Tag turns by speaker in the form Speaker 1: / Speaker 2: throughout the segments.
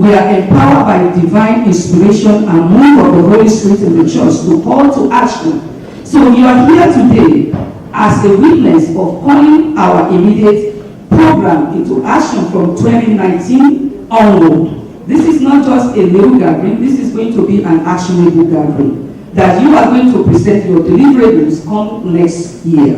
Speaker 1: We are empowered by divine inspiration and move of the Holy Spirit in the church to call to action. So you are here today as a witness of calling our immediate program into action from 2019 onward. This is not just a little gathering, this is going to be an actionable gathering that you are going to present your deliverables come next year.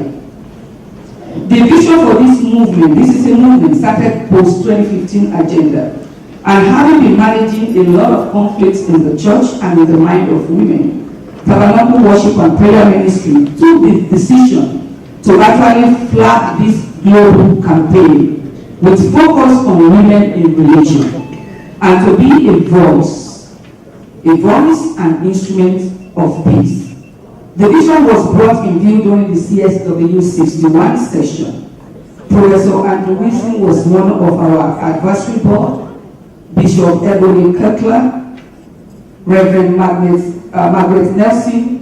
Speaker 1: The vision for this movement, this is a movement started post-2015 agenda, and having been managing a lot of conflicts in the church and in the mind of women, Tabernacle Worship and Prayer Ministry took the decision to actually flag this global campaign with focus on women in religion and to be a voice and instrument of peace. The vision was brought in view during the CSW 61 session. Professor Andrew Wilson was one of our advisory board, Bishop Ebony Kirkler, Reverend Margaret Nelson,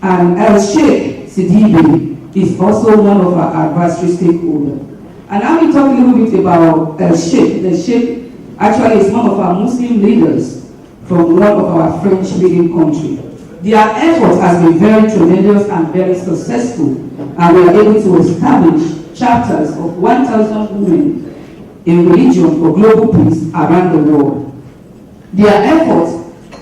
Speaker 1: and El Sheikh Sidibe is also one of our advisory stakeholders. And I will talk a little bit about El Sheikh. The Sheikh actually is one of our Muslim leaders from one of our French-speaking countries. Their effort has been very tremendous and very successful, and we are able to establish chapters of 1,000 women in religion for global peace around the world. Their efforts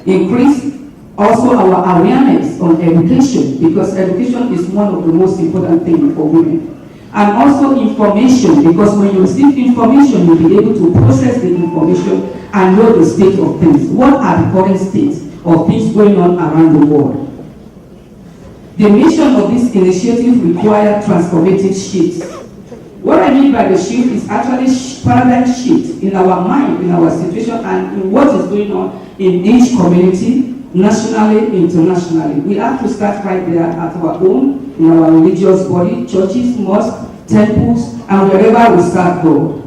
Speaker 1: increase also our awareness on education, because education is one of the most important things for women. And also information, because when you receive information, you'll be able to process the information and know the state of things. What are the current states of things going on around the world? The mission of this initiative requires transformative shifts. What I mean by the shift is actually paradigm shift in our mind, in our situation, and in what is going on in each community, nationally, internationally. We have to start right there at our home, in our religious body, churches, mosques, temples, and wherever we serve God.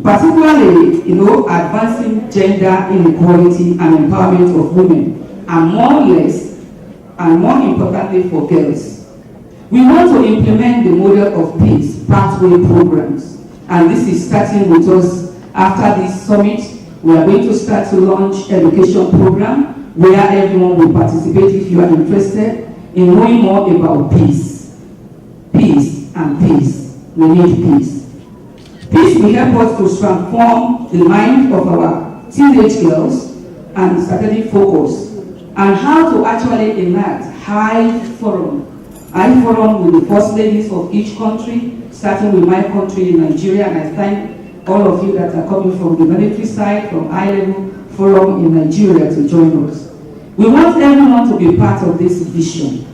Speaker 1: Particularly, advancing gender inequality and empowerment of women, and more importantly for girls. We want to implement the model of peace pathway programs, and this is starting with us after this summit. We are going to start to launch education program where everyone will participate if you are interested in knowing more about peace. Peace and peace. We need peace. Peace will help us to transform the mind of our teenage girls and strategic focus, and how to actually enact high forum with the first ladies of each country, starting with my country, Nigeria, and I thank all of you that are coming from the military side, from high-level forum in Nigeria to join us. We want everyone to be part of this vision,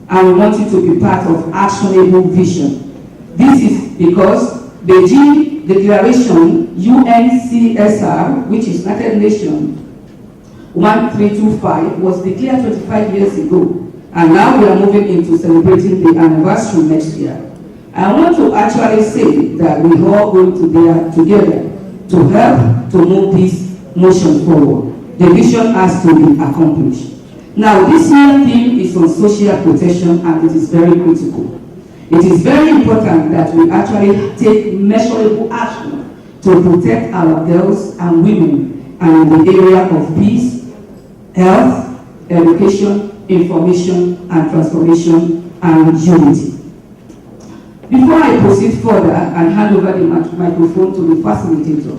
Speaker 1: and we want you to be part of actionable vision. This is because Beijing Declaration UNCSR, which is United Nations 1325, was declared 25 years ago, and now we are moving into celebrating the anniversary next year. I want to actually say that we all going to be together to help to move this motion forward. The vision has to be accomplished. Now, this year's theme is on social protection, and it is very critical. It is very important that we actually take measurable action to protect our girls and women, and in the area of peace, health, education, information, and transformation, and unity. Before I proceed further and hand over the microphone to the facilitator,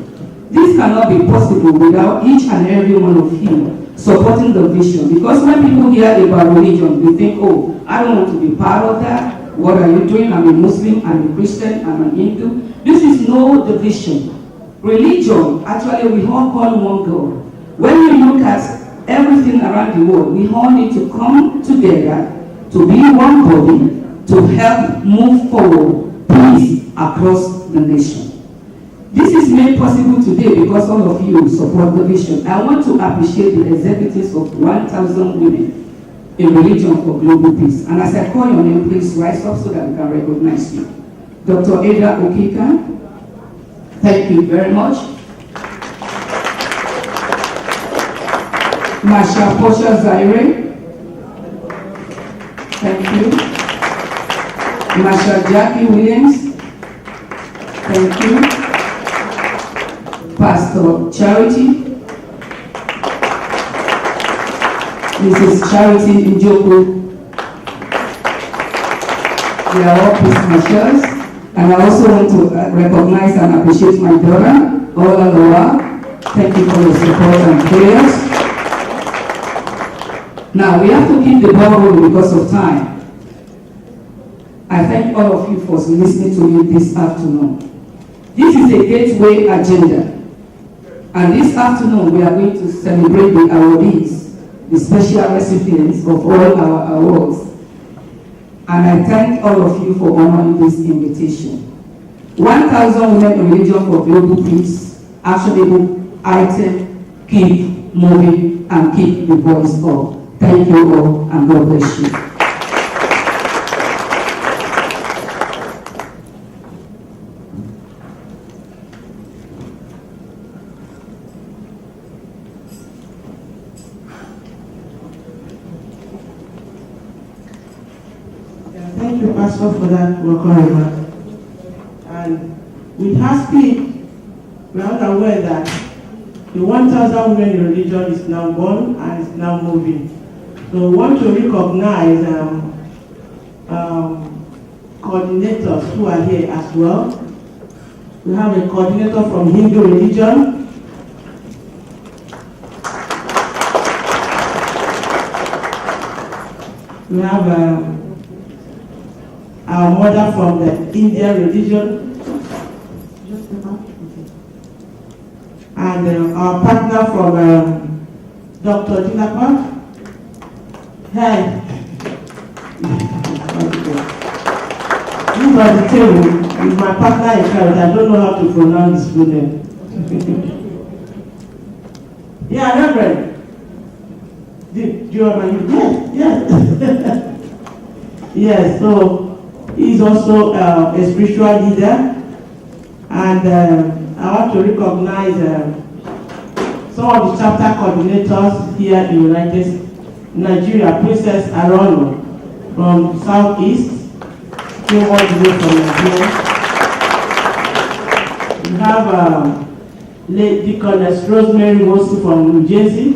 Speaker 1: this cannot be possible without each and every one of you supporting the vision. Because when people hear about religion, they think, oh, I don't want to be part of that. What are you doing? I'm a Muslim, I'm a Christian, I'm an Hindu. This is no division. Religion, actually, we all call one God. When you look at everything around the world, we all need to come together to be one body to help move forward peace across the nation. This is made possible today because all of you support the vision. I want to appreciate the executives of 1,000 women in religion for global peace. And as I call your name, please rise up so that we can recognize you. Dr. Ada Okika, thank you very much. Masha Posha Zaire, thank you. Masha Jackie Williams, thank you. Pastor Charity, Mrs. Charity Njoku. They are all Christmas. And I also want to recognize and appreciate my daughter, Ola Loa. Thank you for your support and prayers. Now, we have to keep the ball rolling because of time. I thank all of you for listening to me this afternoon. This is a gateway agenda. And this afternoon, we are going to celebrate the awardees, the special recipients of all our awards. And I thank all of you for honoring this invitation. 1,000 Women in Religion for Global Peace, actionable item, keep moving and keep the voice up. Thank you all and God bless you.
Speaker 2: Thank you, Pastor, for that welcome remark. And with her speed, we are aware that the 1,000 Women in Religion is now born and is now moving. So we want to recognize coordinators who are here as well. We have a coordinator from Hindu religion. We have our mother from the Indian religion. And our partner from Dr. Dinapa. Hey. This was the table with my partner in Paris. I don't know how to pronounce his full name. Yeah, Reverend. Do you remember? Yes. Yes, so he's also a spiritual leader. And I want to recognize some of the chapter coordinators here in United States. Nigeria, Princess Arono from Southeast, came all the way from Nigeria. We have Lady Deaconess Rosemary Mosi from New Jersey.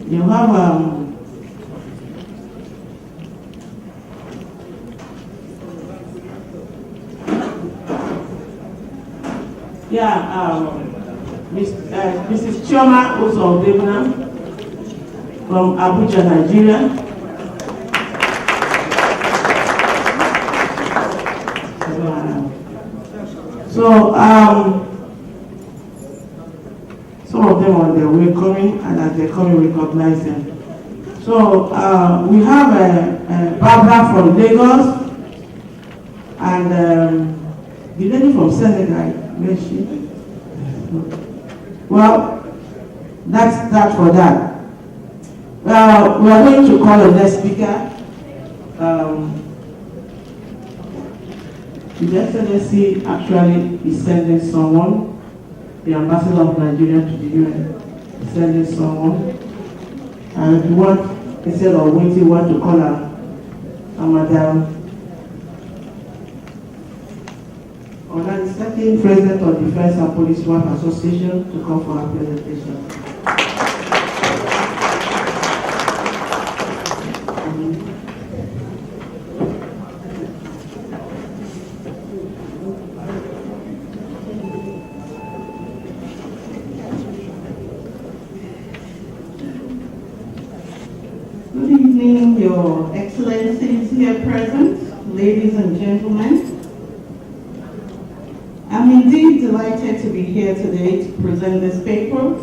Speaker 2: You have Mrs. Chioma also from Abuja, Nigeria. So some of them are there, we're coming, and as they're coming, we recognize them. So we have Barbara from Lagos, and the lady from Senegal, where is she? Well, that's that for that. We are going to call the next speaker. His Excellency actually is sending someone, the ambassador of Nigeria to the UN, is sending someone. And if you want, instead of waiting, you want to call her, Madam. The second President of Defense and Police Work Association to come for our presentation.
Speaker 3: Good evening, Your Excellencies here present, ladies and gentlemen. I'm indeed delighted to be here today to present this paper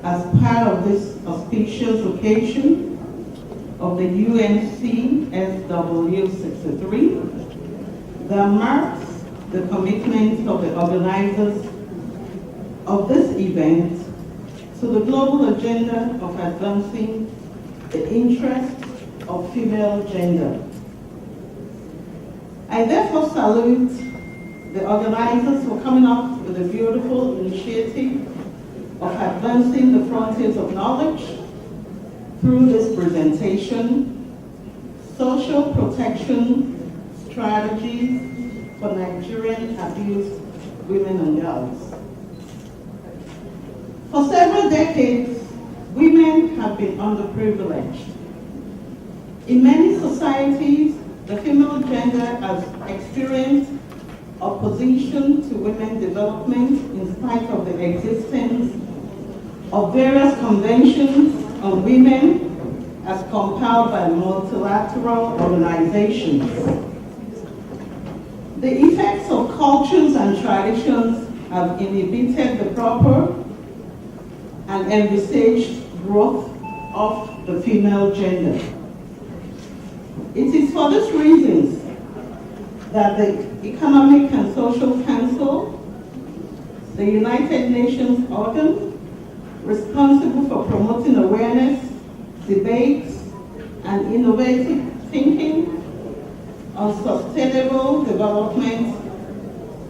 Speaker 3: as part of this auspicious occasion of the UNC SW 63 that marks the commitment of the organizers of this event to the global agenda of advancing the interests of female gender. I therefore salute the organizers for coming up with a beautiful initiative of advancing the frontiers of knowledge through this presentation, social protection strategies for Nigerian abused women and girls. For several decades, women have been underprivileged. In many societies, the female gender has experienced opposition to women's development in spite of the existence of various conventions on women as compiled by multilateral organizations. The effects of cultures and traditions have inhibited the proper and envisaged growth of the female gender. It is for these reasons that the Economic and Social Council, the United Nations organ responsible for promoting awareness, debates, and innovative thinking on sustainable development,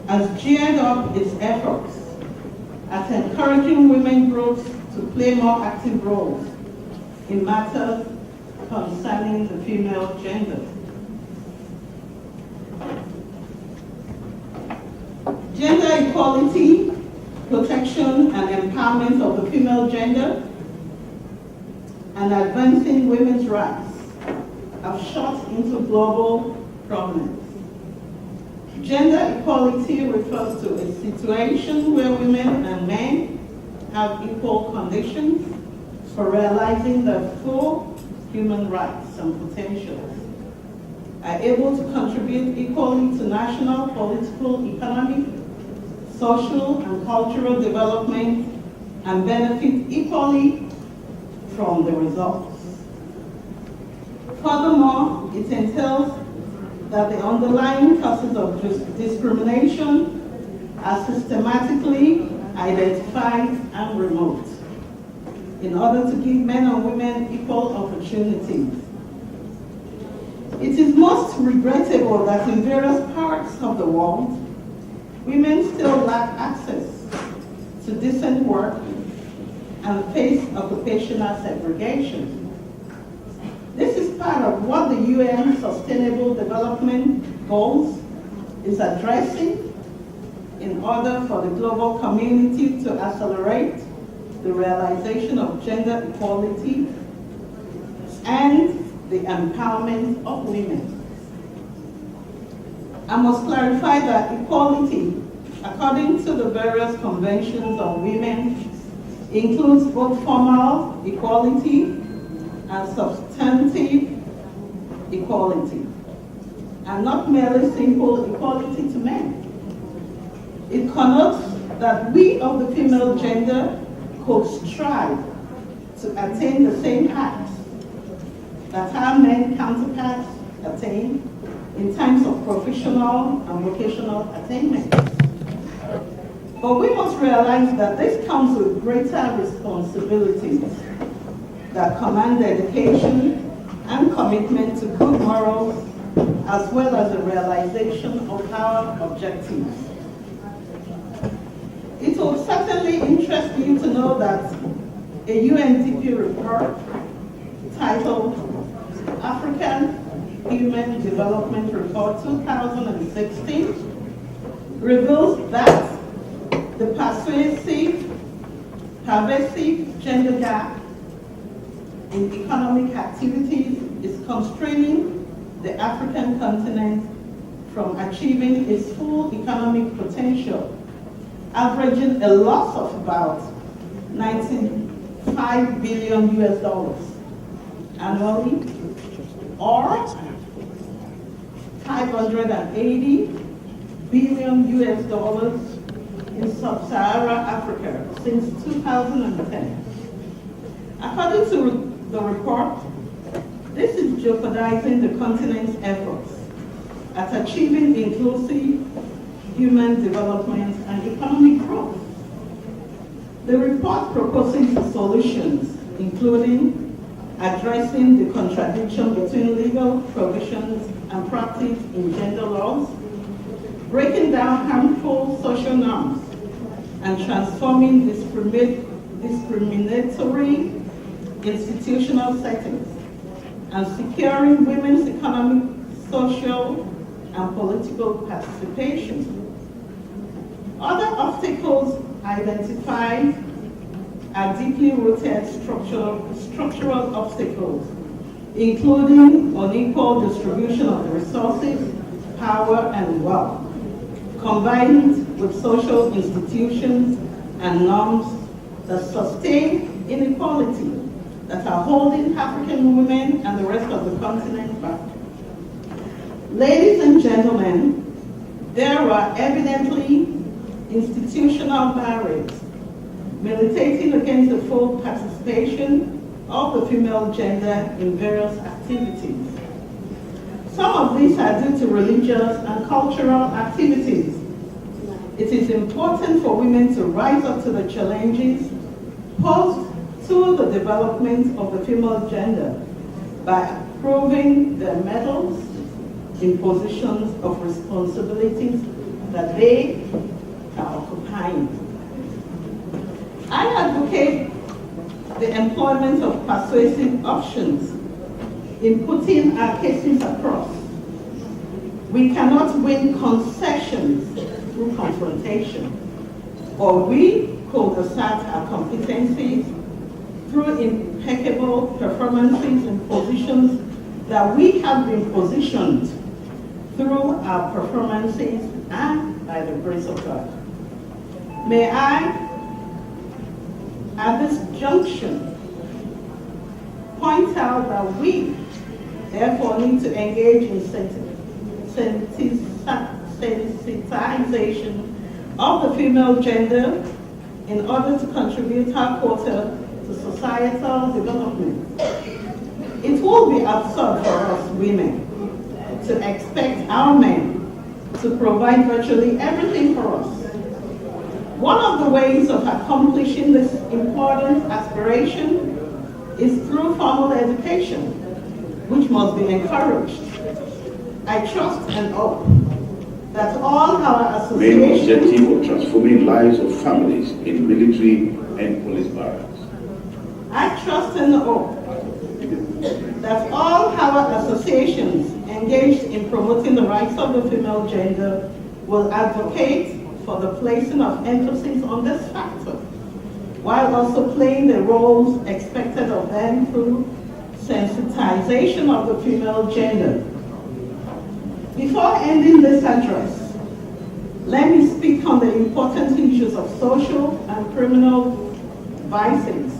Speaker 3: has geared up its efforts at encouraging women groups to play more active roles in matters concerning the female gender. Gender equality, protection and empowerment of the female gender, and advancing women's rights have shot into global prominence. Gender equality refers to a situation where women and men have equal conditions for realizing their full human rights and potentials, are able to contribute equally to national, political, economic, social, and cultural development, and benefit equally from the results. Furthermore, it entails that the underlying causes of discrimination are systematically identified and removed in order to give men and women equal opportunities. It is most regrettable that in various parts of the world, women still lack access to decent work and face occupational segregation. This is part of what the UN Sustainable Development Goals is addressing in order for the global community to accelerate the realization of gender equality and the empowerment of women. I must clarify that equality, according to the various conventions on women, includes both formal equality and substantive equality, and not merely simple equality to men. It connotes that we of the female gender could strive to attain the same heights that our men counterparts attain in terms of professional and vocational attainment. But we must realize that this comes with greater responsibilities that command dedication and commitment to good morals, as well as the realization of our objectives. It will certainly interest you to know that a UNDP report titled African Human Development Report 2016 reveals that the pervasive gender gap in economic activities is constraining the African continent from achieving its full economic potential, averaging a loss of about $95 billion annually, or 580 billion in sub-Saharan Africa since 2010. According to the report, this is jeopardizing the continent's efforts at achieving inclusive human development and economic growth. The report proposes solutions, including addressing the contradiction between legal provisions and practice in gender laws, breaking down harmful social norms, and transforming discriminatory institutional settings, and securing women's economic, social, and political participation. Other obstacles identified are deeply rooted structural obstacles, including unequal distribution of the resources, power, and wealth, combined with social institutions and norms that sustain inequality, that are holding African women and the rest of the continent back. Ladies and gentlemen, there are evidently institutional barriers militating against the full participation of the female gender in various activities. Some of these are due to religious and cultural activities. It is important for women to rise up to the challenges posed to the development of the female gender by proving their methods in positions of responsibilities that they are occupying. I advocate the employment of persuasive options in putting our cases across. We cannot win concessions through confrontation, or we could assert our competencies through impeccable performances in positions that we have been positioned through our performances and by the grace of God. May I, at this junction, point out that we therefore need to engage in sensitization of the female gender in order to contribute our quota to societal development. It will be absurd for us women to expect our men to provide virtually everything for us. One of the ways of accomplishing this important aspiration is through formal education, which must be encouraged. I trust and hope that all our associations...
Speaker 4: Main objective of transforming lives of families in military and police barracks.
Speaker 3: I trust and hope that all our associations engaged in promoting the rights of the female gender will advocate for the placing of emphasis on this factor, while also playing the roles expected of them through sensitization of the female gender. Before ending this address, let me speak on the important issues of social and criminal vices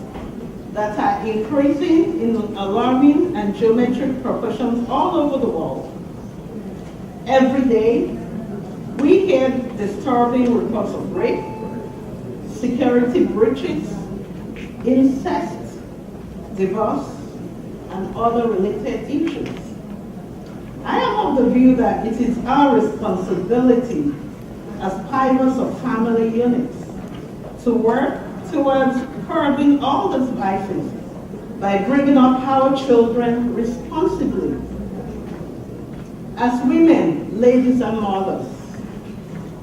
Speaker 3: that are increasing in alarming and geometric proportions all over the world. Every day, we hear disturbing reports of rape, security breaches, incest, divorce, and other related issues. I am of the view that it is our responsibility as pilots of family units to work towards curbing all these vices by bringing up our children responsibly. As women, ladies, and mothers,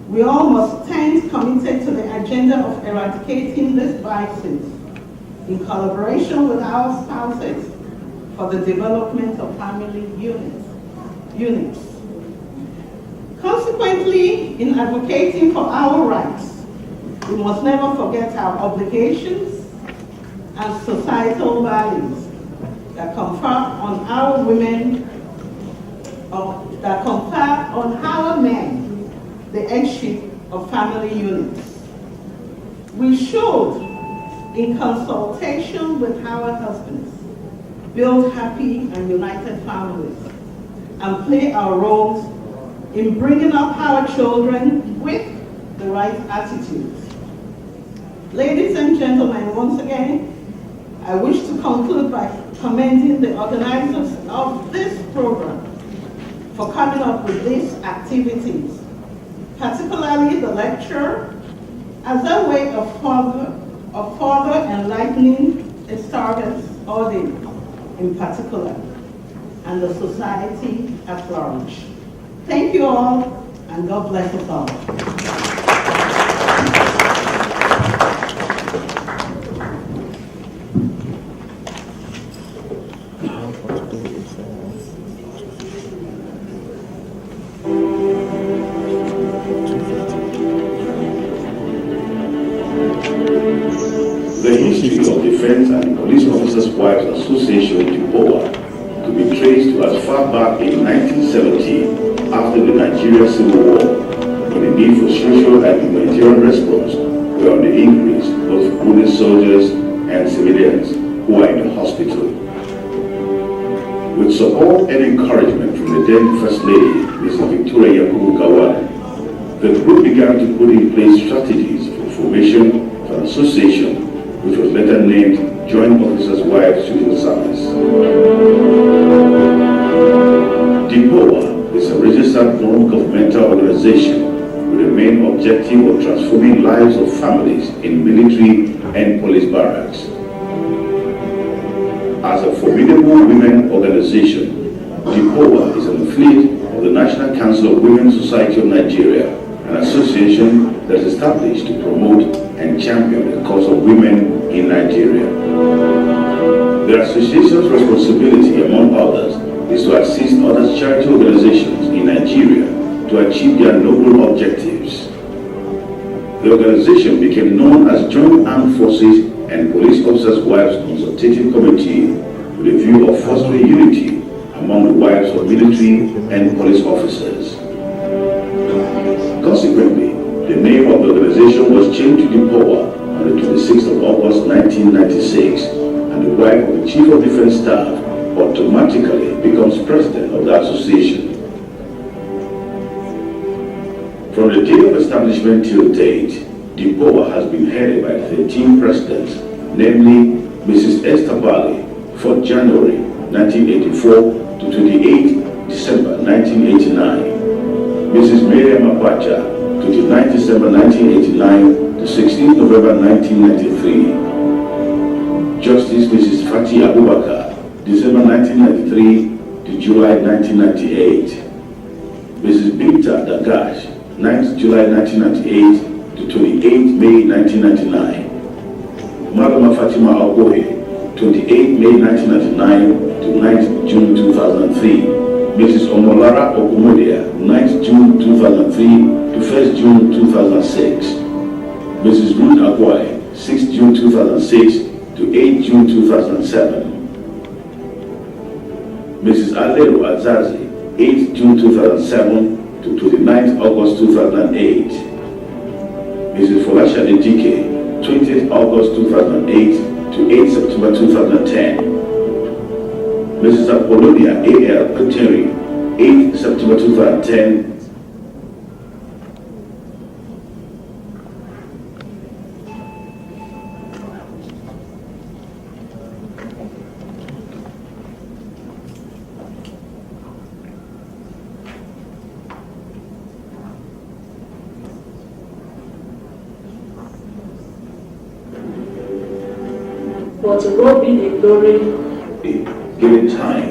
Speaker 3: we all must stand committed to the agenda of eradicating these vices in collaboration with our spouses for the development of family units. Consequently, in advocating for our rights, we must never forget our obligations and societal values that confer on our women, that confer on our men the headship of family units. We should, in consultation with our husbands, build happy and united families and play our roles in bringing up our children with the right attitudes. Ladies and gentlemen, once again, I wish to conclude by commending the organizers of this program for coming up with these activities, particularly the lecture, as a way of further enlightening its target audience in particular, and the society at large. Thank you all, and God bless us all.
Speaker 4: The history of Defense and Police Officers' Wives Association, DIPOA, could be traced to as far back in 1970, after the Nigerian Civil War, when the need for social and humanitarian response were on the increase, both for wounded soldiers and civilians who are in the hospital. With support and encouragement from the then First Lady, Mrs. Victoria Yakubu Gawad, the group began to put in place strategies for formation of an association which was later named Joint Officers' Wives Social Service. DIPOA is a registered non-governmental organization with the main objective of transforming lives of families in military and police barracks. As a formidable women organization, DIPOA is an affiliate of the National Council of Women's Society of Nigeria, an association that is established to promote and champion the cause of women in Nigeria. The association's responsibility, among others, is to assist other charity organizations in Nigeria to achieve their noble objectives. The organization became known as Joint Armed Forces and Police Officers' Wives Consultative Committee with a view of fostering unity among the wives of military and police officers. Consequently, the name of the organization was changed to DIPOA on the 26th of August 1996, and the wife of the Chief of Defense Staff automatically becomes president of the association. From the day of establishment till date, DIPOA has been headed by 13 presidents, namely Mrs. Esther Bali, 4th January 1984 to 28 December 1989, Mrs. Miriam Abacha, 29 December 1989 to 16 November 1993, Justice Mrs. Fatih Abubakar, December 1993 to July 1998, Mrs. Binta Dagash, 9th July 1998 to 28 May 1999, Malama Fatima Albohe, 28 May 1999 to 9th June 2003, Mrs. Omolara Ogumodia, 9th June 2003 to 1st June 2006, Mrs. Ruth Agwai, 6th June 2006 to 8th June 2007, Mrs. Alero Azazi, 8th June 2007 to 29th August 2008, Mrs. Folasha Edike, 20th August 2008 to 8th September 2010, Mrs. Apollonia A.L. Peteri, 8th September 2010
Speaker 1: But to God be the glory.
Speaker 4: Given time,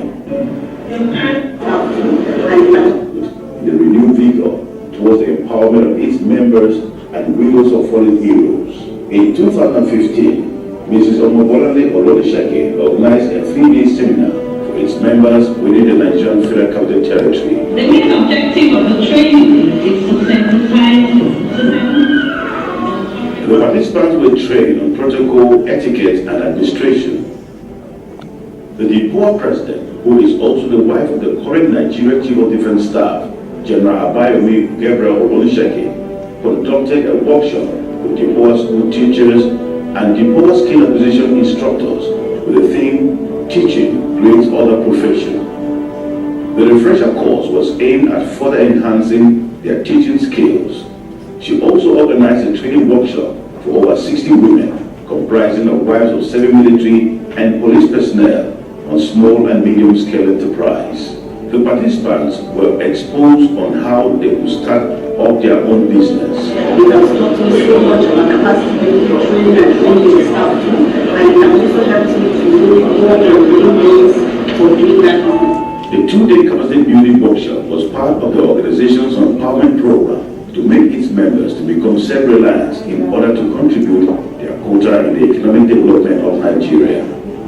Speaker 4: the renewed vigor towards the empowerment of its members and widows of fallen heroes. In 2015, Mrs. Omobolale Olodeshake organized a 3-day seminar for its members within the Nigerian Federal Capital Territory.
Speaker 5: The main objective of the training is to sensitize.
Speaker 4: The participants were trained on protocol, etiquette, and administration. The DIPOA president, who is also the wife of the current Nigerian Chief of Defense Staff, General Abayomi Gabriel Olunshake, conducted a workshop with DIPOA school teachers and DIPOA skill acquisition instructors with the theme, Teaching Creates Other Profession. The refresher course was aimed at further enhancing their teaching skills. She also organized a training workshop for over 60 women, comprising of wives of 7 military and police personnel on small and medium-scale enterprise. The participants were exposed on how they could start up their own business.
Speaker 6: It has taught me so much about capacity building, training and training staff too, and it has also helped me to know more than ways for doing that.
Speaker 4: The 2-day capacity building workshop was part of the organization's empowerment program to make its members to become self-reliant in order to contribute their quota in the economic development of Nigeria,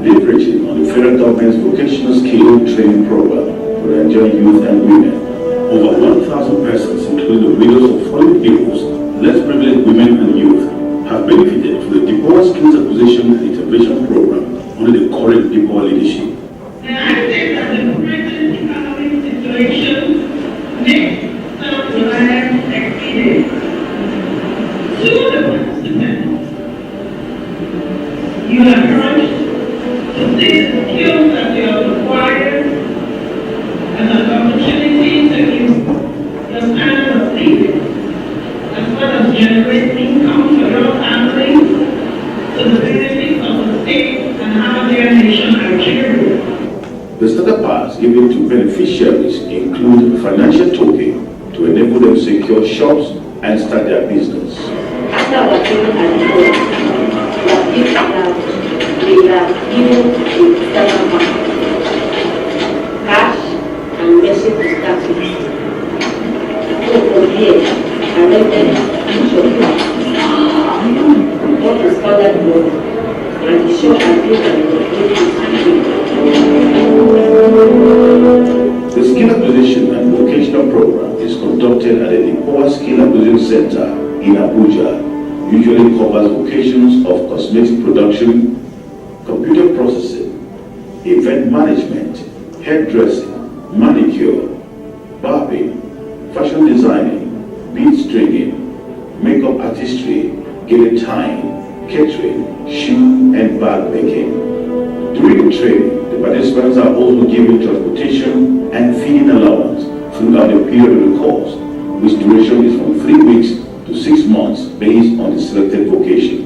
Speaker 4: leveraging on the federal government's vocational skill training program for Nigerian youth and women. Over 1,000 persons, including the widows of fallen heroes, less privileged women and youth, have benefited from the DIPOA skills acquisition
Speaker 5: needed to the participants. You are urged to see the skills that you have acquired and an opportunity to use your standard of living as well as generate income for your family to the benefit of the state and our dear nation, Nigeria.
Speaker 4: The starter packs given to beneficiaries include a financial token to enable them to secure shops and start their business.
Speaker 6: After our training at the board, we are given a starter pack, cash and message to start with. So from here, I rented each of you want to start that board, and the shop has been
Speaker 4: The skill acquisition and vocational program is conducted at the Power Skill Acquisition Center in Abuja. Usually covers vocations of cosmetic production, computer processing, event management, hairdressing, manicure, barbing, fashion designing, bead stringing, makeup artistry, guillotine, catering, shoe and bag making. During the training, the participants are also given transportation and feeding allowance throughout the period of the course, which duration is from 3 weeks to 6 months based on the selected vocation.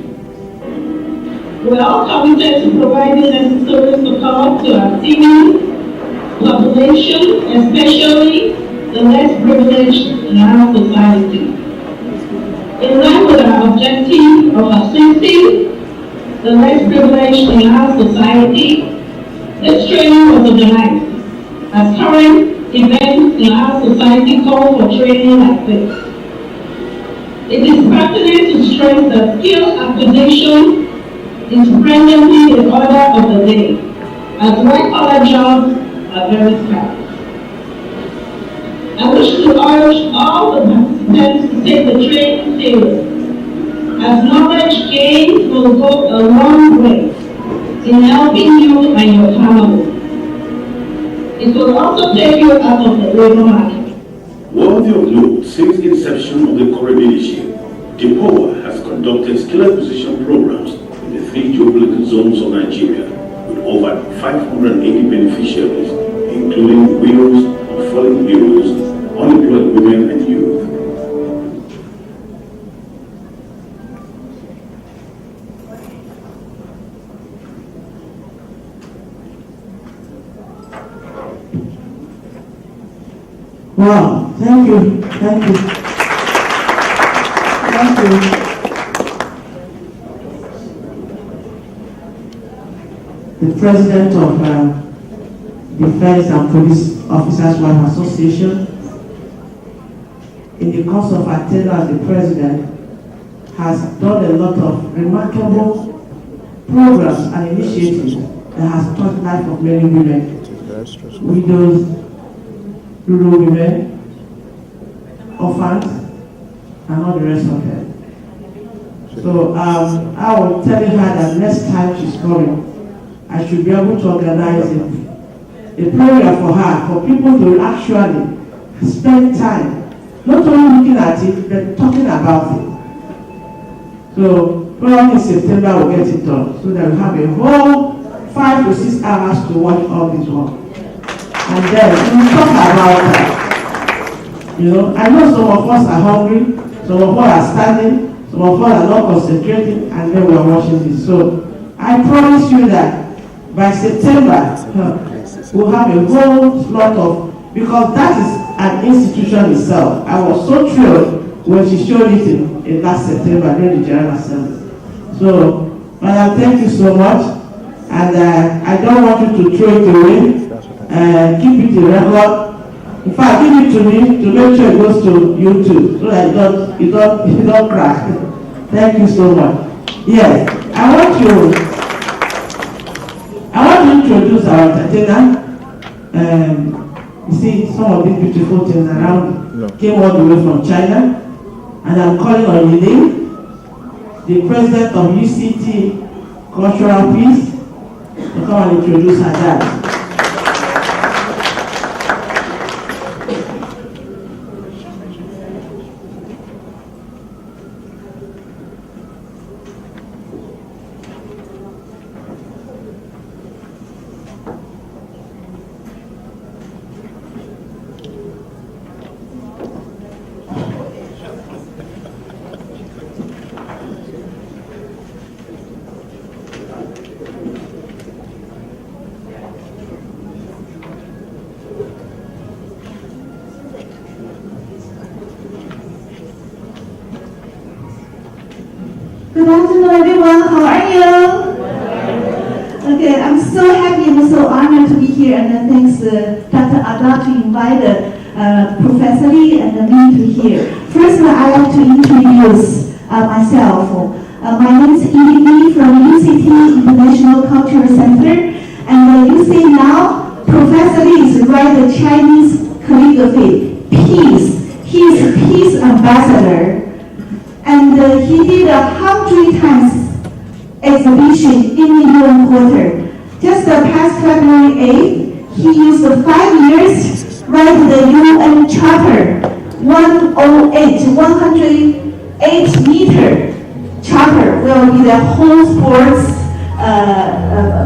Speaker 5: We are all committed to providing necessary support to our senior population, especially the less privileged in our society. In line with our objective of assisting the less privileged in our society, this training was organized as current events in our society call for training like this. It is pertinent to stress that skill acquisition is presently the order of the day, as white-collar jobs are very scarce. I wish to urge all the participants to take the training serious, as knowledge gained will go a long way in helping you and your family. It will also take you out of the labor market.
Speaker 4: Worthy of note, since the inception of the current leadership, DEPOA has conducted skill acquisition programs in the 3 geopolitical zones of Nigeria with over 580 beneficiaries, including widows, fallen widows, unemployed women and youth.
Speaker 2: Wow, thank you. Thank you. The President of Defense and Police Officers Wife Association, in the course of her tenure as the President, has done a lot of remarkable programs and initiatives that has touched the life of many women, widows, rural women, orphans, and all the rest of them. So I will tell her that next time she's coming, I should be able to organize a program for her, for people to actually spend time, not only looking at it, but talking about it. So probably in September we'll get it done, so that we have a whole 5 to 6 hours to watch all this work. And then we'll talk about that. You know, I know some of us are hungry, some of us are standing, some of us are not concentrating, and then we are watching this. So I promise you that by September, we'll have a whole lot of, because that is an institution itself. I was so thrilled when she showed it in last September during the General Assembly. So, Madam, thank you so much. And I don't want you to throw it away. Keep it in record. In fact, give it to me to make sure it goes to YouTube so that you don't crack. Thank you so much. Yes, I want to introduce our entertainer. You see some of these beautiful things around came all the way from China, and I'm calling on Yilin, the president of UCT Cultural Peace, to come and introduce her dad.
Speaker 7: Good afternoon, everyone. How are you? Okay, I'm so happy and so honored to be here, and thanks Dr. Ada to invite Professor Lee and me to here. First, I'd like to introduce myself. My name is Yi Li from UCT International Cultural Center, and you see now, Professor Lee is write the Chinese calligraphy, peace. He is a peace ambassador. And he did 100 times exhibition in the UN quarter. Just past February 8th, he used 5 years write the UN Charter 108 meter charter will be the whole sports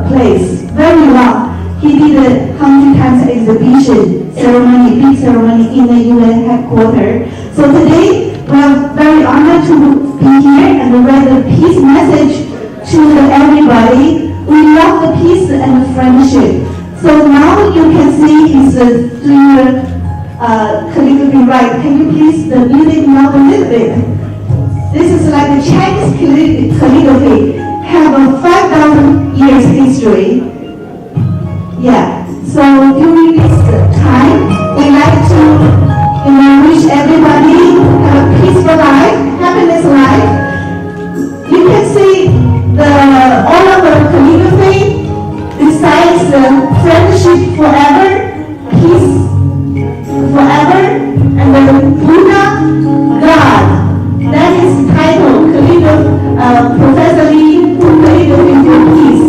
Speaker 7: place. Very long. He did 100 times exhibition ceremony, big ceremony in the UN headquarters. So today, we are very honored to be here and write a peace message to everybody. We love the peace and friendship. So now you can see he's doing calligraphy right. Can you please the music now a little bit? This is like the Chinese calligraphy, have a 5,000 years history. Yeah. So during this time, we like to wish everybody have a peaceful life, happiness life. You can see all of the calligraphy besides friendship forever, peace forever, and then Buddha, God. That is title, Professor Lee, calligraphy for peace.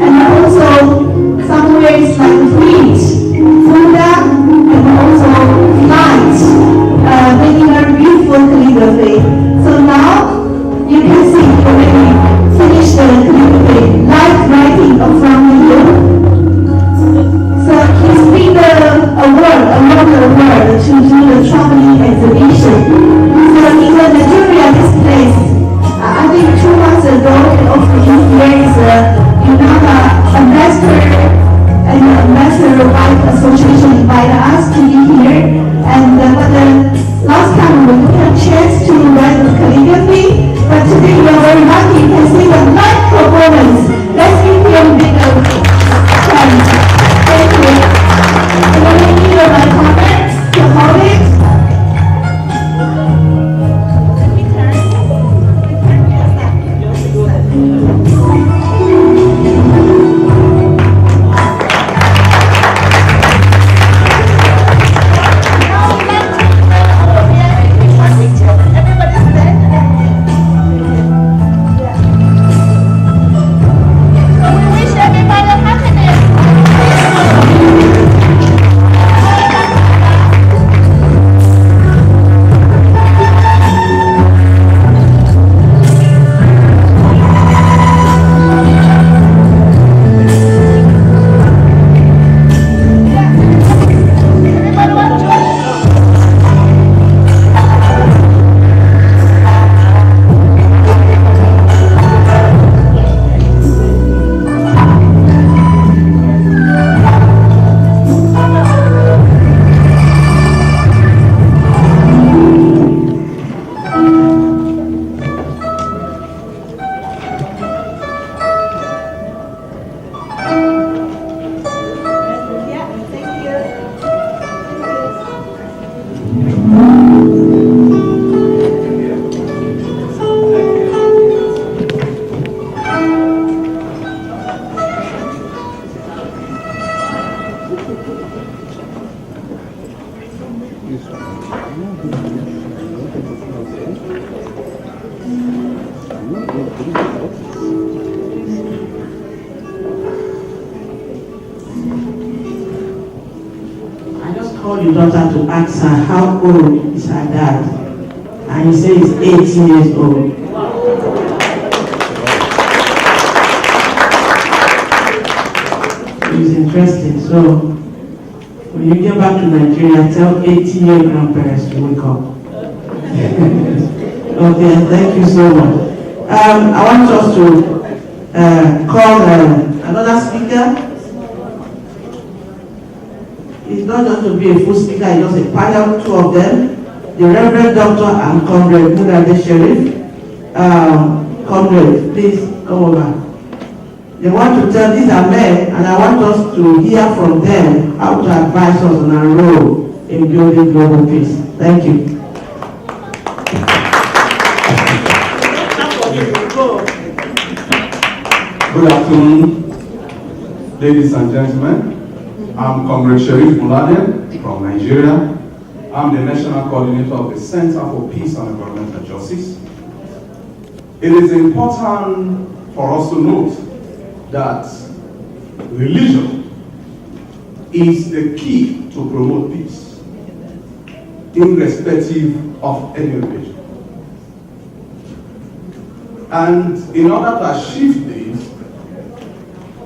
Speaker 7: And also somewhere it's like bridge, Buddha, and also light, making a beautiful calligraphy. So now you can see already finished the calligraphy, light writing from you. So he's been around the world to do the traveling exhibition. So in Nigeria, this place, I think 2 months ago, here is UNAMA ambassador and Ambassador White Association invited us to be here. And but last time we didn't have a chance to write the calligraphy, but today we are very lucky to see the live performance. Let's give him a big hand. Thank you. And then we need my comments to hold it.
Speaker 2: Call your daughter to ask her how old is her dad, and he says he's 18 years old. It's interesting. So when you get back to Nigeria, tell 18-year grandparents to wake up. Okay, thank you so much. I want us to call another speaker. It's not just to be a full speaker, it's just a panel, 2 of them. The Reverend Dr. and Comrade Murade Sherif, comrade, please come over. They want to tell, these are men, and I want us to hear from them how to advise us on our role in building global peace. Thank you.
Speaker 8: Good afternoon, ladies and gentlemen. I'm Comrade Sharif Muladen from Nigeria. I'm the National Coordinator of the Center for Peace and Environmental Justice. It is important for us to note that religion is the key to promote peace, irrespective of any religion. And in order to achieve this,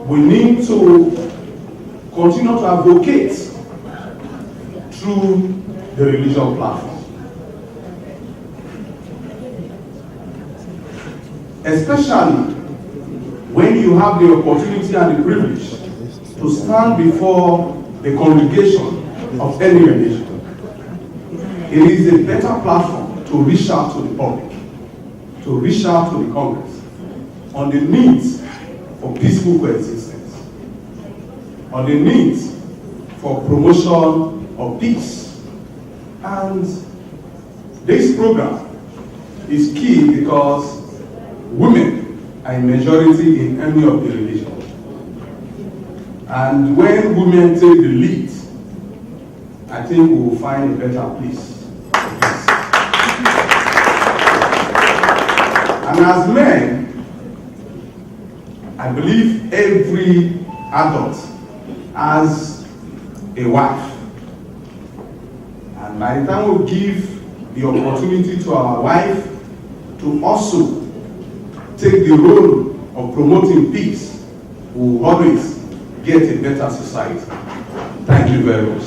Speaker 8: we need to continue to advocate through the religious platform. Especially when you have the opportunity and the privilege to stand before the congregation of any religion. It is a better platform to reach out to the public, to reach out to the Congress on the needs for peaceful coexistence, on the needs for promotion of peace. And this program is key because women are a majority in any of the religions. And when women take the lead, I think we will find a better place for peace. And as men, I believe every adult has a wife. And by the time we give the opportunity to our wife to also take the role of promoting peace, we will always get a better society. Thank you very much.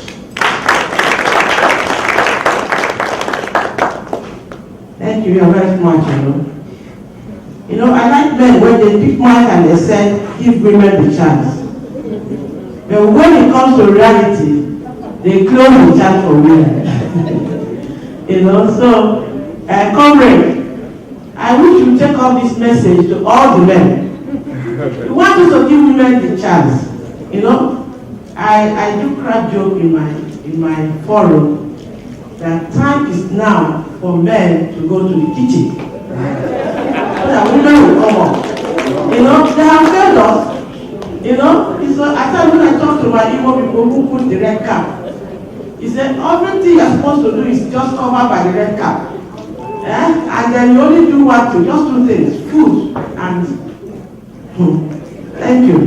Speaker 2: Thank you very much, You know, I like men when they pick mic and they say, give women the chance. But when it comes to reality, they close the chance for women. So, comrade, I wish you take up this message to all the men. We want us to give women the chance. I do crack joke in my forum that time is now for men to go to the kitchen. So that women will come up. They have failed us. I thought when I talk to my Igbo people who put the red cap, he said, everything you're supposed to do is just covered by the red cap. And then you only do one thing, just two things, food and thank you.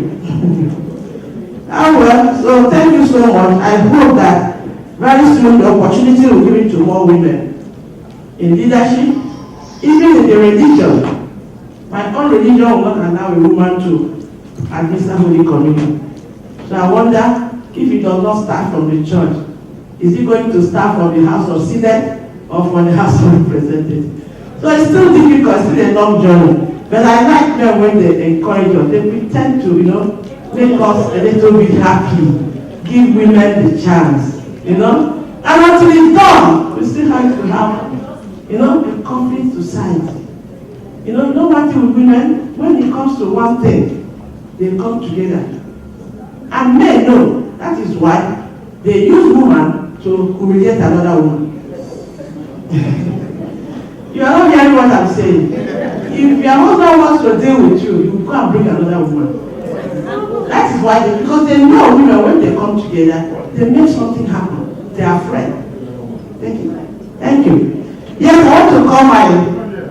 Speaker 2: So thank you so much. I hope that very soon the opportunity will give it to more women in leadership, even in the religion. My own religion will not allow a woman to administer Holy Communion. So I wonder if it does not start from the church. Is it going to start from the House of Senate or from the House of Representatives? So it's still difficult, it's still a long journey. But I like them when they encourage us. They pretend to, make us a little bit happy, give women the chance, And until it's done, we still have to have, a complete society. No one thing with women, when it comes to one thing, they come together. And men know, that is why they use woman to humiliate another woman. You are not hearing what I'm saying. If your husband wants to deal with you, you go and bring another woman. That is why, because they know women, when they come together, they make something happen. They are friends. Thank you. Thank you. Yes, I want to call my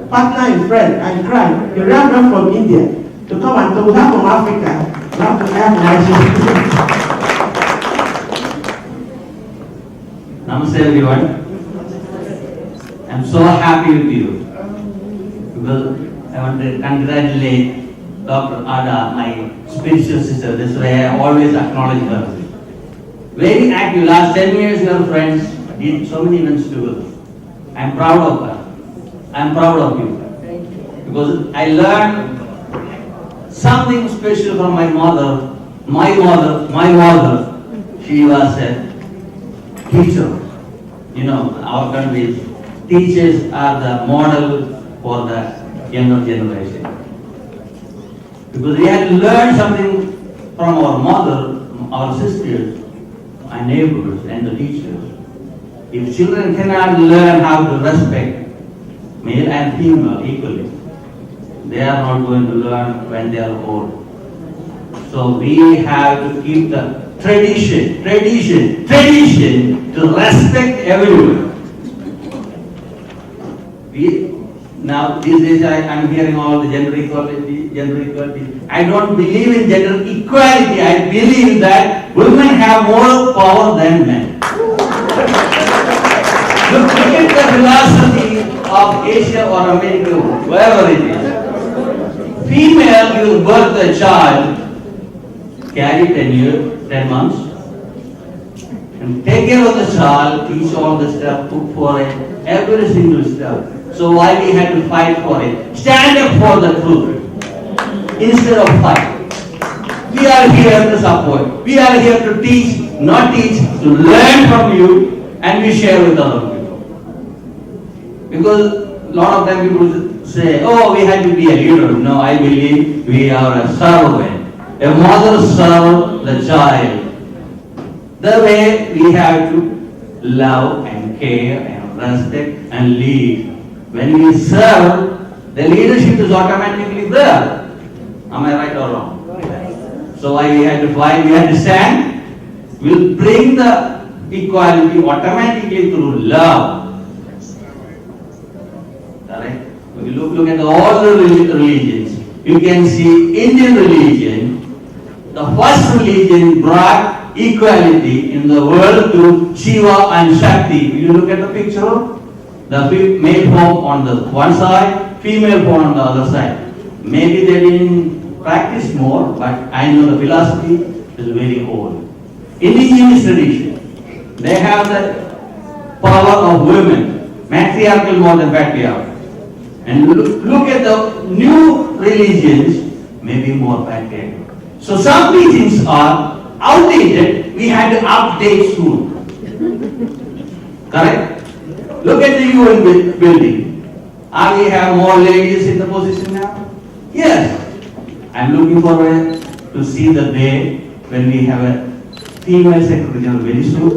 Speaker 2: partner and friend and crime, a reverend from India, to come and talk. We have from Africa. We have to have
Speaker 9: Namaste everyone. I'm so happy with you because I want to congratulate Dr. Ada, my spiritual sister. This way I always acknowledge her. Very active. Last 10 years we are friends. Did so many events together. I'm proud of her. I'm proud of you. Because I learned something special from my mother. My mother, she was a teacher. Our country, teachers are the model for the younger generation. Because we had to learn something from our mother, our sisters, our neighbors, and the teachers. If children cannot learn how to respect male and female equally, they are not going to learn when they are old. So we have to keep the tradition to respect everyone. Now these days I'm hearing all the gender equality. I don't believe in gender equality. I believe that women have more power than men. Look at the philosophy of Asia or America, wherever it is. Female gives birth to a child, carry 10 months, and take care of the child, teach all the stuff, cook for it, every single stuff. So why we had to fight for it? Stand up for the truth instead of fight. We are here to support. We are here to teach, not teach, to learn from you, and we share with other people. Because a lot of time people say, oh, we had to be a leader. No, I believe we are a servant. A mother serves the child. The way we have to love and care and respect and lead. When we serve, the leadership is automatically there. Am I right or wrong? So why we had to fight, we had to stand. We'll bring the equality automatically through love. Correct? If you look at all the religions, you can see Indian religion, the first religion brought equality in the world to Shiva and Shakti. You look at the picture, the male form on the one side, female form on the other side. Maybe they didn't practice more, but I know the philosophy is very old. Indigenous tradition, they have the power of women, matriarchal more than patriarchal. And look at the new religions, maybe more patriarchal. So some teachings are outdated, we had to update soon. Correct? Look at the UN building. Are we have more ladies in the position now? Yes. I'm looking forward to see the day when we have a female secretary general very soon.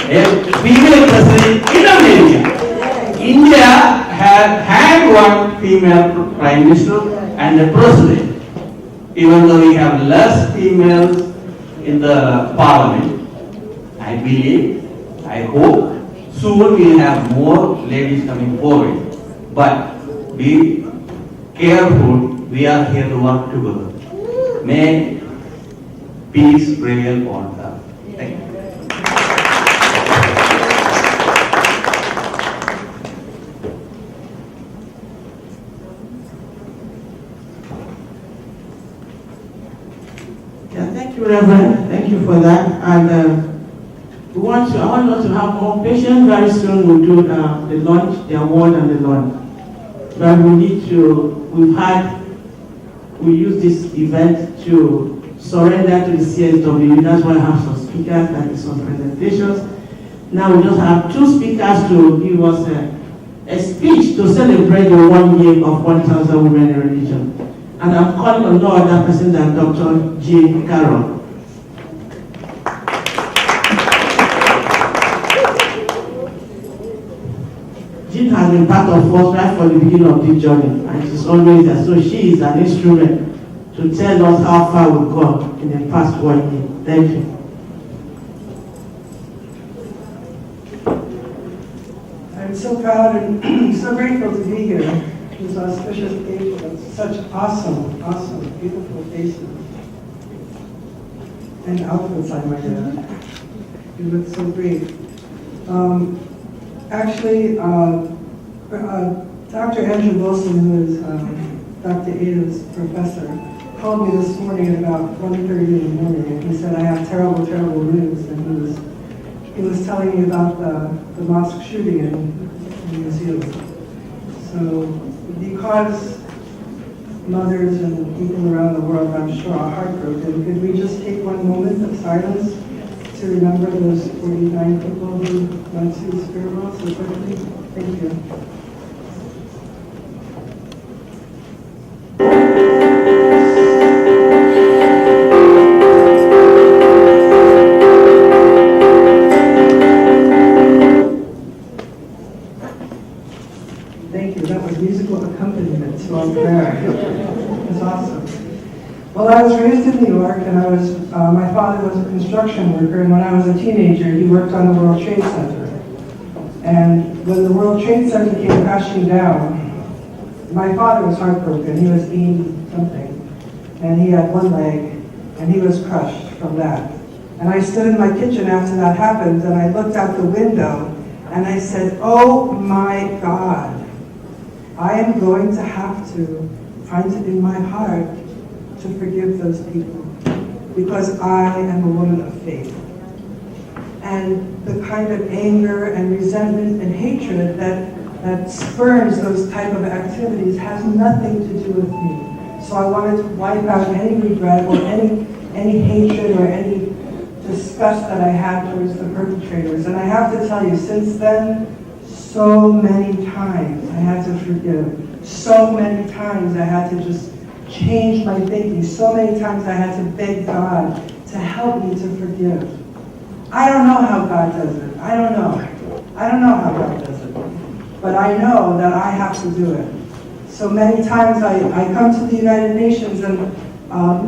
Speaker 9: A female president in America. India had one female prime minister and a president. Even though we have less females in the parliament, I believe, I hope, soon we'll have more ladies coming forward. But be careful, we are here to work together. May peace prevail on earth. Thank you.
Speaker 2: Yeah, thank you, Reverend. Thank you for that. And I want us to have more patience. Very soon we'll do the lunch, the award and the lunch. But we use this event to surrender to the CSW. That's why I have some speakers and some presentations. Now we just have two speakers to give us a speech to celebrate the 1 year of 1,000 Women in Religion. And I'm calling on no other person than Dr. Jane Carroll. Jean has been part of us right from the beginning of this journey, and she's always there. So she is an instrument to tell us how far we've gone in the past 1 year. Thank you.
Speaker 10: I'm so proud and so grateful to be here. This auspicious occasion. Such awesome, beautiful faces. And outfits, I might add. You look so great. Actually, Dr. Andrew Wilson, who is Dr. Ada's professor, called me this morning at about 1:30 in the morning, and he said, I have terrible, terrible news. And he was telling me about the mosque shooting in New Zealand. So because mothers and people around the world, I'm sure, are heartbroken, could we just take 1 moment of silence to remember those 49 people who went to the spirit world so quickly? Thank you. Thank you. That was musical accompaniment to our prayer. It was awesome. Well, I was raised in New York, and my father was a construction worker, and when I was a teenager, he worked on the World Trade Center. And when the World Trade Center came crashing down, my father was heartbroken. He was 80-something, and he had one leg, and he was crushed from that. And I stood in my kitchen after that happened, and I looked out the window, and I said, oh my God, I am going to have to find it in my heart to forgive those people, because I am a woman of faith. And the kind of anger and resentment and hatred that spurs those type of activities has nothing to do with me. So I wanted to wipe out any regret or any hatred or any disgust that I had towards the perpetrators. And I have to tell you, since then, so many times I had to forgive. So many times I had to just change my thinking. So many times I had to beg God to help me to forgive. I don't know how God does it. I don't know how God does it. But I know that I have to do it. So many times I come to the United Nations, and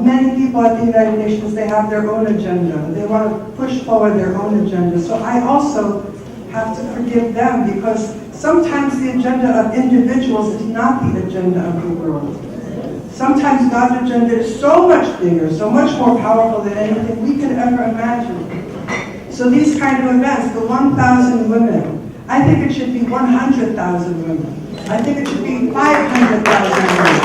Speaker 10: many people at the United Nations, they have their own agenda. They want to push forward their own agenda. So I also have to forgive them, because sometimes the agenda of individuals is not the agenda of the world. Sometimes God's agenda is so much bigger, so much more powerful than anything we could ever imagine. So these kind of events, the 1,000 women, I think it should be 100,000 women. I think it should be 500,000 women.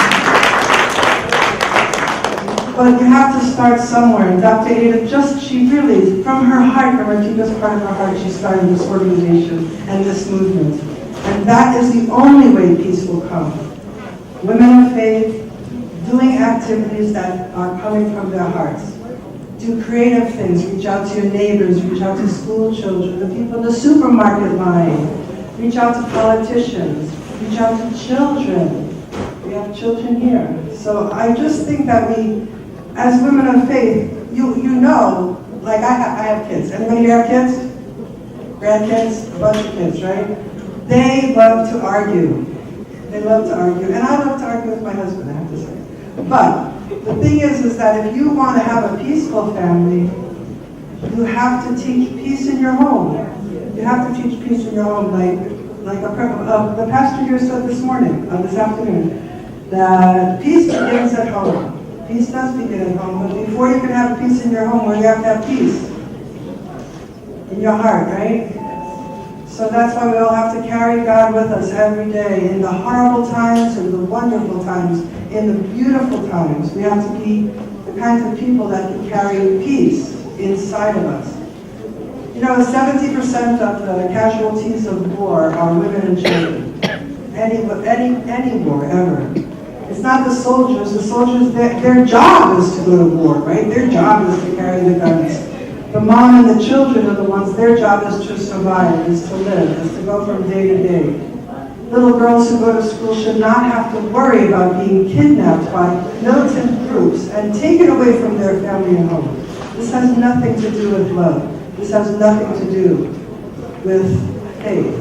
Speaker 10: But you have to start somewhere. And Dr. Ada, she really, from her heart, from her deepest part of her heart, she started this organization and this movement. And that is the only way peace will come. Women of faith, doing activities that are coming from their hearts. Do creative things, reach out to your neighbors, reach out to school children, the people in the supermarket line, reach out to politicians, reach out to children. We have children here. So I just think that we, as women of faith, you know, like I have kids. Anybody here have kids? Grandkids? A bunch of kids, right? They love to argue. They love to argue. And I love to argue with my husband, I have to say. But the thing is that if you want to have a peaceful family, you have to teach peace in your home. You have to teach peace in your home, like the pastor here said this afternoon, that peace begins at home. Peace does begin at home, but before you can have peace in your home, well, you have to have peace in your heart, right? So that's why we all have to carry God with us every day, in the horrible times, in the wonderful times, in the beautiful times. We have to be the kinds of people that can carry peace inside of us. You know, 70% of the casualties of war are women and children. Any war ever. It's not the soldiers. The soldiers, their job is to go to war, right? Their job is to carry the guns. The mom and the children are the ones, their job is to survive, is to live, is to go from day to day. Little girls who go to school should not have to worry about being kidnapped by militant groups and taken away from their family and home. This has nothing to do with love. This has nothing to do with faith.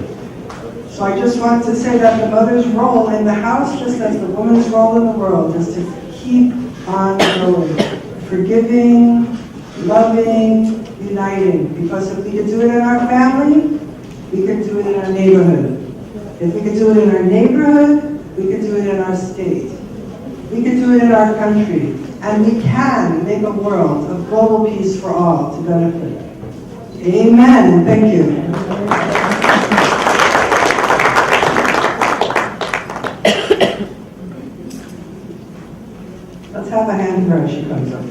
Speaker 10: So I just wanted to say that the mother's role in the house, just as the woman's role in the world, is to keep on going, forgiving, loving, uniting. Because if we could do it in our family, we could do it in our neighborhood. If we could do it in our neighborhood, we could do it in our state. We could do it in our country. And we can make a world of global peace for all to benefit. Amen. Thank you. Let's have a hand for her as she comes up.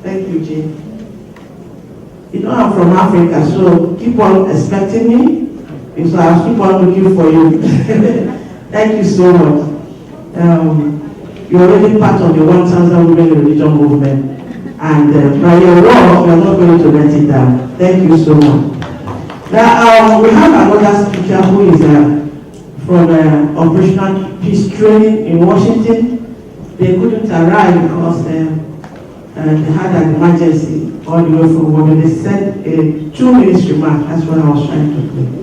Speaker 10: Thank you, Jean.
Speaker 2: You know I'm from Africa, so keep on expecting me. And so I'll keep on looking for you. Thank you so much. You're already part of the 1,000 Women Religion Movement. And by your work, you're not going to let it down. Thank you so much. Now, we have another speaker who is from Operational Peace Training in Washington. They couldn't arrive because they had an emergency. all the way from Wanda. They said a 2 minutes remark. That's what I was trying to play.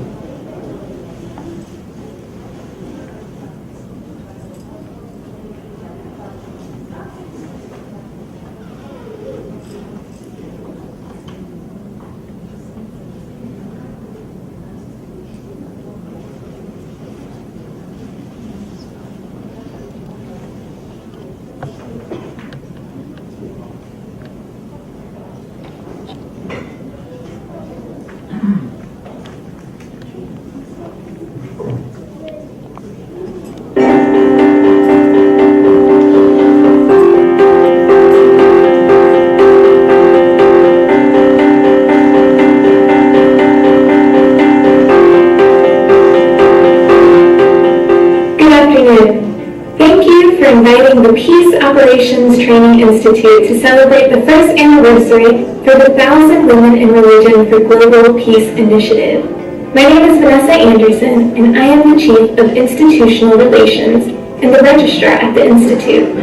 Speaker 11: Inviting the Peace Operations Training Institute to celebrate the first anniversary for the 1,000 Women in Religion for Global Peace Initiative. My name is Vanessa Anderson, and I am the Chief of Institutional Relations and the Registrar at the Institute.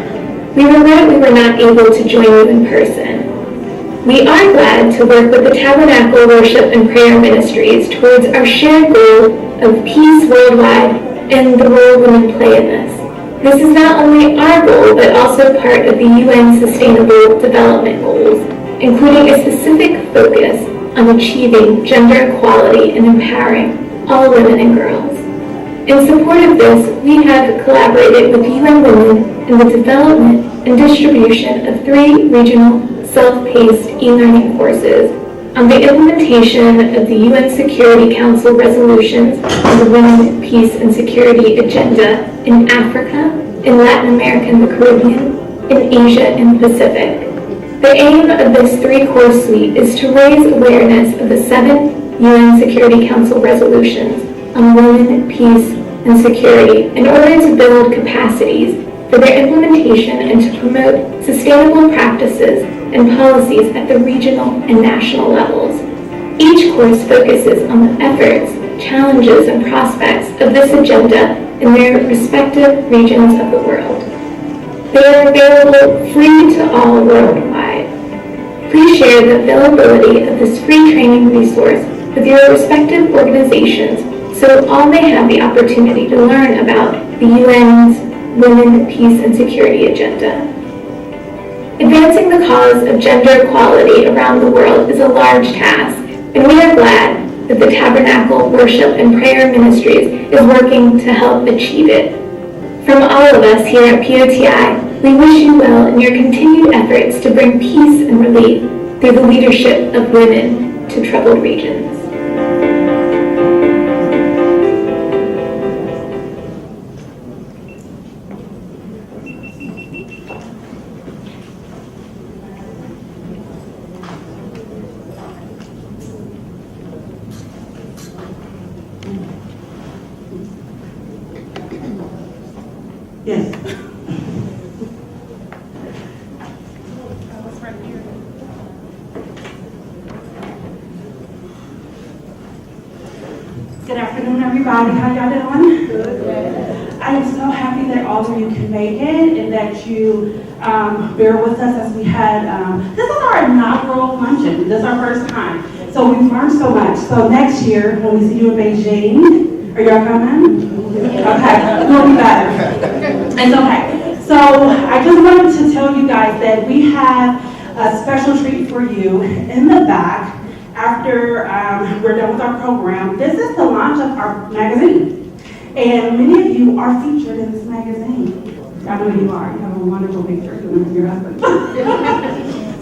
Speaker 11: We regret we were not able to join you in person. We are glad to work with the Tabernacle Worship and Prayer Ministries towards our shared goal of peace worldwide and the role women play in this. This is not only our goal, but also part of the UN Sustainable Development Goals, including a specific focus on achieving gender equality and empowering all women and girls. In support of this, we have collaborated with UN Women in the development and distribution of 3 regional self-paced e-learning courses on the implementation of the UN Security Council resolutions on the Women, Peace, and Security Agenda in Africa, in Latin America and the Caribbean, in Asia and Pacific. The aim of this 3-course suite is to raise awareness of the 7 UN Security Council resolutions on women, peace, and security in order to build capacities for their implementation and to promote sustainable practices and policies at the regional and national levels. Each course focuses on the efforts, challenges, and prospects of this agenda in their respective regions of the world. They are available free to all worldwide. Please share the availability of this free training resource with your respective organizations so all may have the opportunity to learn about the UN's Women, Peace, and Security Agenda. Advancing the cause of gender equality around the world is a large task, and we are glad that the Tabernacle Worship and Prayer Ministries is working to help achieve it. From all of us here at POTI, we wish you well in your continued efforts to bring peace and relief through the leadership of women to troubled regions.
Speaker 2: Yes.
Speaker 12: Good afternoon, everybody. How y'all doing? Good. I am so happy that all of you can make it and that you bear with us as we had, this is our inaugural luncheon. This is our first time. So we've learned so much. So next year, when we see you in Beijing, are y'all coming? Okay, we'll be better. It's okay. So I just wanted to tell you guys that we have a special treat for you in the back after we're done with our program. This is the launch of our magazine. And many of you are featured in this magazine. I know you are. You have a wonderful picture with your husband.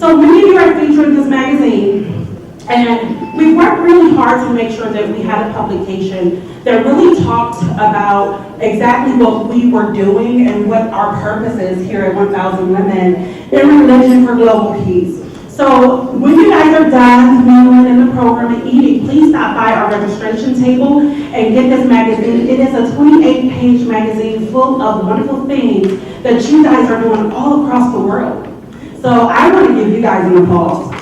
Speaker 12: So many of you are featured in this magazine. And we worked really hard to make sure that we had a publication that really talked about exactly what we were doing and what our purpose is here at 1,000 Women in Religion for Global Peace. So when you guys are done mingling in the program and eating, please stop by our registration table and get this magazine. It is a 28-page magazine full of wonderful things that you guys are doing all across the world. So I want to give you guys an applause.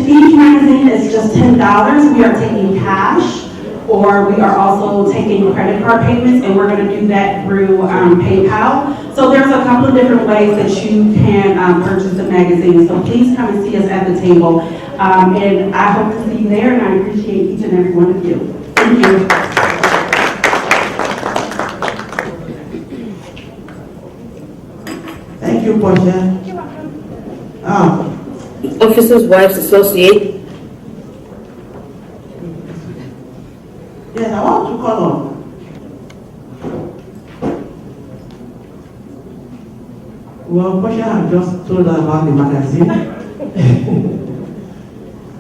Speaker 12: Each magazine is just $10. We are taking cash, or we are also taking credit card payments, and we're going to do that through PayPal. So there's a couple of different ways that you can purchase the magazine. So please come and see us at the table. And I hope to see you there, and I appreciate each and every one of you. Thank you.
Speaker 2: Thank you, Portia.
Speaker 13: Officers' Wives Associate.
Speaker 2: Yes, I want to call on. Well, Portia has just told us about the magazine.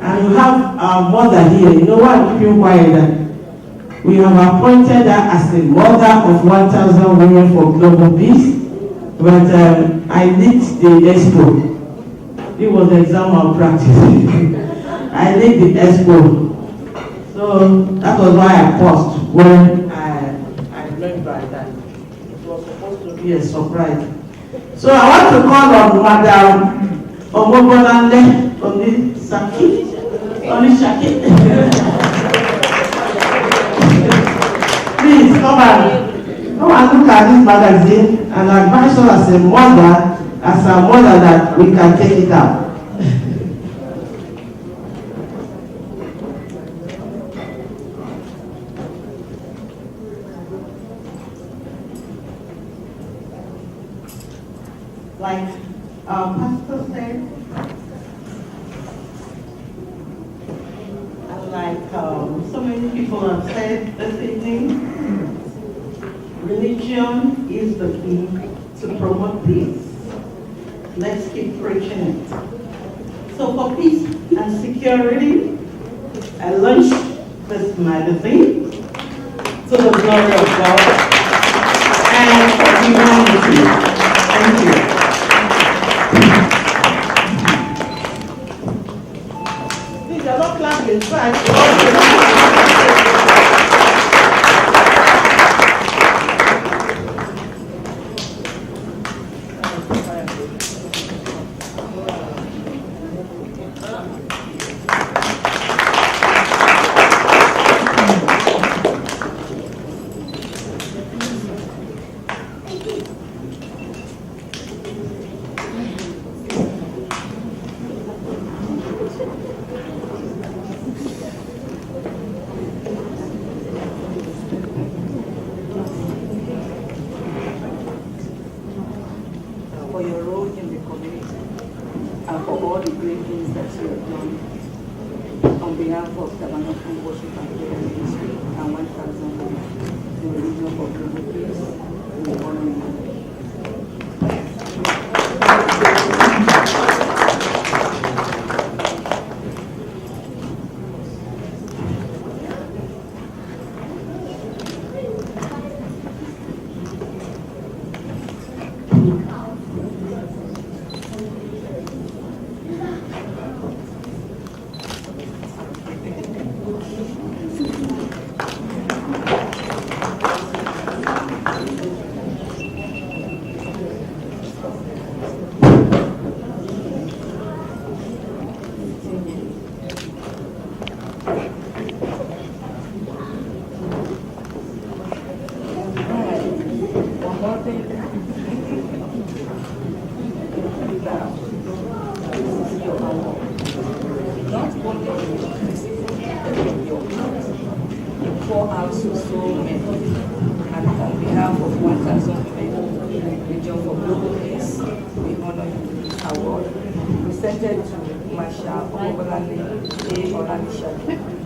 Speaker 2: And you have our mother here. You know why I'm keeping quiet? We have appointed her as the mother of 1,000 women for global peace. But I lead the expo. It was the exam malpractice. I lead the expo. So that was why I paused when I learned by that. It was supposed to be a surprise. So I want to call on Madam Omobolande Onisaki. Please come and look at this magazine and advise us as a mother that we can take it out.
Speaker 3: Like Pastor said, and like so many people have said this evening, religion is the key to promote peace. Let's keep preaching it. So for peace and security, I launched this magazine to the glory of God and for humanity. Thank you. Please, you're not clapping, it's fine.
Speaker 6: For your role in the community and for all the great things that you have done on behalf of Tabernacle Worship and Prayer Ministry and 1,000 women in the region of Global Peace. We honor you.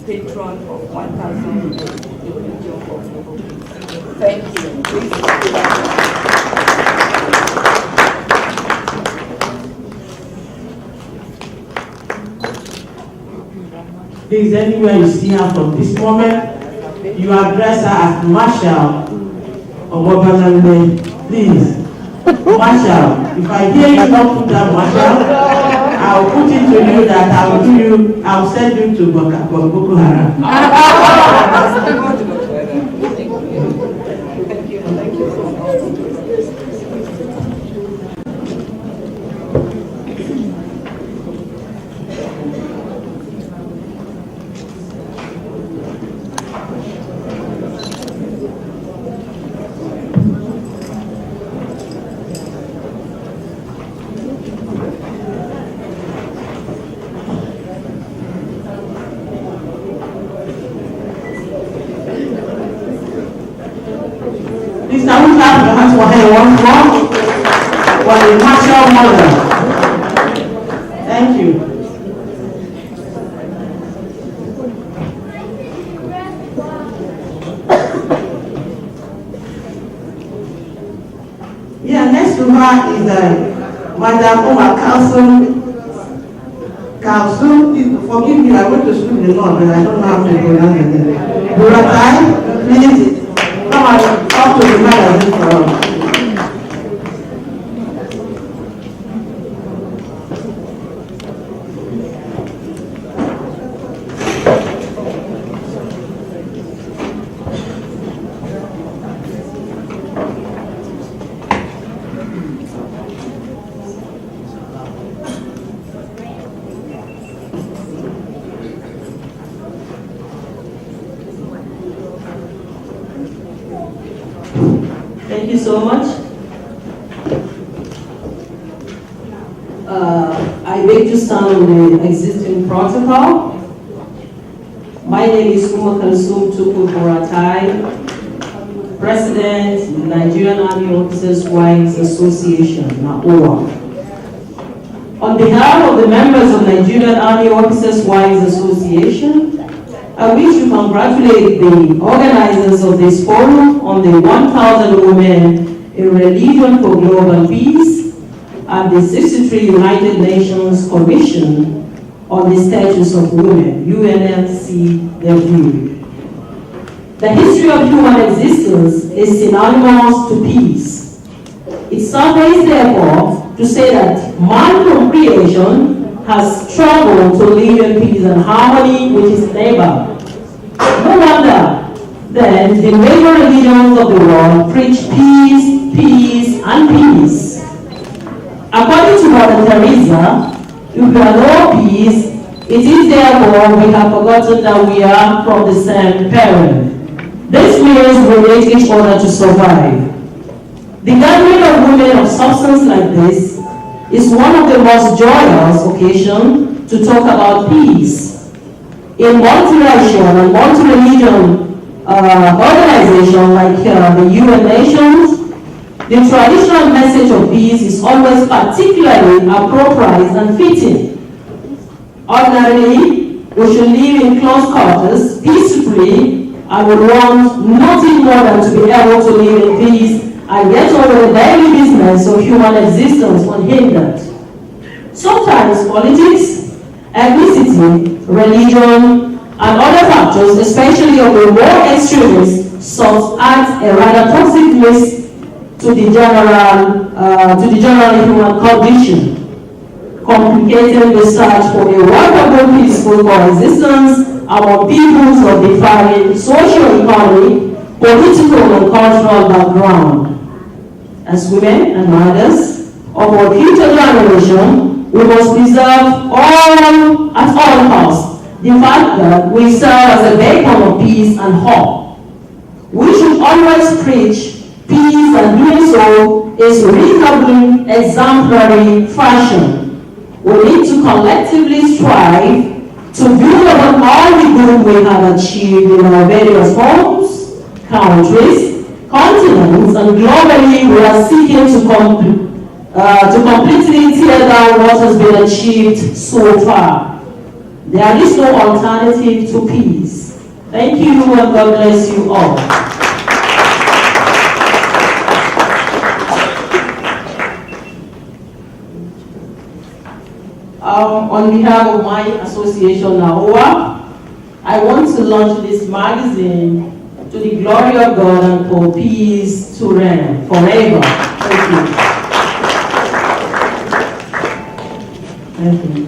Speaker 6: Patron of 1,000 in the region of Global Peace. Thank you.
Speaker 2: Please, anywhere you see her from this moment, you address her as Marshal Omobalande. Please, Marshal, if I hear you not put down Marshal, I'll put it to you that I'll send you to Boko Haram.
Speaker 6: Thank you so much.
Speaker 2: mother. Thank you. Yeah, next to her is Madam Omar Kalsum. Forgive me, I went to school in the north, but I don't know how to pronounce it. Buratai, please come and talk to the magazine for us.
Speaker 14: Thank you so much. I beg to stand on the existing protocol. My name is Uma Kalsum Tuku Buratai, President, Nigerian Army Officers' Wives Association, NAOA. On behalf of the members of Nigerian Army Officers' Wives Association, I wish to congratulate the organizers of this forum on the 1,000 Women in Religion for Global Peace and the 63 United Nations Commission on the Status of Women, UNFCW. The history of human existence is synonymous to peace. It suffices, therefore, to say that man from creation has struggled to live in peace and harmony with his neighbor. No wonder, then, the major religions of the world preach peace, peace, and peace. According to Mother Teresa, if we are no peace, it is therefore we have forgotten that we are from the same parent. This means we need each other to survive. The gathering of women of substance like this is one of the most joyous occasions to talk about peace. In multiracial and multi-religion organizations like the UN Nations, the traditional message of peace is always particularly appropriate and fitting. Ordinarily, we should live in close quarters, peacefully, and would want nothing more than to be able to live in peace and get over the daily business of human existence unhindered. Sometimes politics, ethnicity, religion, and other factors, especially of the more extremists, sort add a rather toxic mix to the general human condition, complicating the search for a workable, peaceful coexistence among peoples of differing socio-economic, political, and cultural background. As women and mothers of our future generation, we must preserve at all costs the fact that we serve as a beacon of peace and hope. We should always preach peace, and doing so is reasonably exemplary fashion. We need to collectively strive to build upon all the good we have achieved in our various homes, countries, continents, and globally we are seeking to completely tear down what has been achieved so far. There is no alternative to peace. Thank you, and God bless you all. On behalf of my association, NAOA, I want to launch this magazine to the glory of God and for peace to reign forever. Thank you. Thank you.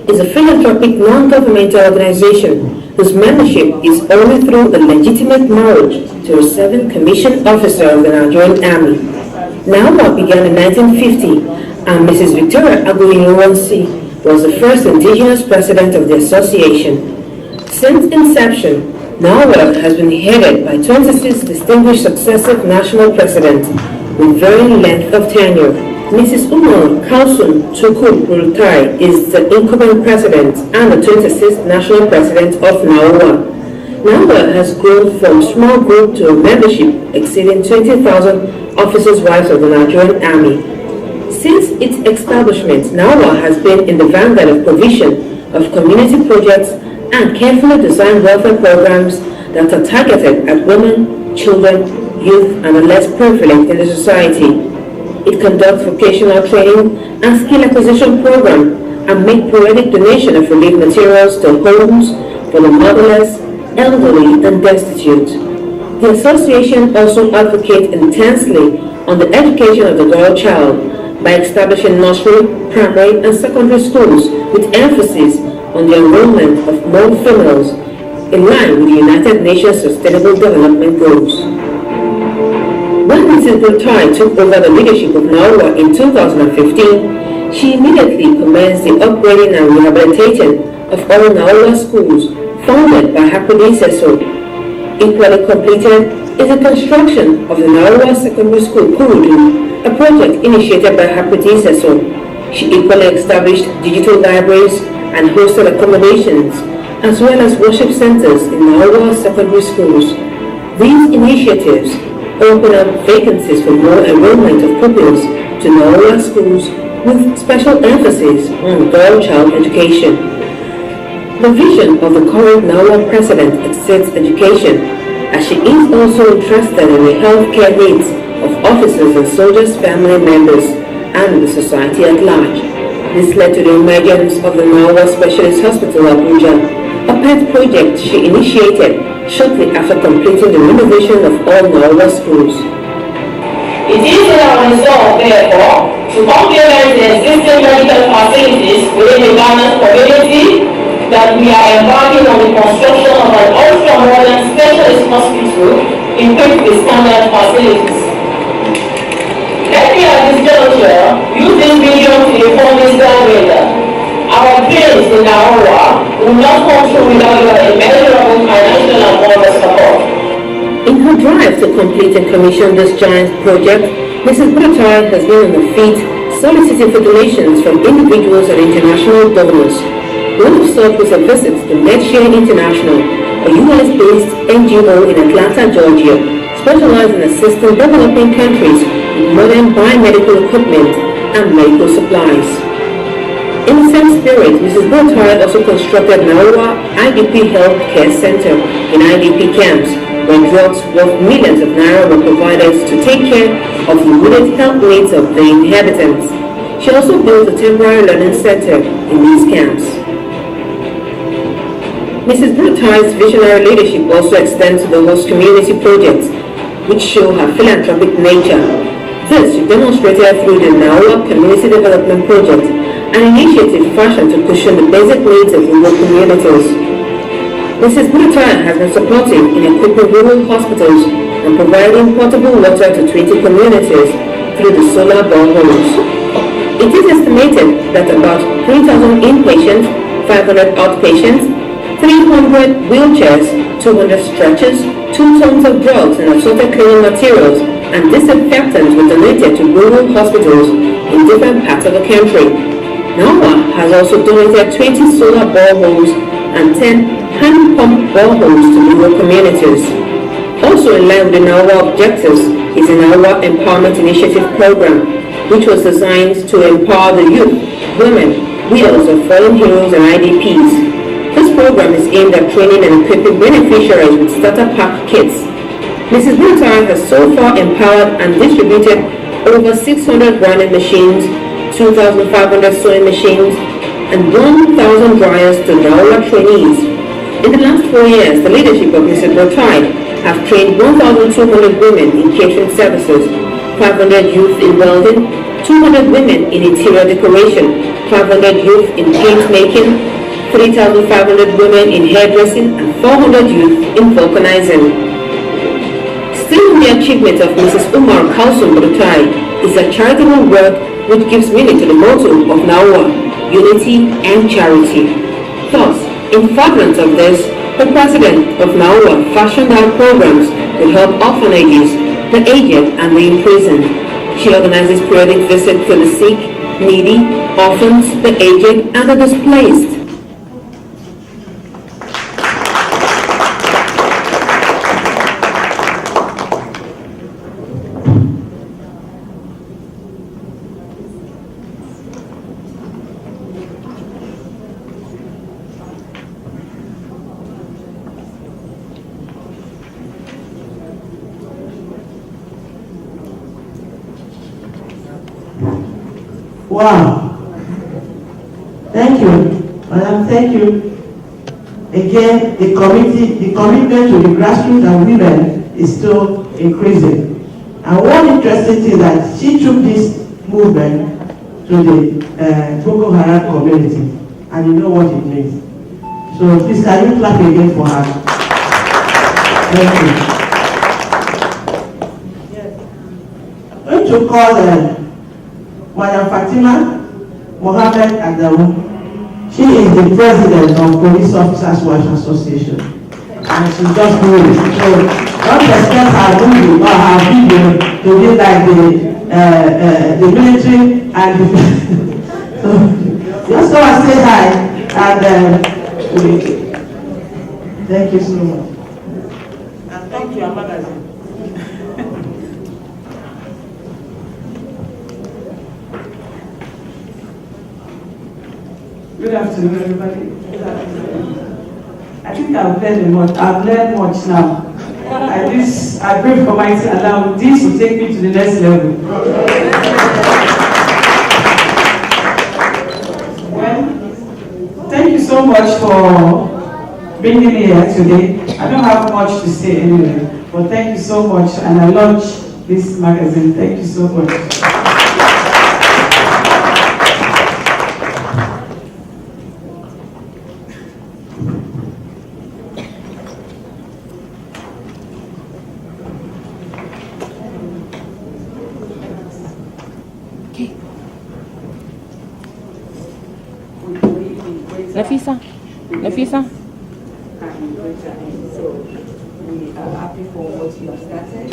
Speaker 13: Is a philanthropic non-governmental organization whose membership is only through a legitimate marriage to a 7th commissioned officer of the Nigerian Army. NAOA began in 1950, and Mrs. Victoria Aguiyi-Ironsi was the first indigenous president of the association. Since inception, NAWA has been headed by 26 distinguished successive national presidents with varying length of tenure. Mrs. Umar Kalsun Tukur Burtai is the incumbent president and the 26th national president of NAWA. NAWA has grown from small group to a membership exceeding 20,000 officers' wives of the Nigerian Army. Since its establishment, NAWA has been in the vanguard of provision of community projects and carefully designed welfare programs that are targeted at women, children, youth, and the less privileged in the society. It conducts vocational training and skill acquisition program and make periodic donation of relief materials to homes for the motherless, elderly, and destitute. The association also advocates intensely on the education of the girl child by establishing nursery, primary, and secondary schools with emphasis on the enrollment of more females in line with the United Nations Sustainable Development Goals. When Mrs. Burtai took over the leadership of NAWA in 2015, she immediately commenced the upgrading and rehabilitating of all NAWA schools founded by her predecessor. Equally completed is the construction of the NAWA Secondary School Kurudu, a project initiated by her predecessor. She equally established digital libraries and hostel accommodations, as well as worship centers in NAWA secondary schools. These initiatives open up vacancies for more enrollment of pupils to NAWA schools with special emphasis on girl-child education. The vision of the current NAWA president exceeds education, as she is also interested in the healthcare needs of officers and soldiers' family members and the society at large. This led to the emergence of the NAWA Specialist Hospital Abuja, a pet project she initiated shortly after completing the renovation of all NAWA schools.
Speaker 5: It is in our resolve, therefore, to complement the existing medical facilities within the Ghana community that we are embarking on the construction of an ultra-modern specialist hospital equipped with standard facilities. Let me at this juncture use this video to inform Mr. Weda. Our dreams in NAWA will not come through without your immeasurable financial and moral support.
Speaker 13: In her drive to complete and commission this giant project, Mrs. Burtai has been on the feet soliciting for donations from individuals and international donors. One of such was a visit to Nigerian International, a US-based NGO in Atlanta, Georgia, specialized in assisting developing countries with modern biomedical equipment and medical supplies. In the same spirit, Mrs. Burtai also constructed NAWA IDP Health Care Center in IDP camps, where drugs worth millions of naira were provided to take care of the immediate health needs of the inhabitants. She also built a temporary learning center in these camps. Mrs. Burtai's visionary leadership also extends to the host community projects, which show her philanthropic nature. This she demonstrated through the NAWA Community Development Project, an initiative fashioned to cushion the basic needs of rural communities. Mrs. Burtai has been supportive in equipping rural hospitals and providing potable water to 20 communities through the solar boreholes. It is estimated that about 3,000 inpatients, 500 outpatients, 300 wheelchairs, 200 stretchers, 2 tons of drugs and assorted cleaning materials and disinfectants were donated to rural hospitals in different parts of the country. NAWA has also donated 20 solar boreholes and 10 hand pump boreholes to rural communities. Also in line with the NAWA objectives is the NAWA Empowerment Initiative Program, which was designed to empower the youth, women, widows of fallen heroes and IDPs. This program is aimed at training and equipping beneficiaries with starter pack kits. Mrs. Burtai has so far empowered and distributed over 600 grinding machines, 2,500 sewing machines, and 1,000 dryers to NAWA trainees. In the last 4 years, the leadership of Mrs. Burtai have trained 1,200 women in catering services, 500 youth in welding, 200 women in interior decoration, 500 youth in paint making, 3,500 women in hairdressing, and 400 youth in vulcanizing. Still in the achievement of Mrs. Umar Kalsun Burtai is a charitable work which gives meaning to the motto of NAWA, unity, and charity. Thus, in furtherance of this, the president of NAWA fashioned out programs to help orphanages, the aged, and the imprisoned. She organizes periodic visits to the sick, needy, orphans, the aged, and the displaced.
Speaker 2: Wow. Thank you. Madam, thank you. Again, the commitment to the grassroots and women is still increasing. And one interesting thing that she took this movement to the Boko Haram community, and you know what it means. So please, can you clap again for her? Thank you. I'm going to call Madam Fatima Mohammed Adamu. She is the president of Police Officers' Wives Association. And she just knew it. So don't expect her movie or her video to be like the military and the so just go and say hi and thank you so much. And thank you, Amanda.
Speaker 15: Good afternoon, everybody. Good afternoon. I think I've learned much now. I pray for mighty allow this to take me to the next level. Well, thank you so much for bringing me here today. I don't have much to say anyway, but thank you so much, and I launched this magazine. Thank you so much.
Speaker 16: Nafisa?
Speaker 6: So we are happy for what you have started.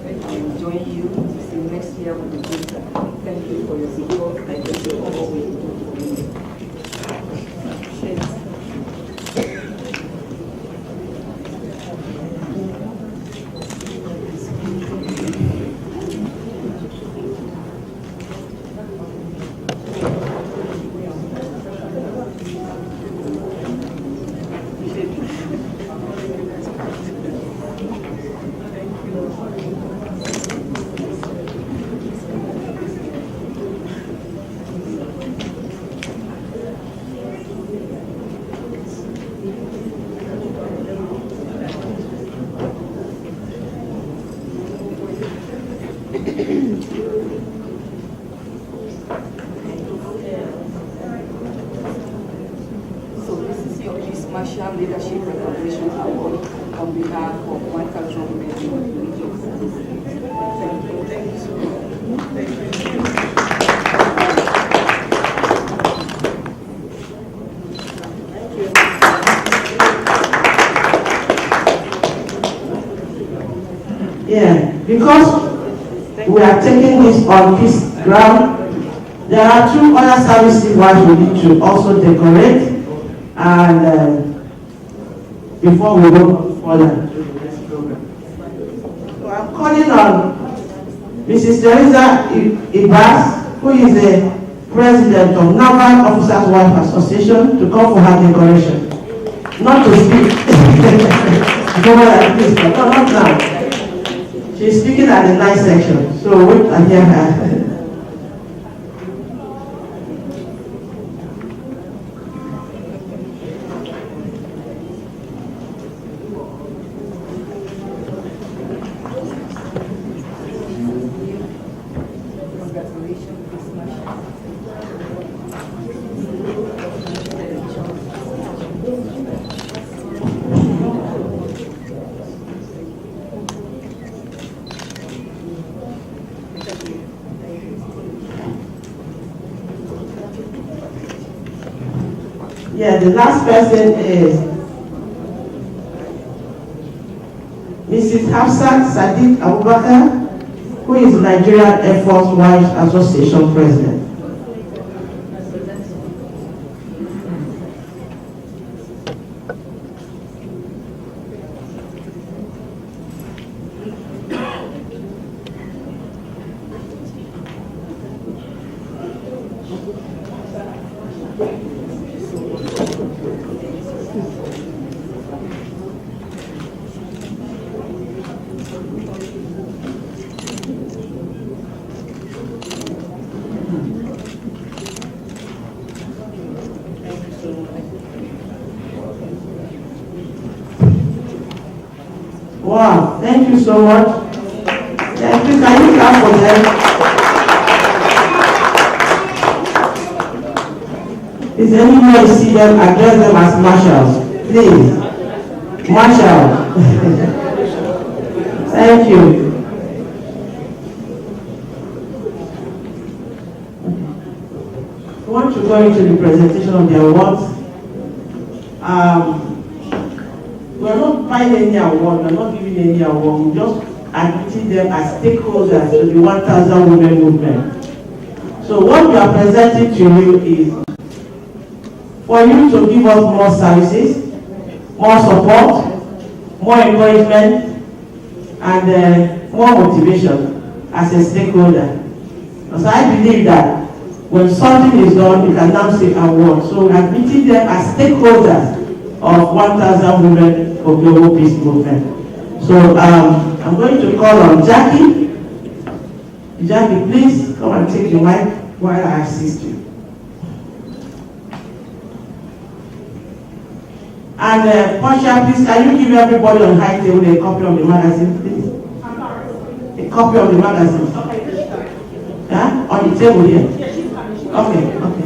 Speaker 6: I will join you to see next year with the future. Thank you for your support. Thank you for all we do for you. Leadership Recognition Award on behalf of 1,000 women in religious services. Thank you. Thank you so much. Thank you.
Speaker 2: Yeah, because we are taking this on peace ground, there are two other services we need to also decorate, and before we go further to the next program. So I'm calling on Mrs. Teresa Ibas, who is the president of Naval Officers' Wives Association, to come for her decoration. Not to speak. No, not now. She's speaking at the night section, so wait and hear her. Yeah, the last person is Mrs. Hafsat Sadiq Abubakar, who is Nigerian Air Force Wives Association President. Wow, thank you so much. Thank you. Can you clap for them? Is anyone you see them, address them as marshals? Please. Marshal. Thank you. I want to go into the presentation of the awards. We're not buying any award, we're not giving any award, we're just admitting them as stakeholders to the 1,000 Women Movement. So what we are presenting to you is for you to give us more services, more support, more encouragement, and more motivation as a stakeholder. Because I believe that when something is done, you can now say award. So we are admitting them as stakeholders of 1,000 Women for Global Peace Movement. So I'm going to call on Jackie. Jackie, please come and take the mic while I assist you. And Portia, please, can you give everybody on high table a copy of the magazine, please? A copy of the magazine. Yeah? On the table here. Okay, okay.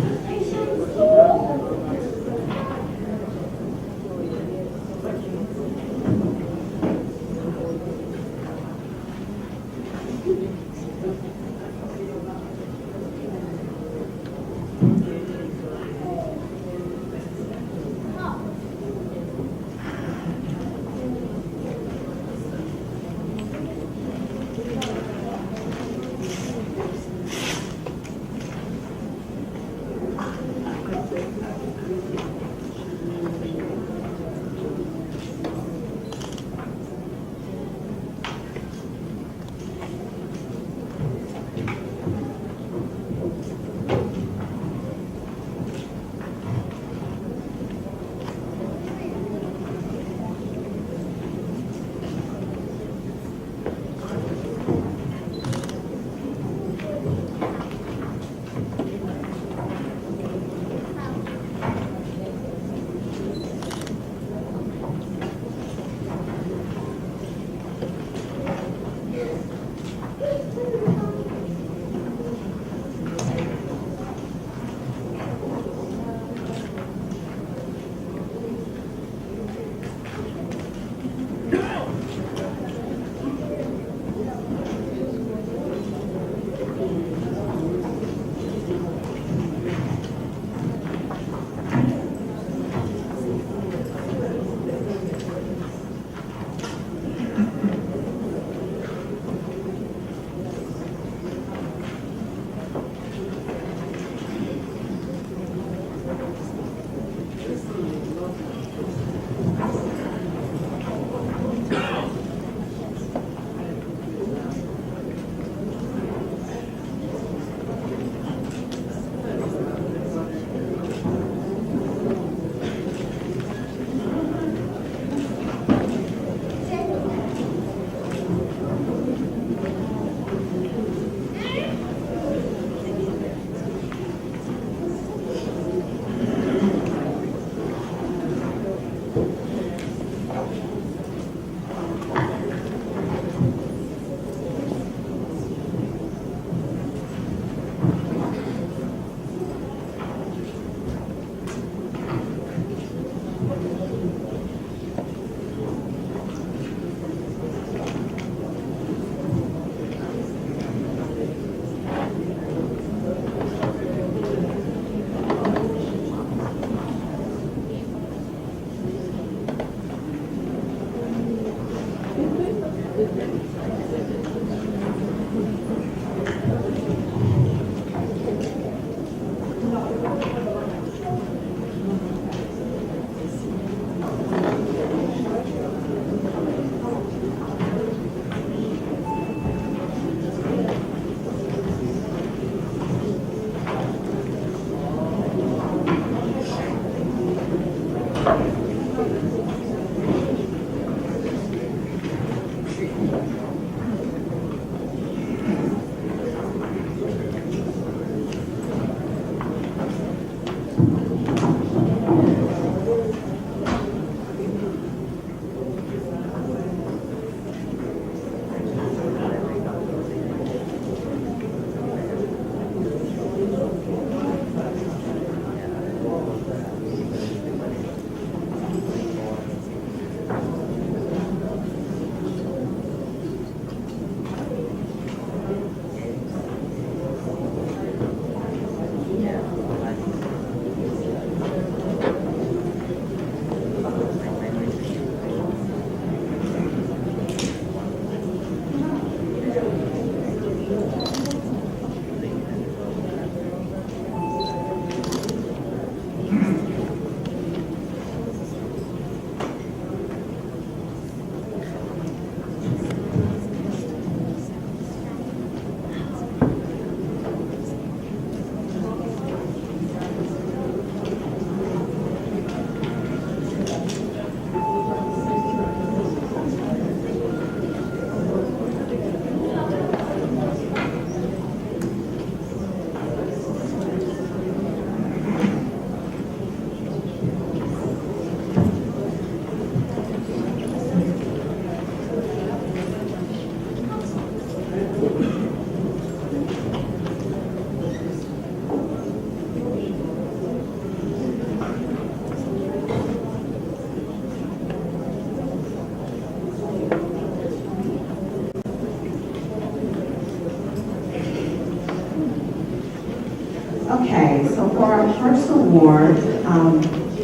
Speaker 17: Okay, so for our first award,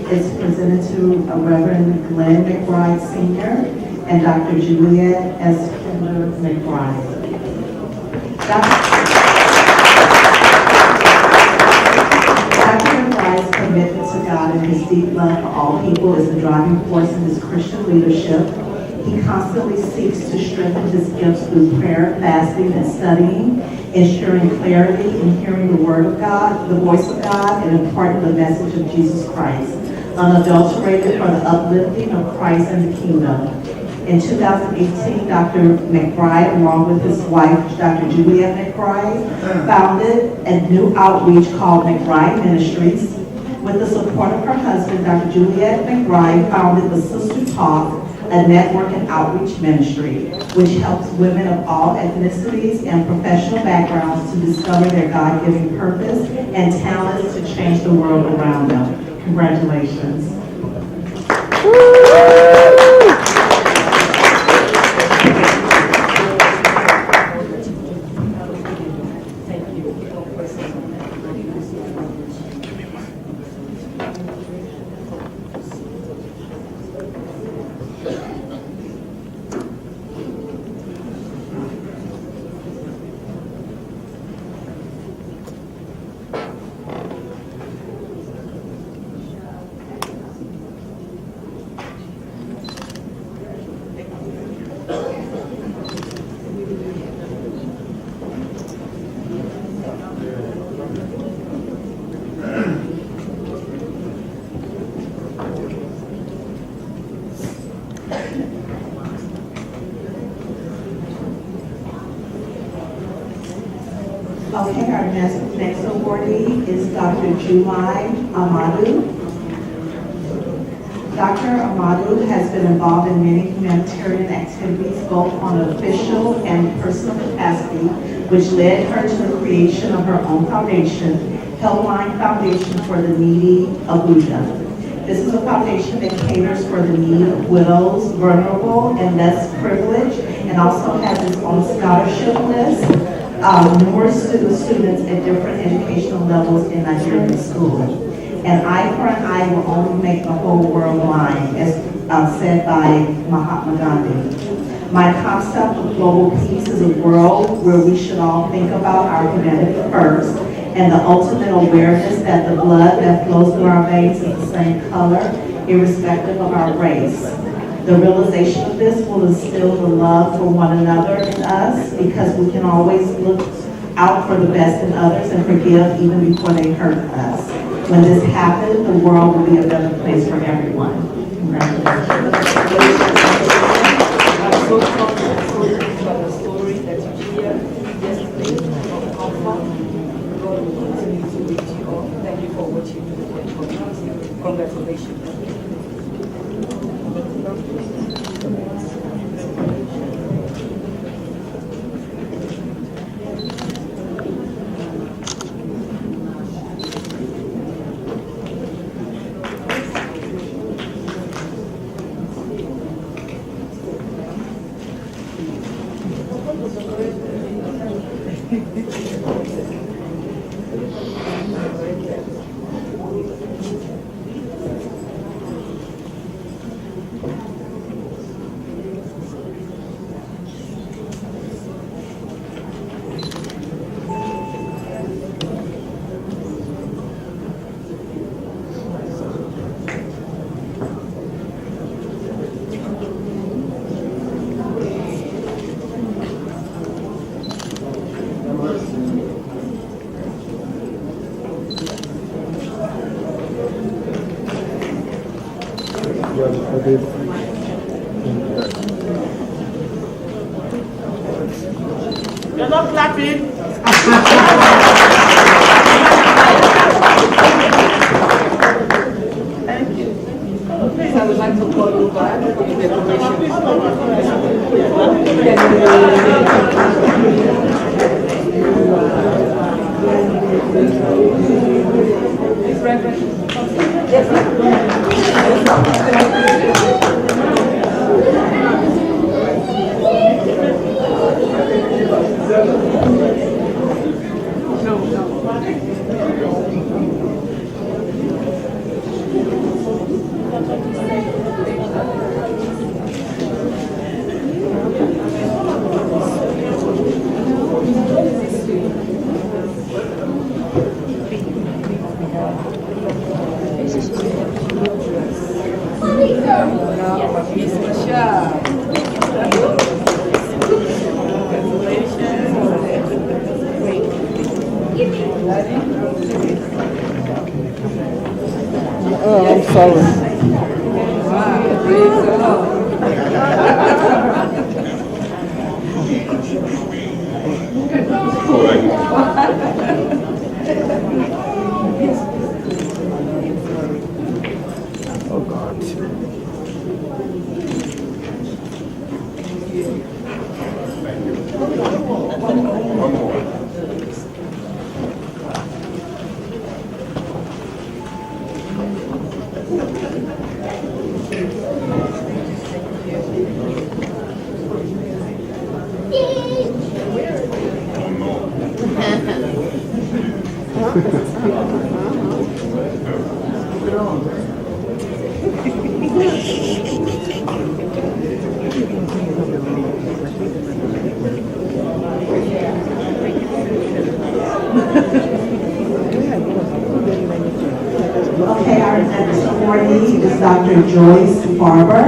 Speaker 17: it's presented to Reverend Glenn McBride Sr. and Dr. Juliet S. McBride. Dr. McBride's commitment to God and his deep love for all people is the driving force in his Christian leadership. He constantly seeks to strengthen his gifts through prayer, fasting, and studying, ensuring clarity in hearing the word of God, the voice of God, and imparting the message of Jesus Christ, unadulterated for the uplifting of Christ and the kingdom. In 2018, Dr. McBride, along with his wife, Dr. Juliet McBride, founded a new outreach called McBride Ministries. With the support of her husband, Dr. Juliet McBride founded the Sister Talk, a network and outreach ministry, which helps women of all ethnicities and professional backgrounds to discover their God-given purpose and talents to change the world around them. Congratulations. Okay, our next awardee is Dr. Jumai Amadou. Dr. Amadou has been involved in many humanitarian activities, both on an official and personal capacity, which led her to the creation of her own foundation, Helpline Foundation for the Needy Abuja. This is a foundation that caters for the need of widows, vulnerable, and less privileged, and also has its own scholarship list. Numerous students at different educational levels in Nigerian schools. An eye for an eye will only make the whole world blind, as said by Mahatma Gandhi. My concept of global peace is a world where we should all think about our humanity first, and the ultimate awareness that the blood that flows through our veins is the same color, irrespective of our race. The realization of this will instill the love for one another in us, because we can always look out for the best in others and forgive even before they hurt us. When this happens, the world will be a better place for everyone. Congratulations.
Speaker 6: So thankful for the story that you hear yesterday of comfort. God will continue to lift you up. Thank you for what you do for the community. Congratulations.
Speaker 2: You're not clapping. Thank you.
Speaker 6: Please, I would like to call you back for the decoration.
Speaker 16: Oh, I'm sorry. Oh God.
Speaker 8: One more.
Speaker 17: Okay, our next awardee is Dr. Joyce Barber.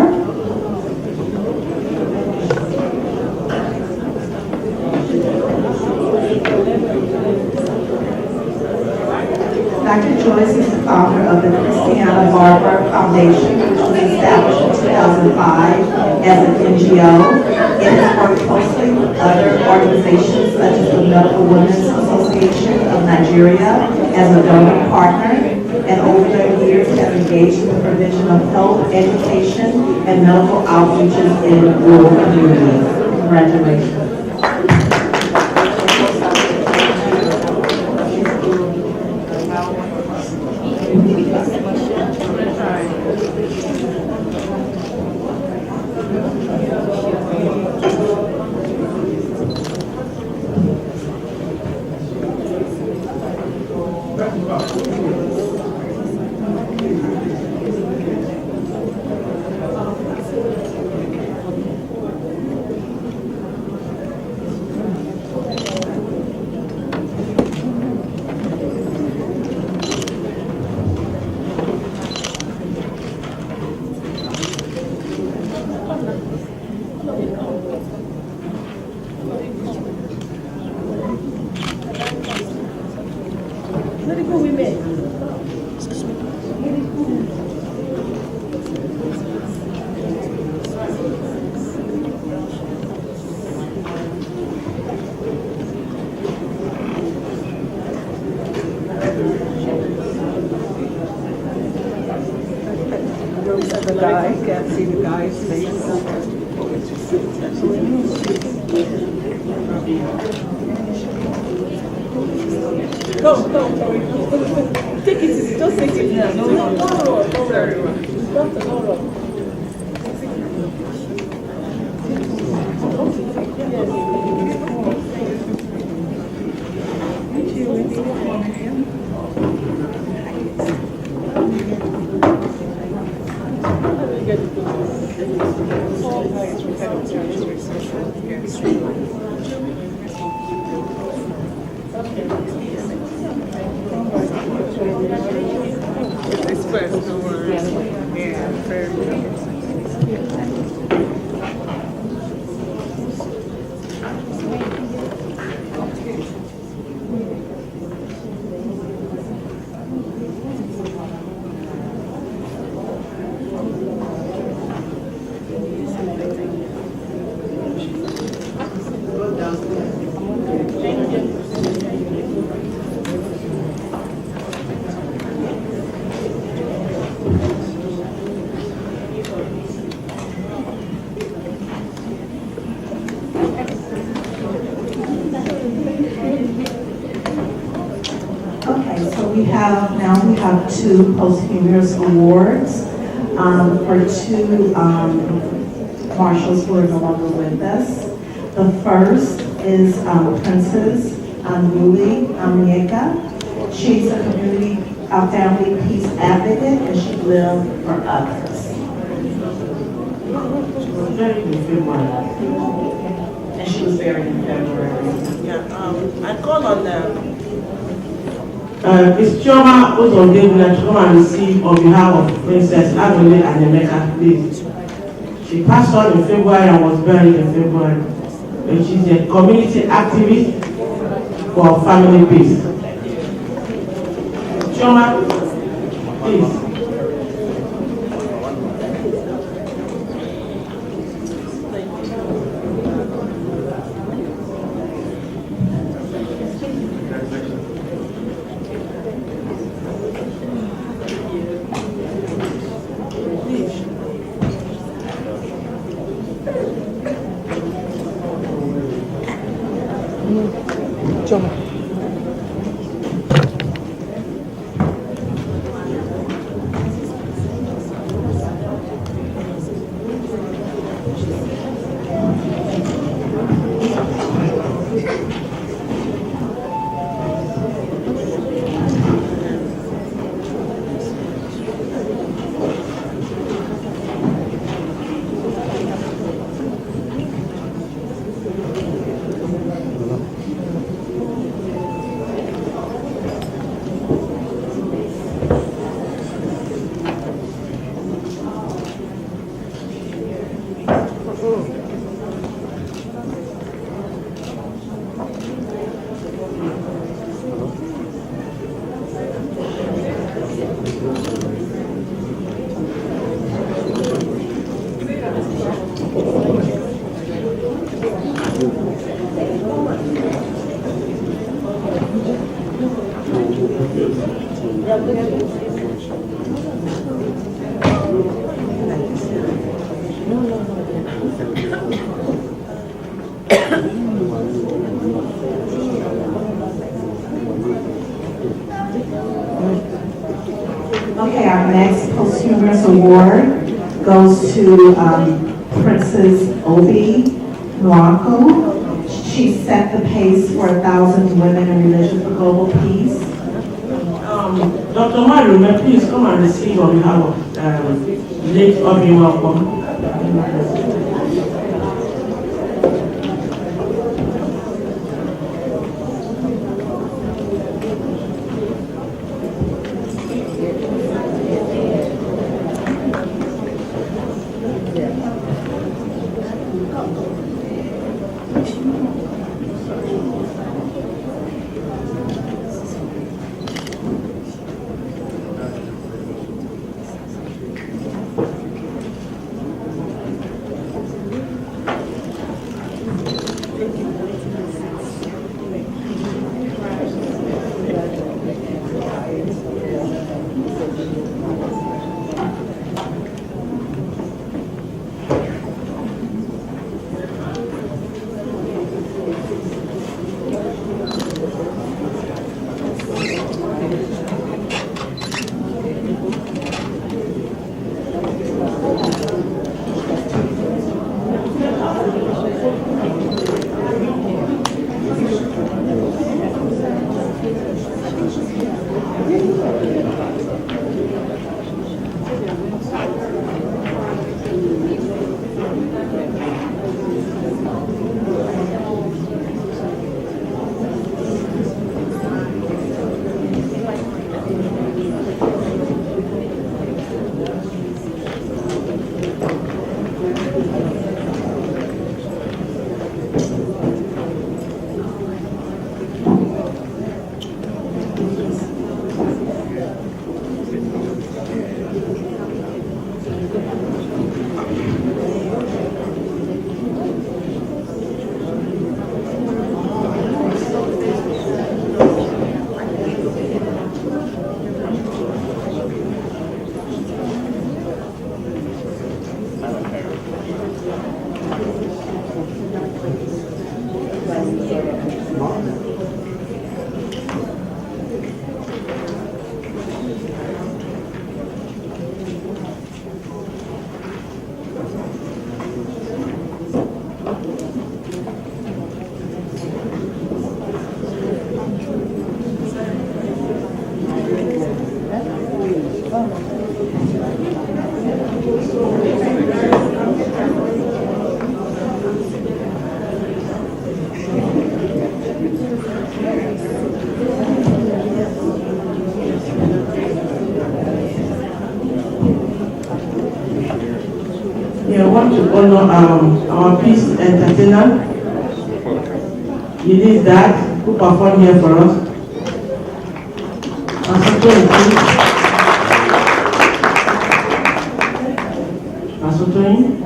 Speaker 17: Dr. Joyce is the founder of the Christiana Barber Foundation, which was established in 2005 as an NGO. It has worked closely with other organizations such as the Medical Women's Association of Nigeria as a donor partner, and over the years has engaged in the provision of health, education, and medical outreaches in rural communities. Congratulations.
Speaker 18: Medical women. The guy, can't see the guy's face. Go. Take it easy, just take it easy. No, very well.
Speaker 17: We have two posthumous awards for two marshals who are no longer with us. The first is Princess Anuli Amieka. She's a family peace advocate, and she lived for others. And she was buried in February.
Speaker 2: I call on Ms. Chioma Uzodebula to come and receive on behalf of Princess Agole and Emeka, please. She passed on in February and was buried in February. And she's a community activist for family peace. Chioma, please.
Speaker 17: Okay, our next posthumous award goes to Princess Obi Nwako. She set the pace for 1,000 women in religion for global peace.
Speaker 2: Dr. Marume, please come and receive on behalf of late Obi Nwako. Yeah, I want to honor our peace entertainer. It is that who performed here for us. Pastor Tony.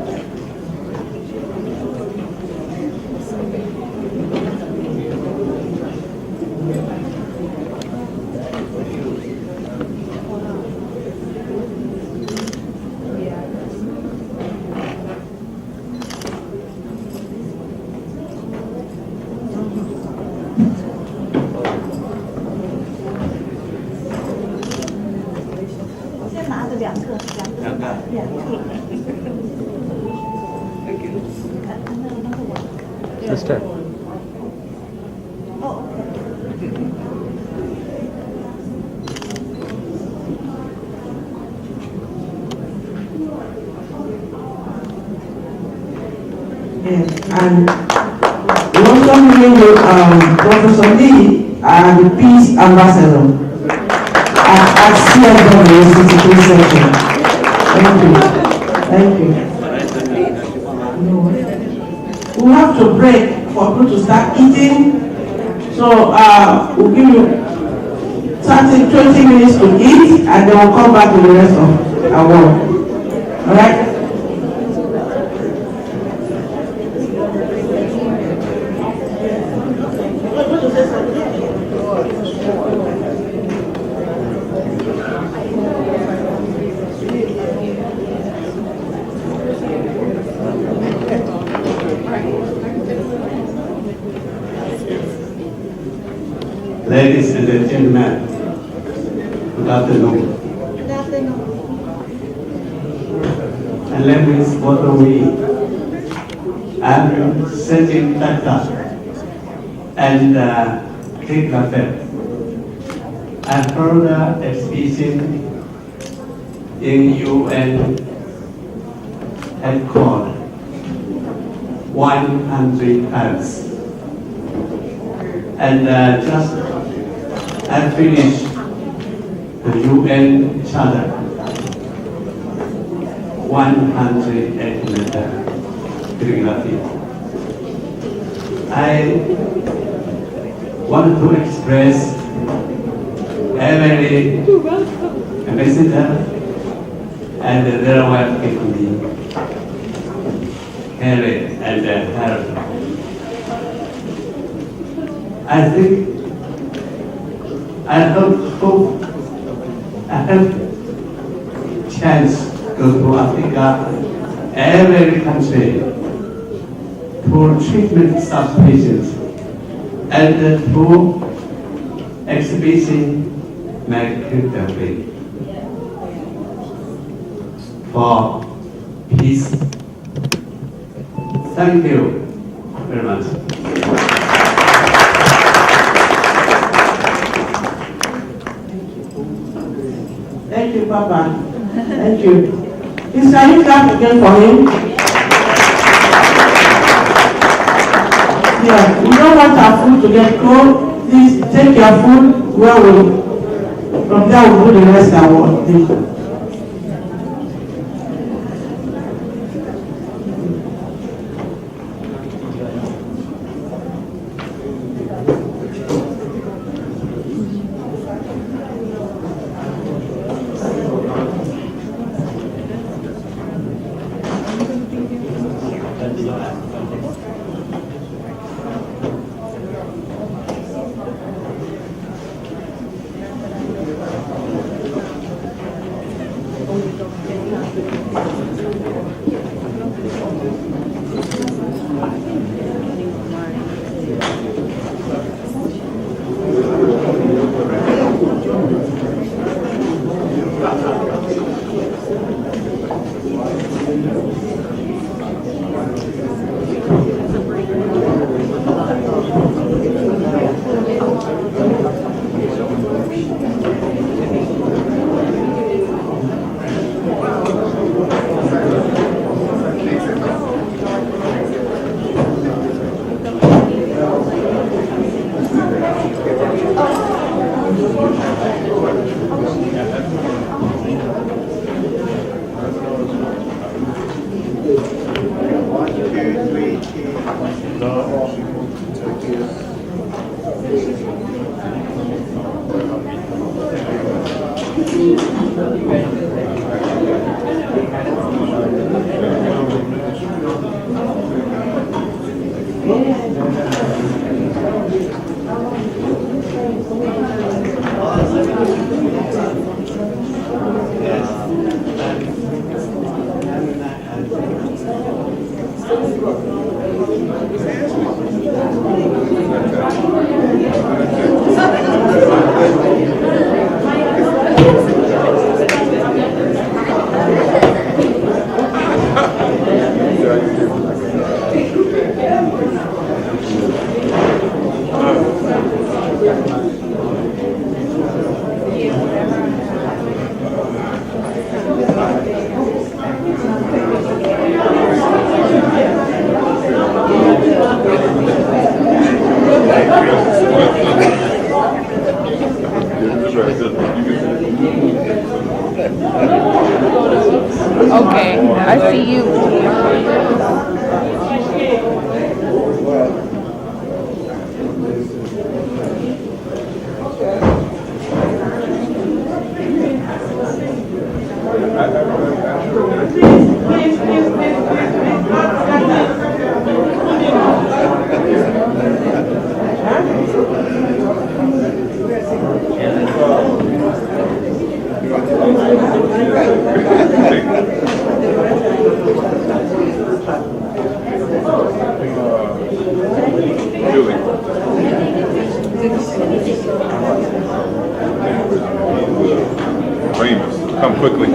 Speaker 16: Sister.
Speaker 2: And we also bring with Professor Lee and the Peace Ambassador at CFW City section. Thank you. Thank you. We have to break for people to start eating. So we'll give you 20 minutes to eat, and then we'll come back to the rest of our work. All right?
Speaker 19: Ladies and gentlemen, good afternoon. And let me follow me. I'm Sergeant Tata and Click Lafayette. I'm further exhibition in UN headquarters 100 times. And just I finished the UN Charter 108 letter calligraphy. I want to express every ambassador and their wife with me, Harry and Harold. I think I hope I have chance go to Africa, every country to treatment such patients and to exhibition medical for peace. Thank you very much.
Speaker 2: Thank you, Papa. Thank you. Please, can you clap again for him? Yeah, we don't want our food to get cold. Please take your food where from there we'll do the rest of our thing.
Speaker 20: Okay, I see you.
Speaker 21: Come quickly.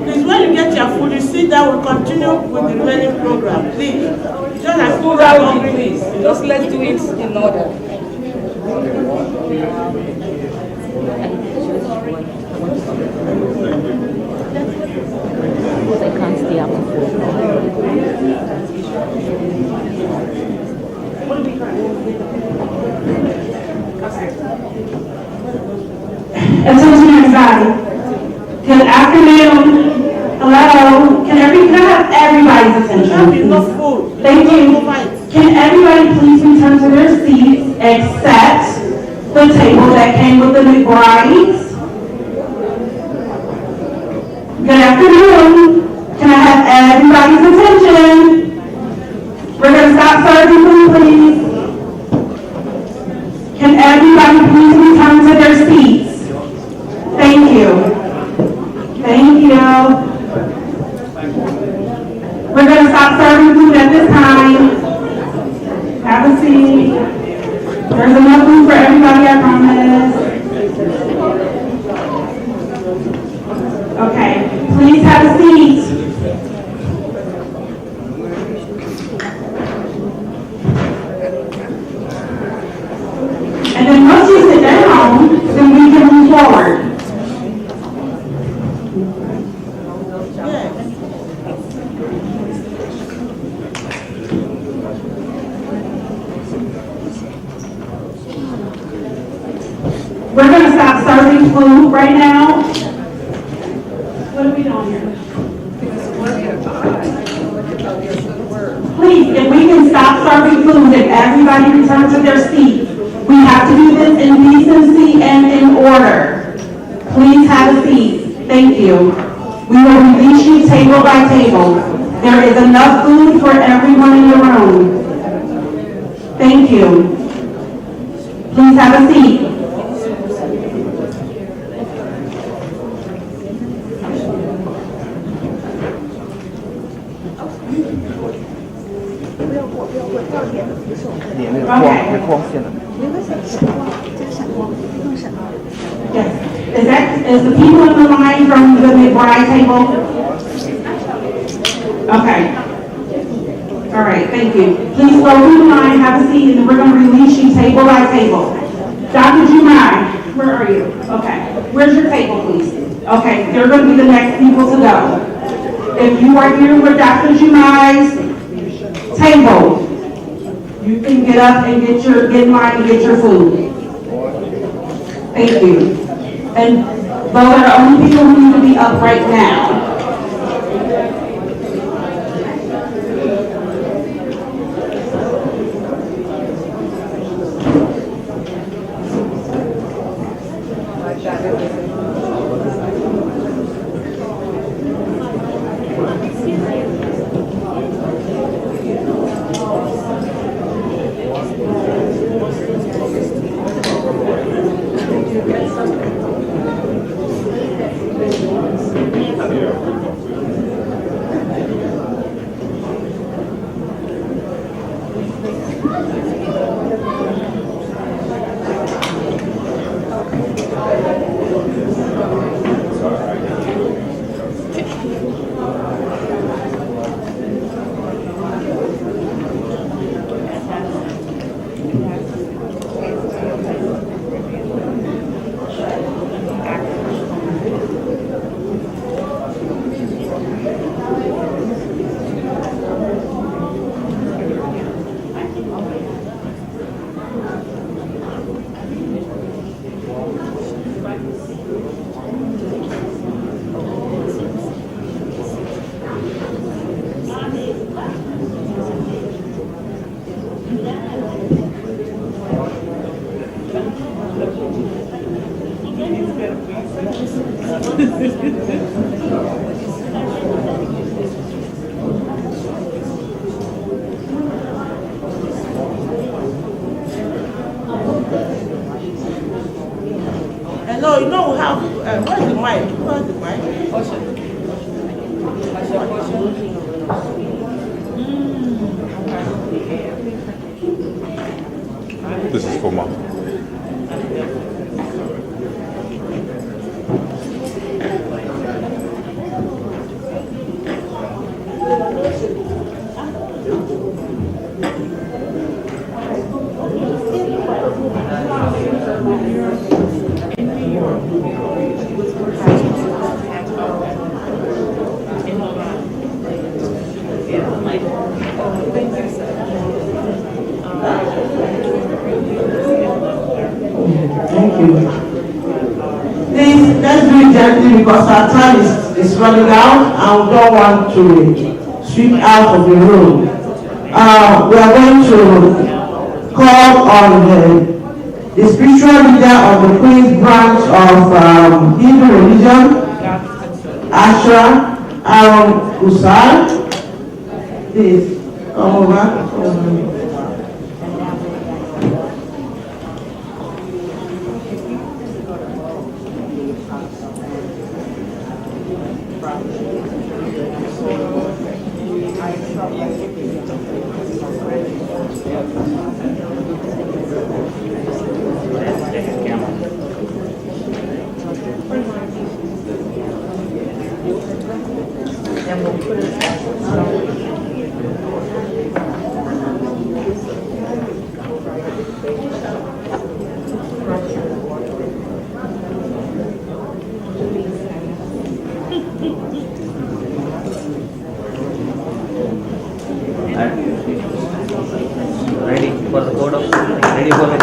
Speaker 2: Please, when you get your food, you sit down, we'll continue with the remaining program. Please. Just like food
Speaker 20: Rowdy, please. Just let's do it in order. I can't stay up.
Speaker 12: Attention everybody. Good afternoon. Hello. Can I have everybody's attention? Thank you. Can everybody please return to their seats except the table that came with the McBrides? Good afternoon. Can I have everybody's attention? We're going to stop serving food, please. Can everybody please return to their seats? Thank you. Thank you. We're going to stop serving food at this time. We're gonna stop serving food right now. What are we doing here? Please, if we can stop serving food, if everybody returns to their seats. We have to do this in decency and in order. Please have a seat. Thank you. We will release you table by table. There is enough food for everyone in the room. Thank you. Please have a seat. Yes. Is the people in the line from the McBride table? Okay. All right, thank you. Please go through the line, have a seat, and we're going to release you table by table. Dr. Jumai, where are you? Okay. Where's your table, please? Okay, they're going to be the next people to go. If you are here with Dr. Jumai's table, you can get up and get in line and get your food. Thank you. And those are the only people who need to be up right now.
Speaker 1: No, you know how, where's the mic? Where's the mic?
Speaker 22: This is for Mom.
Speaker 2: Thank you. Please, let's do it gently because our time is running out and we don't want to sweep out of the room. We are going to call on the spiritual leader of the Queen's branch of Hindu religion, Ashra Aaron Usar. Please, come over.
Speaker 9: Ready for the code of, ready for the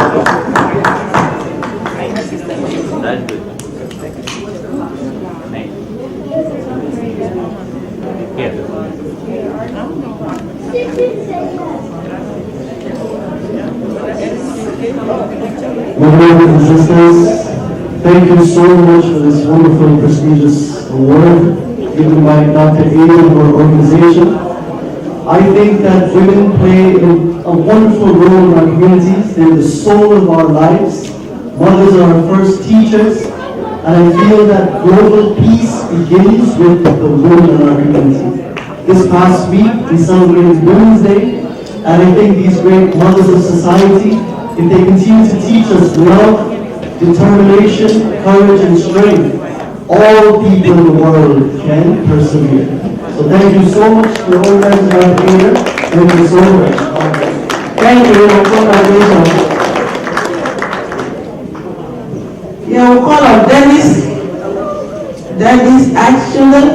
Speaker 4: My brothers and sisters, thank you so much for this wonderful, prestigious award given by Dr. Ada and her organization. I think that women play a wonderful role in our communities. They're the soul of our lives. Mothers are our first teachers. And I feel that global peace begins with the women in our community. This past week, we celebrated Women's Day. And I think these great mothers of society, if they continue to teach us love, determination, courage, and strength, all people in the world can persevere. So thank you so much to the organizers of our theater. Thank you so much.
Speaker 2: Thank you. Congratulations. Yeah, we'll call on Dennis. Dennis Ashton.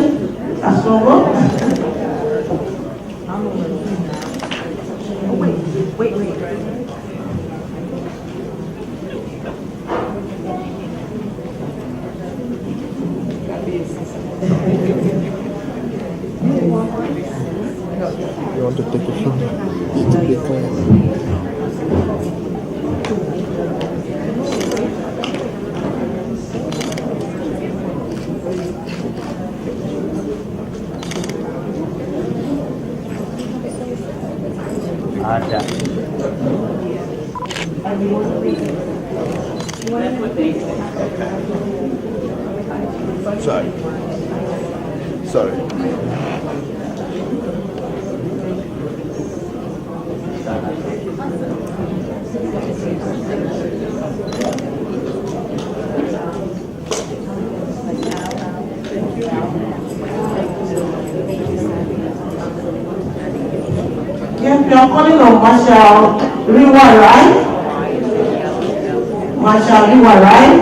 Speaker 2: Asongo.
Speaker 6: Wait.
Speaker 16: You want to take it from
Speaker 7: Sorry.
Speaker 2: Yes, we are calling on Marshall Riwa, right? Marshall Riwa, right?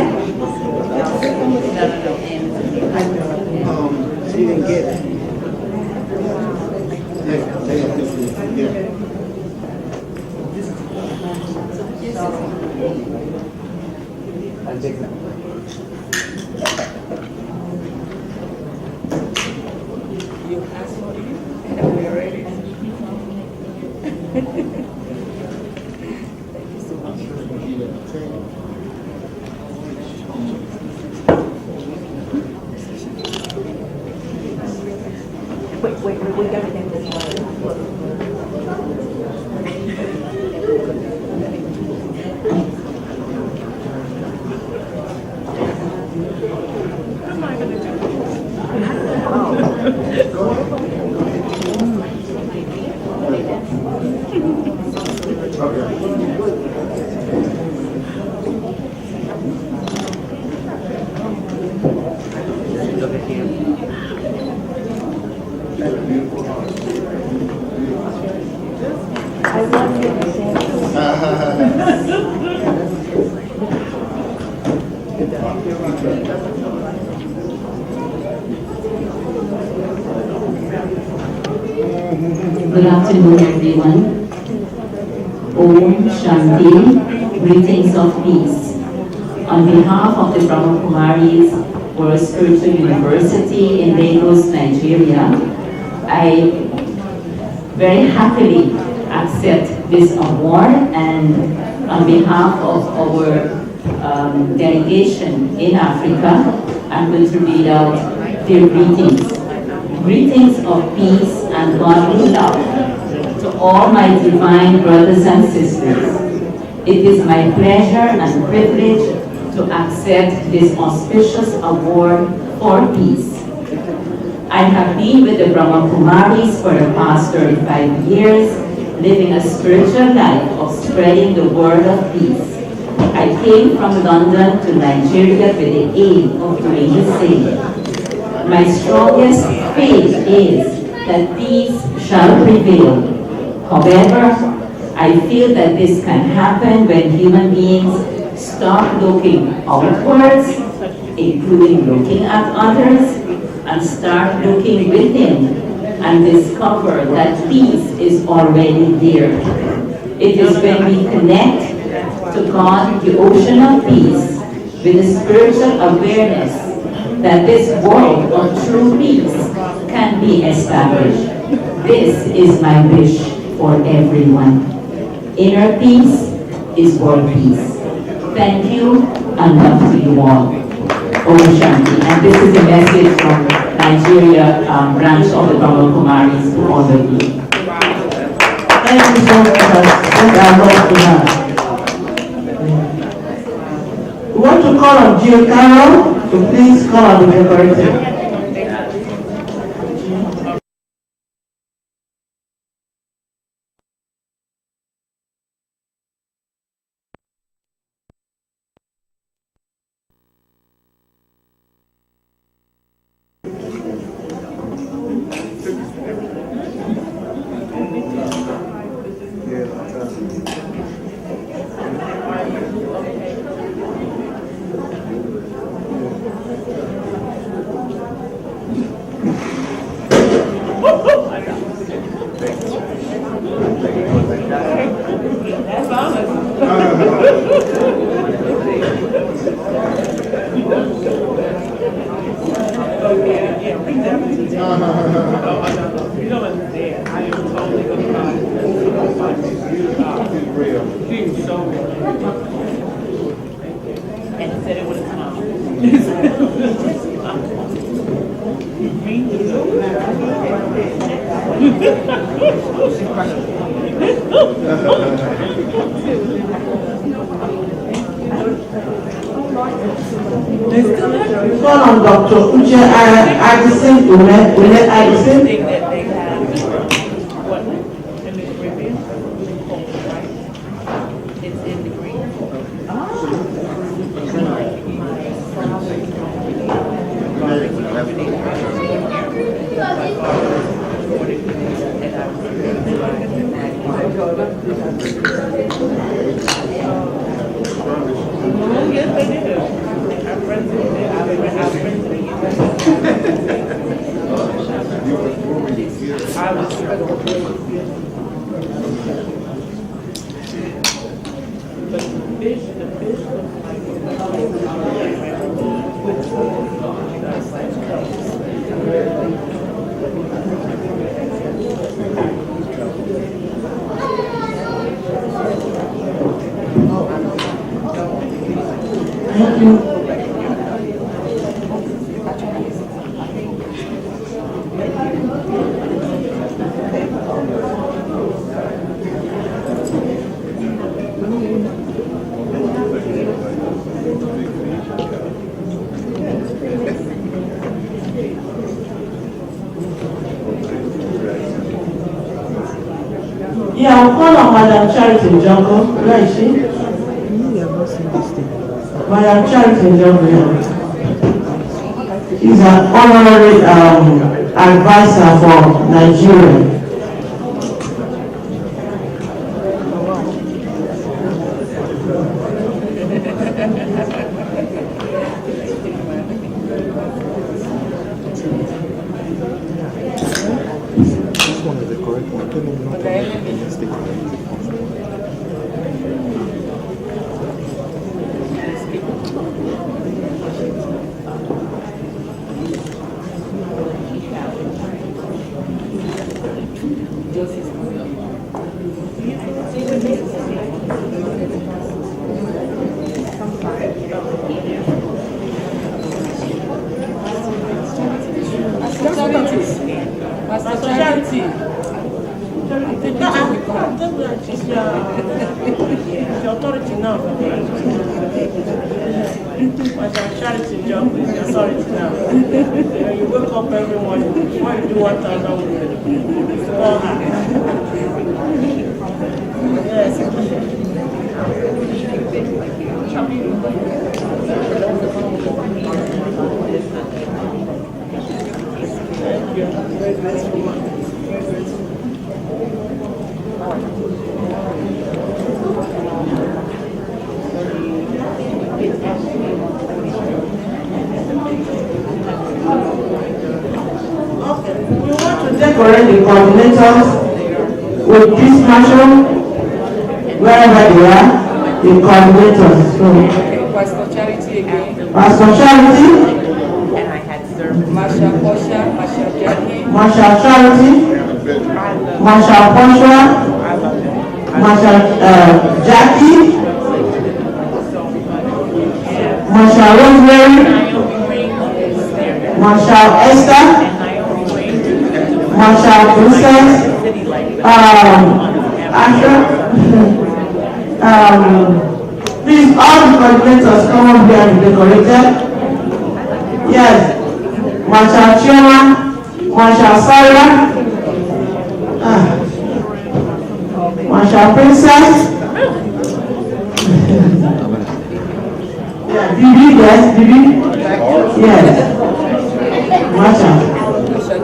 Speaker 7: She didn't get it. I'll take that.
Speaker 18: You asked for it, and we're ready. Thank you so much. Wait, we gotta get this one. What am I gonna
Speaker 23: Good afternoon, everyone. Om Shanti, greetings of peace. On behalf of the Brahma Kumaris World Spiritual University in Lagos, Nigeria, I very happily accept this award, and on behalf of our delegation in Africa, I'm going to read out their greetings. Greetings of peace and godly love to all my divine brothers and sisters. It is my pleasure and privilege to accept this auspicious award for peace. I have been with the Brahma Kumaris for the past 35 years, living a spiritual life of spreading the word of peace. I came from London to Nigeria with the aim of doing the same. My strongest faith is that peace shall prevail. However, I feel that this can happen when human beings stop looking outwards, including looking at others, and start looking within and discover that peace is already there. It is when we connect to God, the ocean of peace, with the spiritual awareness that this world of true peace can be established. This is my wish for everyone. Inner peace is world peace. Thank you and love to you all. Om Shanti. And this is a message from Nigeria branch of the Brahma Kumaris to honor you.
Speaker 2: Thank you so much. Thank our Lord for that. We want to call on Jill Carroll to please call on the decorator. Call on Dr. Uche Addison, Winnet Addison. Thank you. Yeah, I'll call on Madam Charity Njoku. Where is she? Madam Charity Njoku. She's an honorary advisor for Nigerian. Decorate the coordinators with this marshal wherever they are, the coordinators. So,
Speaker 6: Pastor Charity again.
Speaker 2: Pastor Charity.
Speaker 6: And I had served Marshal Kosha, Marshal Jackie.
Speaker 2: Marshal Charity. Marshal Joshua, Marshal Jackie, Marshal Rosemary, Marshal Esther, Marshal Princess, Asha, please all the coordinators come up here and be decorated. Yes, Marshal Chioma, Marshal Sarah, Marshal Princess, Bibi, yes, Bibi, yes, Marshal.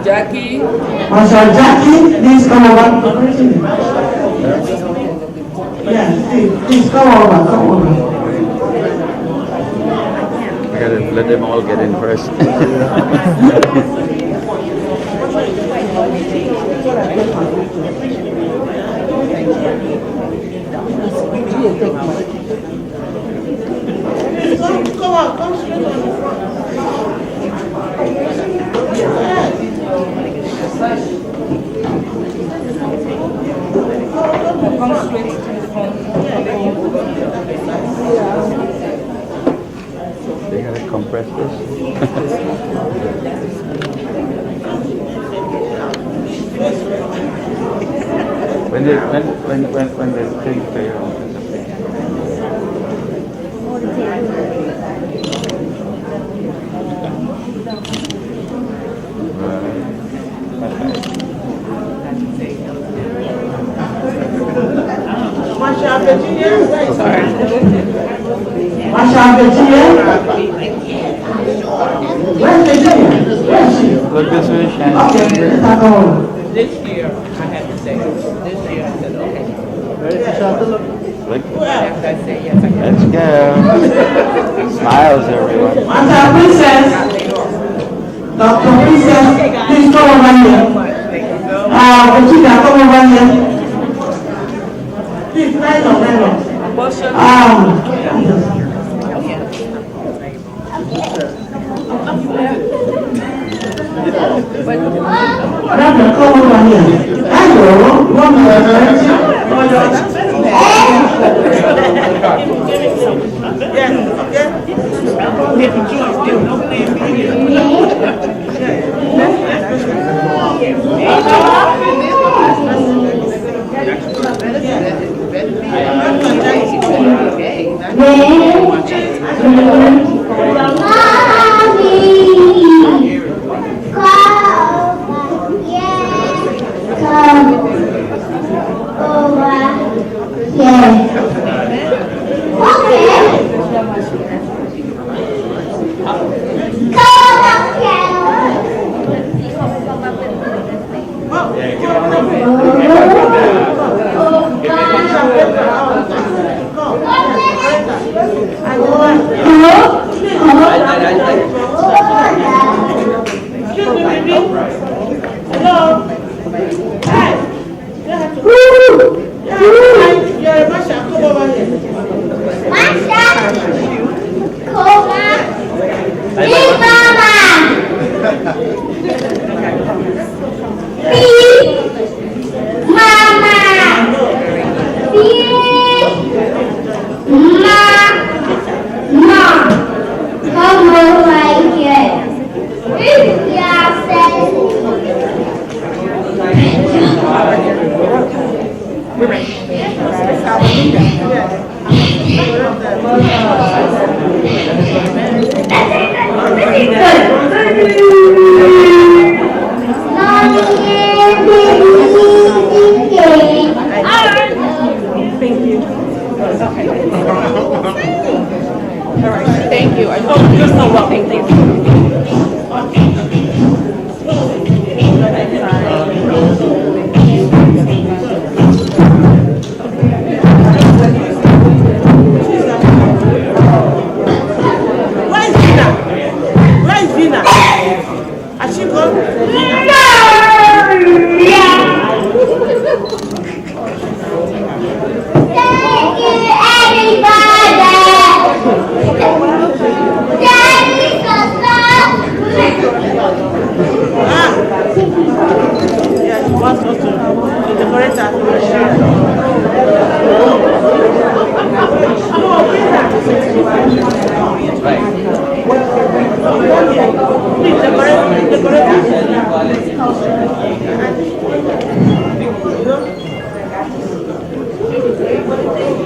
Speaker 18: Jackie.
Speaker 2: Marshal Jackie, please come over. Yes, please come over, come over.
Speaker 16: I gotta let them all get in first.
Speaker 1: Come on, come straight on the front.
Speaker 18: Come straight to the front.
Speaker 16: They gotta compress this. when they take their own.
Speaker 1: Marshal Virginia,
Speaker 16: Sorry.
Speaker 2: Marshal Virginia? Where's Virginia? Where's she?
Speaker 16: Look this way, Shannon.
Speaker 2: Okay, let's talk over.
Speaker 18: This year, I had to say, this year I said, okay.
Speaker 16: Look.
Speaker 18: After I say yes, I can.
Speaker 16: Let's go. Smiles, everyone.
Speaker 2: Marshal Princess. Dr. Princess, please come over here. Virginia, come over here. Please, line up. Rather, come over here. Hello, you want me to reference you?
Speaker 18: Thank you. I hope you're so welcome. Thank you.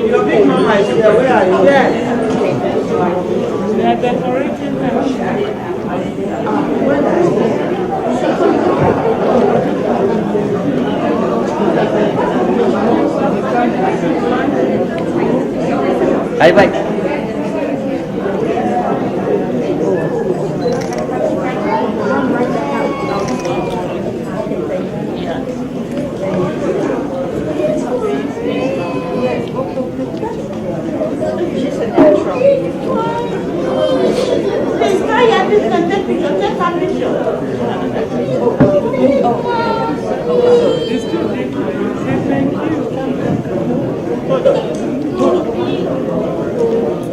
Speaker 1: Your big mama is here. Where are you? Yes. We are decorating her.
Speaker 16: Bye bye.
Speaker 1: Please, try your business and take picture. Take a picture.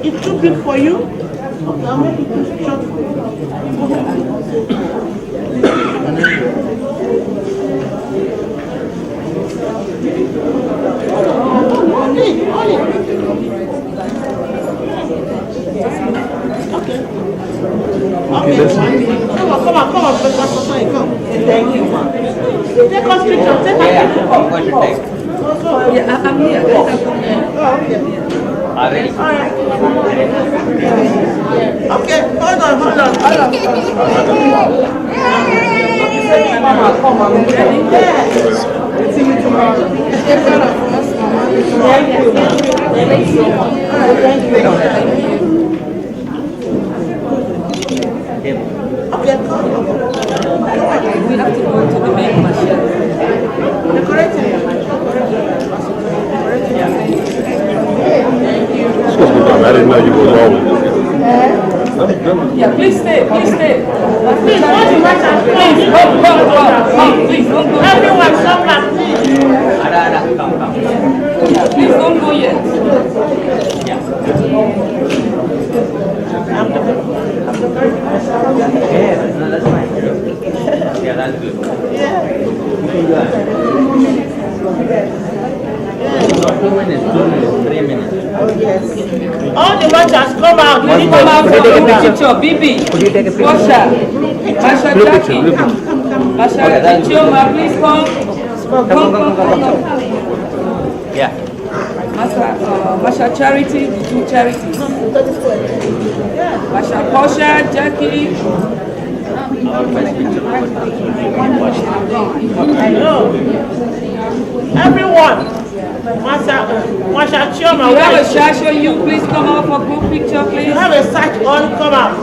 Speaker 1: It's too big for you? Okay, I'll make it too short for you. Okay, let's come on, Professor, come. Thank you, ma. Take us picture, take us picture.
Speaker 20: Yeah, I'm here.
Speaker 1: Oh, okay.
Speaker 16: Already.
Speaker 1: All right. Okay, hold on. Mama, come on. Yes. See you tomorrow. Thank you. Thank you. All right, thank you. Okay, come.
Speaker 20: We have to go to the main machine.
Speaker 1: Decorating.
Speaker 21: Excuse me, ma'am. I didn't know you were rolling.
Speaker 20: Yeah, please stay. Please,
Speaker 1: Please, don't you watch us?
Speaker 20: please, go. Please, don't go.
Speaker 1: Everyone, stop back, please.
Speaker 20: Yeah, please, don't go yet.
Speaker 16: Yeah, no, that's fine. Yeah, that's good. No, 2 minutes, 3 minutes.
Speaker 1: Oh, yes. All the watchers come out. You need to
Speaker 20: Come out
Speaker 1: come
Speaker 20: for
Speaker 1: out.
Speaker 20: a picture. Bibi, Washa, Masha Jackie, Masha Chioma, please come. Come.
Speaker 16: Yeah.
Speaker 20: Masha Charity, the two charities. Masha Posha, Jackie.
Speaker 1: I know. Everyone. Masha Chioma,
Speaker 20: If you have a
Speaker 1: where is she?
Speaker 20: shasho, you please come out for group picture, please.
Speaker 1: You have a search on, come out.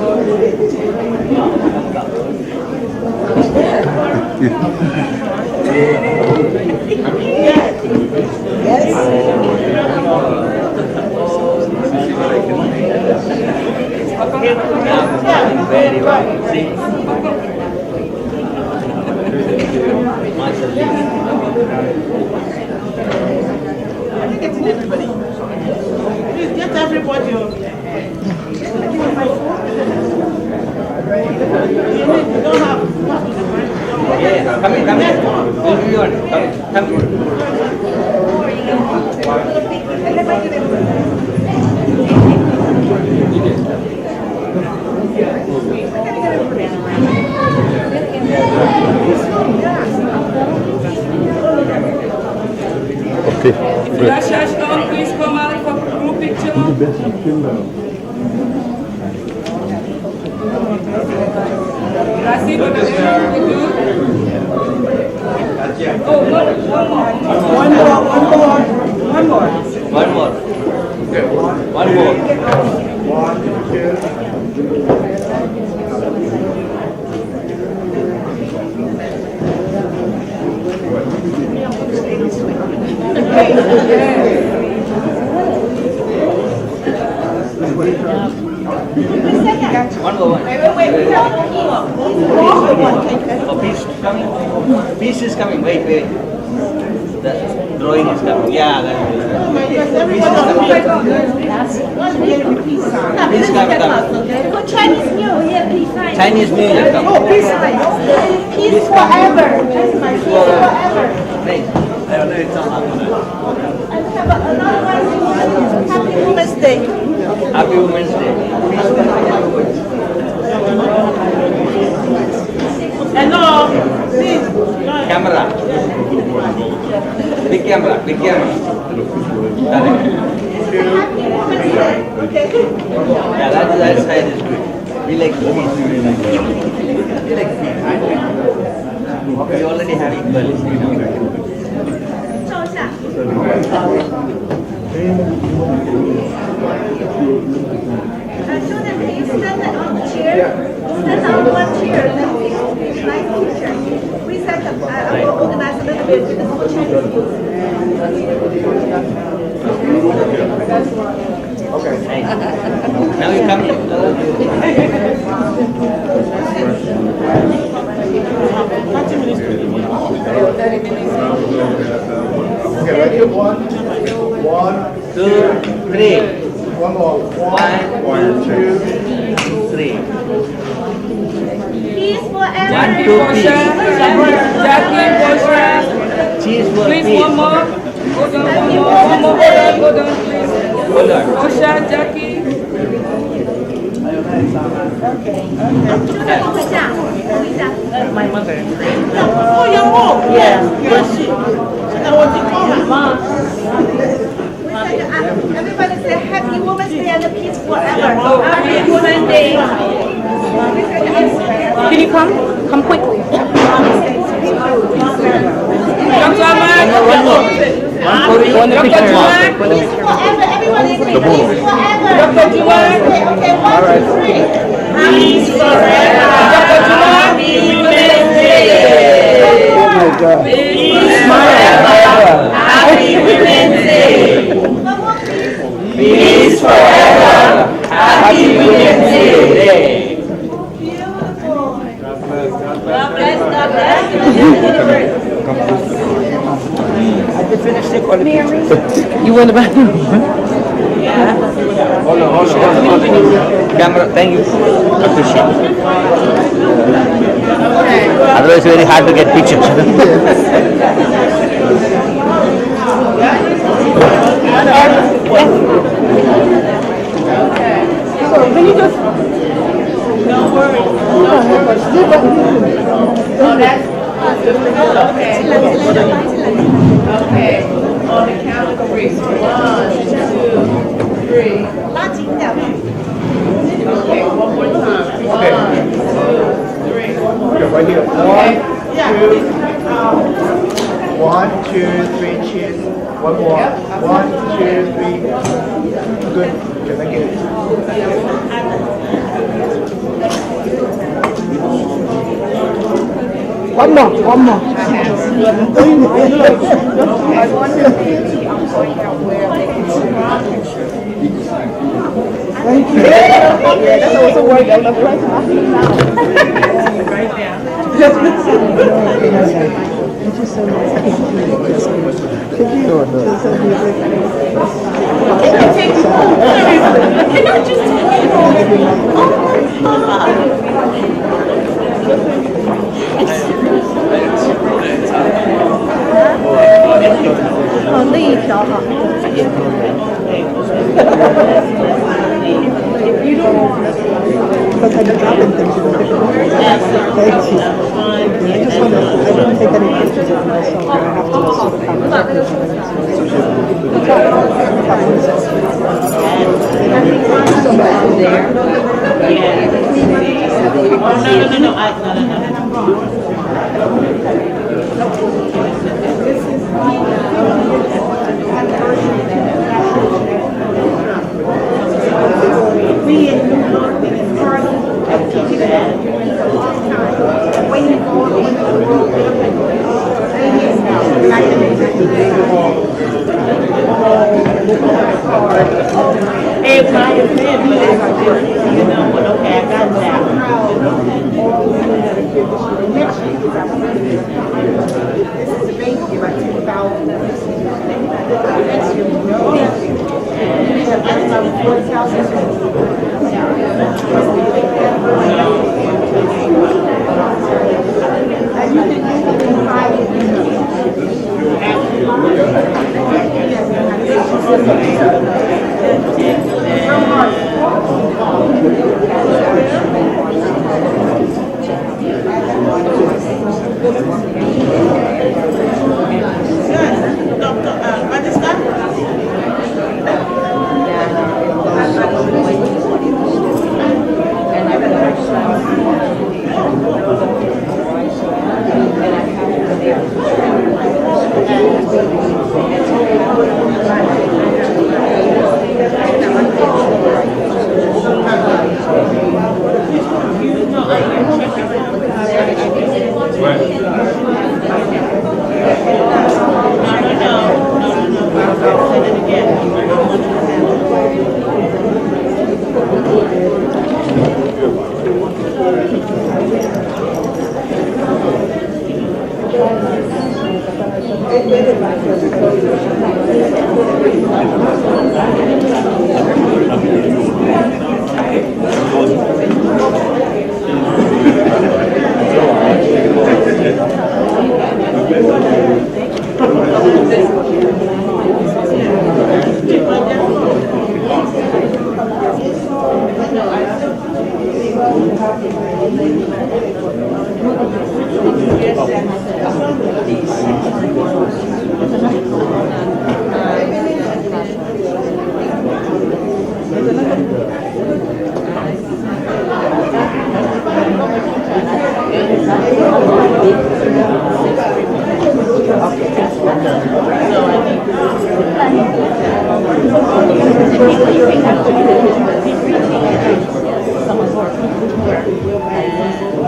Speaker 16: Very well. See?
Speaker 1: Please get everybody. You don't have.
Speaker 16: Yeah, come in. Come in.
Speaker 21: Okay.
Speaker 20: If you are shasho, please come out for group picture. Rasi, good. Oh, one more.
Speaker 16: Okay. One more. One more. Wait. Piece is coming. Wait. The drawing is coming. Yeah, that's good. Piece coming.
Speaker 3: For Chinese New Year, peace sign.
Speaker 16: Chinese New Year coming.
Speaker 3: Oh, peace sign. Peace forever. Peace forever.
Speaker 16: Nice.
Speaker 1: Happy Women's Day.
Speaker 16: Happy Women's Day.
Speaker 1: Hello, please.
Speaker 16: Camera. Big camera, big camera.
Speaker 1: Okay.
Speaker 16: Yeah, that side is good. We like peace. We like peace. We already have equality.
Speaker 3: Children, can you stand on the chair? Stand on one chair, then nice picture. We set up, I will organize a little bit with the whole Chinese
Speaker 16: Okay. Now you come here.
Speaker 10: Okay, ready? One,
Speaker 16: two, three.
Speaker 10: one more. One, two,
Speaker 16: three.
Speaker 3: Peace forever.
Speaker 16: One, two, peace.
Speaker 18: Jackie, Bosra.
Speaker 16: Cheese for
Speaker 18: Please,
Speaker 16: peace.
Speaker 18: one more. Hold on, hold on, please.
Speaker 16: Hold on.
Speaker 18: Bosra, Jackie.
Speaker 16: My mother.
Speaker 1: Oh, your mom?
Speaker 16: Yeah.
Speaker 1: Yes, she. That was the mom.
Speaker 3: Everybody say Happy Women's Day and peace forever.
Speaker 18: Happy Women's Day. Can you come? Come quickly. Come to
Speaker 16: One picture.
Speaker 3: Peace forever. Everybody say
Speaker 16: The
Speaker 3: peace forever. Okay, 1, 2, 3.
Speaker 18: Peace forever. Happy Women's Day.
Speaker 10: Oh my God.
Speaker 18: Peace forever. Happy Women's Day. Peace forever. Happy Women's Day. God bless, God bless.
Speaker 16: I just finished the qualification.
Speaker 18: You went about.
Speaker 16: Hold on. Camera, thank you. Appreciate it. Otherwise, it's very hard to get pictures.
Speaker 18: So can you just? No worries. Oh, that's okay. Okay. On the count of 3. 1, 2, 3. Okay, one more time. 1, 2, 3.
Speaker 10: Okay, right here. 1, 2, 3, cheers. One more. 1, 2, 3. Good. Okay, thank you.
Speaker 1: One more. Thank you. Yeah, that's also work. I'm not right now.
Speaker 18: Right there.
Speaker 1: Thank you so much. Because I've been dropping things, you know. Thank you. I just want to, I don't take any pictures of myself, but I have to also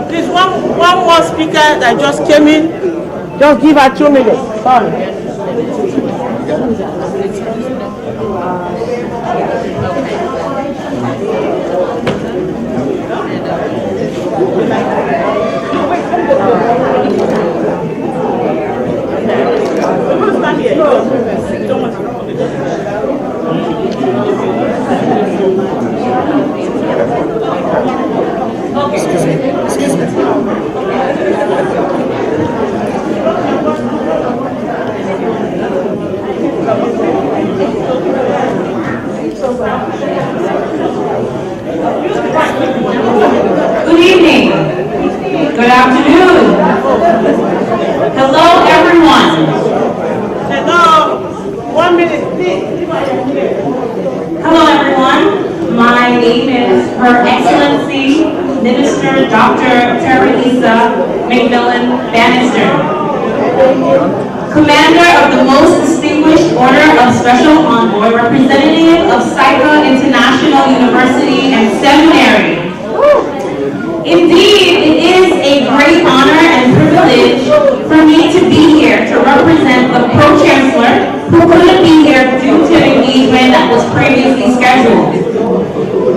Speaker 1: Please, one more speaker that just came in. Just give her 2 minutes. Sorry.
Speaker 10: Excuse me.
Speaker 5: Good evening. Good afternoon. Hello, everyone.
Speaker 1: Hello. 1 minute, please.
Speaker 5: Hello, everyone. My name is Her Excellency Minister Dr. Teresa McMillan Bannister, Commander of the Most Distinguished Order of Special Envoy, Representative of SAICA International University and Seminary. Indeed, it is a great honor and privilege for me to be here to represent the Pro-Chancellor who couldn't be here due to an engagement that was previously scheduled.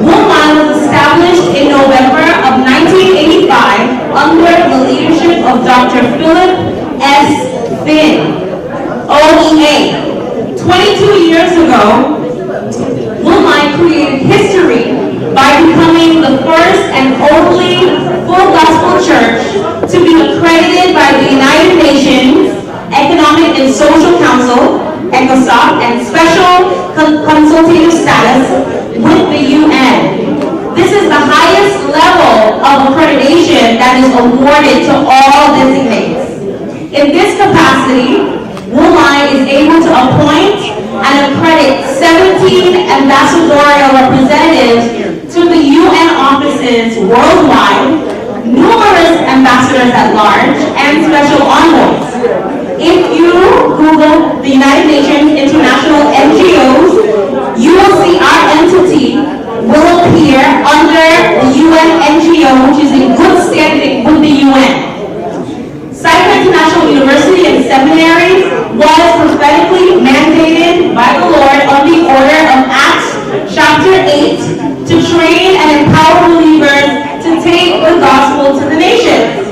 Speaker 5: WUMI was established in November of 1985 under the leadership of Dr. Philip S. Finn, OEA. 22 years ago, WUMI created history by becoming the first and only full gospel church to be accredited by the United Nations Economic and Social Council, ECOSOC, and special consultative status with the UN. This is the highest level of accreditation that is awarded to all designates. In this capacity, WUMI is able to appoint and accredit 17 ambassadorial representatives to the UN offices worldwide, numerous ambassadors at large, and special envoys. If you Google the United Nations International NGOs, you will see our entity will appear under the UN NGO, which is in good standing with the UN. SAICA International University and Seminary was prophetically mandated by the Lord on the order of Acts chapter 8 to train and empower believers to take the gospel to the nations.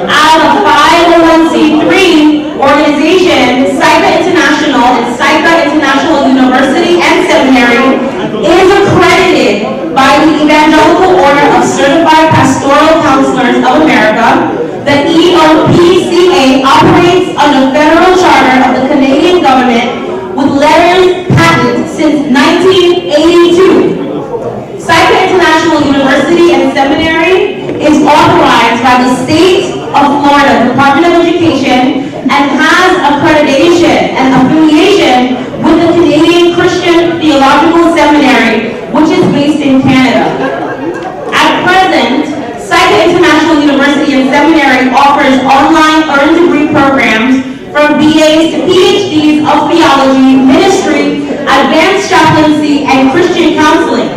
Speaker 5: Out of 501c3 organizations, SAICA International and SAICA International University and Seminary is accredited by the Evangelical Order of Certified Pastoral Counselors of America, The EOPCA operates under federal charter of the Canadian government with letters patent since 1982. Saica International University and Seminary is authorized by the state of Florida Department of Education and has accreditation and affiliation with the Canadian Christian Theological Seminary, which is based in Canada. At present, Saica International University and Seminary offers online earned degree programs from BAs to PhDs of theology, ministry, advanced chaplaincy, and Christian counseling.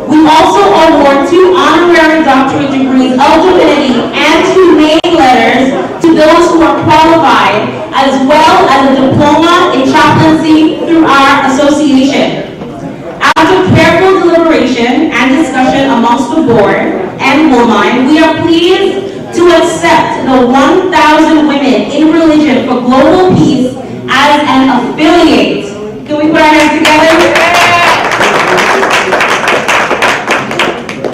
Speaker 5: We also award 2 honorary doctorate degrees of divinity and 2 name letters to those who are qualified, as well as a diploma in chaplaincy through our association. After careful deliberation and discussion amongst the board and Woolmine, we are pleased to accept the 1,000 Women in Religion for Global Peace as an affiliate. Can we put our hands together?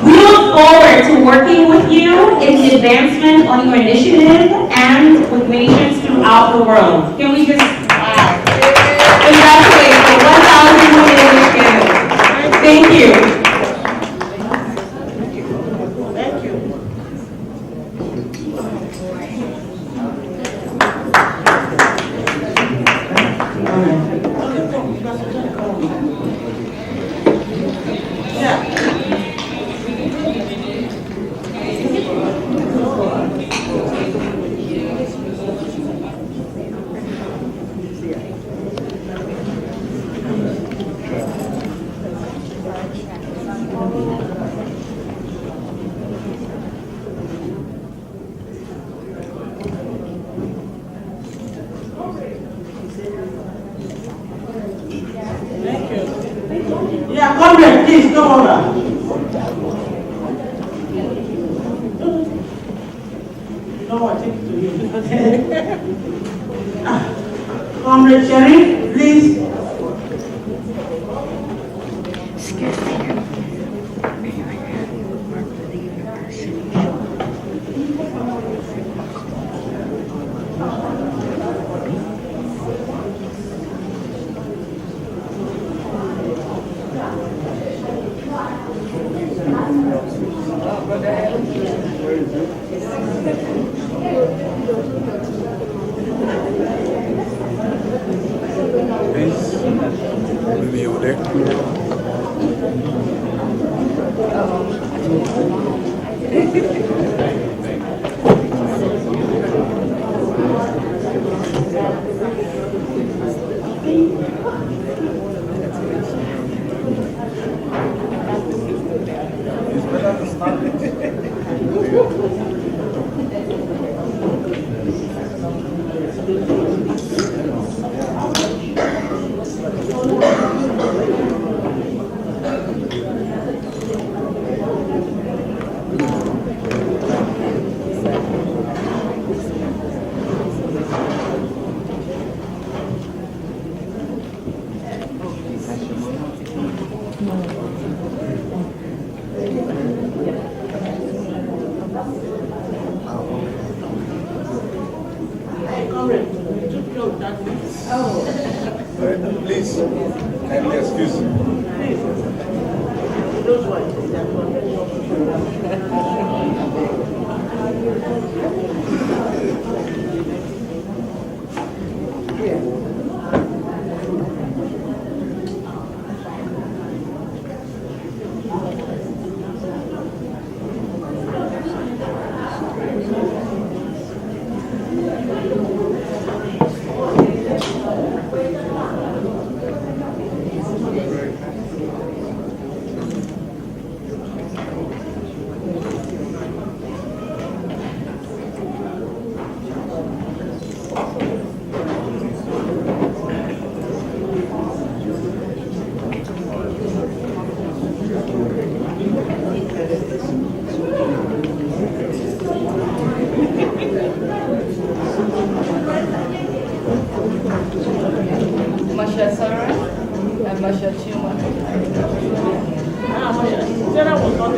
Speaker 5: We look forward to working with you in the advancement on your initiative and with nations throughout the world. Can we just congratulate the 1,000 Women Initiative? Thank you.
Speaker 2: Yeah, comrade, please come over. No more, take it to you. Comrade Sherry, please.
Speaker 11: Excuse me. May I have you work with the university?
Speaker 21: Maybe over there. Please, kindly excuse me.
Speaker 6: Masha Sarah and Masha Chuma.
Speaker 1: Sarah was not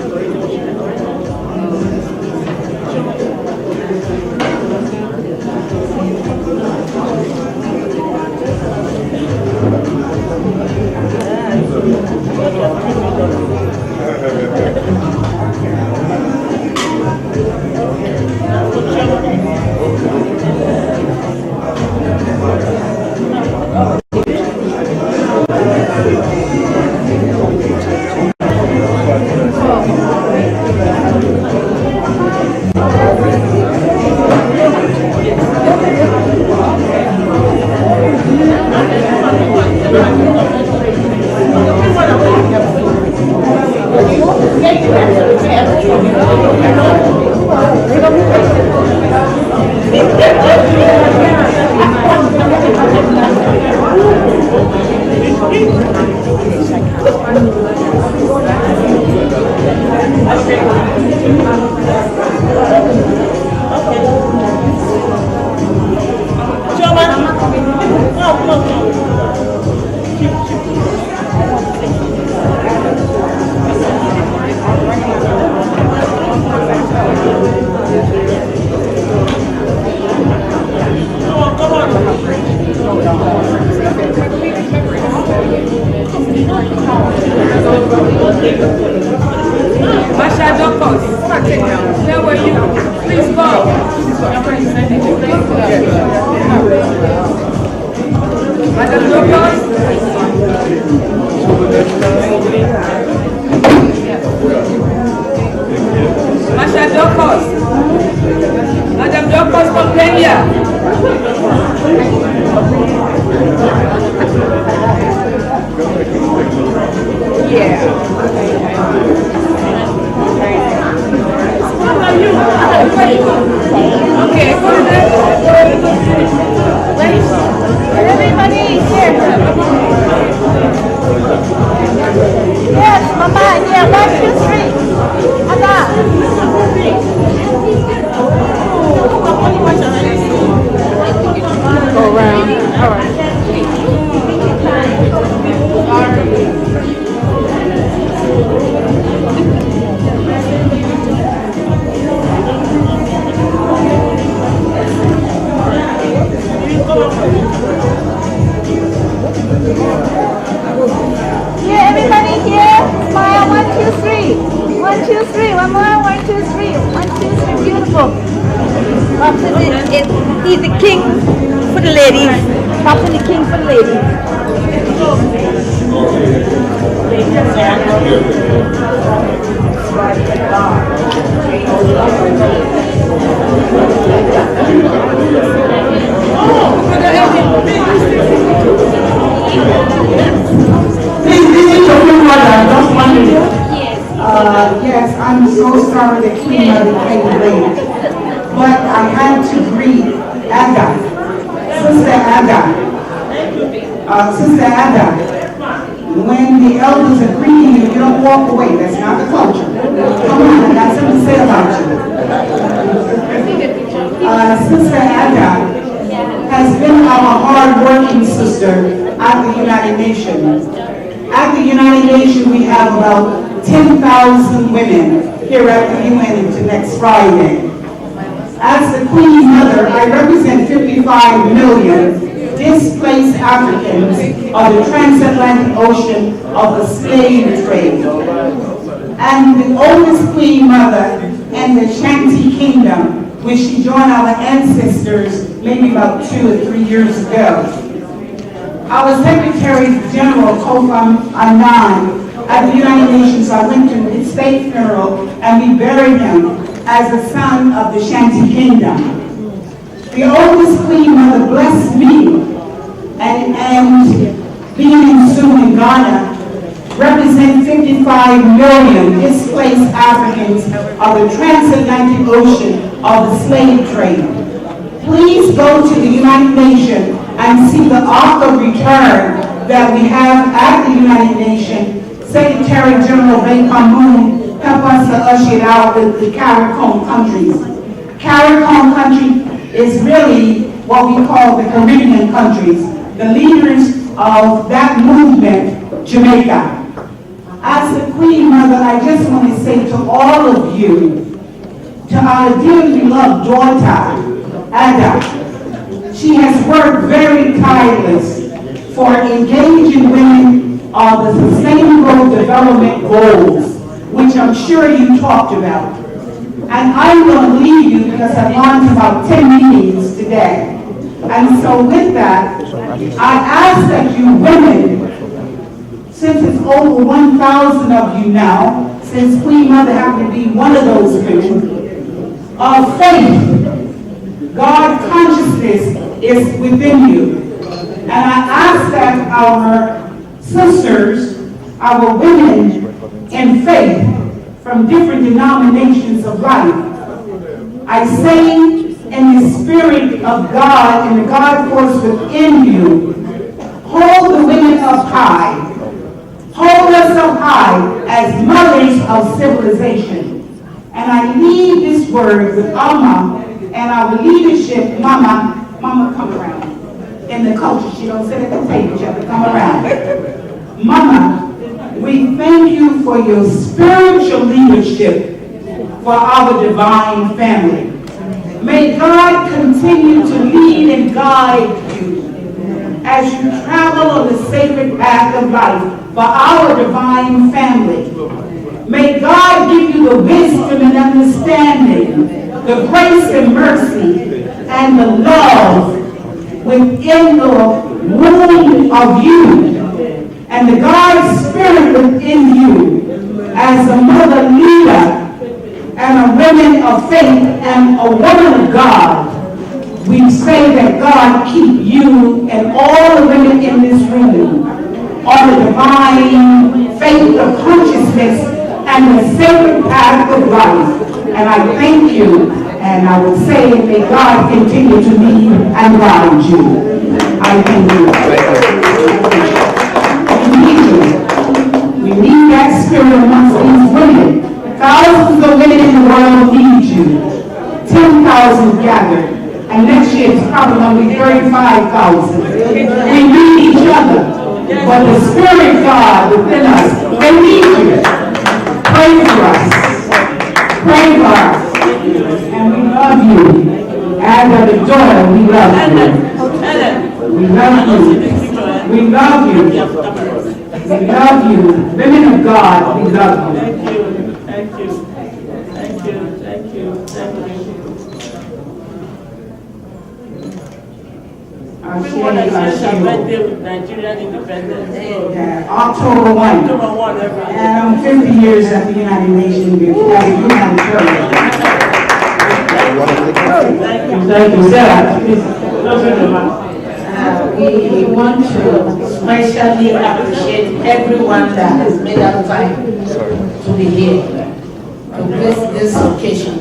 Speaker 18: Where were you? Please go. Madam Docos. Masha Docos. Madam Docos from Kenya. Yeah. Okay, go to
Speaker 3: Everybody here. Yes, Mama, here, 1, 2, 3. Ada.
Speaker 18: Go around. All right.
Speaker 3: Here, everybody here. Smile, 1, 2, 3. 1, 2, 3. One more, 1, 2, 3. 1, 2, 3. Beautiful. He's the king for the ladies. Robson the king for the ladies.
Speaker 13: Yes, I'm so sorry that Queen Mother came late, but I had to greet Ada, Sister Ada. Sister Ada, when the elders are greeting you, you don't walk away. That's not the culture. Come on, I got something to say about you. Sister Ada has been our hard-working sister at the United Nations. At the United Nations, we have about 10,000 women here at the UN until next Friday. As the Queen Mother, I represent 55 million displaced Africans of the transatlantic ocean of the slave trade. And the oldest Queen Mother in the Shanti Kingdom, which she joined our ancestors maybe about 2 or 3 years ago. Our Secretary General Kofi Annan at the United Nations, I went to his state funeral and we buried him as a son of the Shanti Kingdom. The oldest Queen Mother blessed me and being in Sioux in Ghana represent 55 million displaced Africans of the transatlantic ocean of the slave trade. Please go to the United Nations and see the Ark of Return that we have at the United Nations. Secretary General Ban Ki-moon help us to usher it out with the CARICOM countries. CARICOM country is really what we call the Caribbean countries. The leaders of that movement, Jamaica. As the Queen Mother, I just want to say to all of you, to our dearly loved daughter, Ada, She has worked very tireless for engaging women on the Sustainable Development Goals, which I'm sure you talked about. And I'm going to leave you because I've gone to about 10 meetings today. And so with that, I ask that you women, since it's over 1,000 of you now, since Queen Mother happened to be one of those women, of faith, God consciousness is within you. And I ask that our sisters, our women in faith from different denominations of life, I say in the Spirit of God and the God force within you, hold the women up high. Hold us up high as mothers of civilization. And I leave this word with Alma and our leadership, Mama come around. In the culture, she don't sit at the table, she have to come around. Mama, we thank you for your spiritual leadership for our divine family. May God continue to lead and guide you as you travel on the sacred path of life for our divine family. May God give you the wisdom and understanding, the grace and mercy, and the love within the womb of you, and the God Spirit within you as a mother leader and a woman of faith and a woman of God. We say that God keep you and all the women in this room on the divine faith of consciousness and the sacred path of life. And I thank you, and I would say, may God continue to lead and guide you. I thank you. We need you. We need that spirit amongst these women. Thousands of women in the world need you. 10,000 gathered. And next year it's probably going to be 35,000. We need each other. But the Spirit of God within us, they need you. Pray for us. Pray for us. And we love you. As a daughter, we love you. We love you. We love you. We love you. Women of God, we love you.
Speaker 1: Thank you. Thank you. Thank you. Thank you. Everyone celebrates birthday with Nigerian independence.
Speaker 13: October 1.
Speaker 1: October 1 every year.
Speaker 13: And I'm 50 years at the United Nations.
Speaker 1: Thank you.
Speaker 13: Thank you, sir.
Speaker 8: We want to especially appreciate everyone that has made up time to be here to bless this occasion.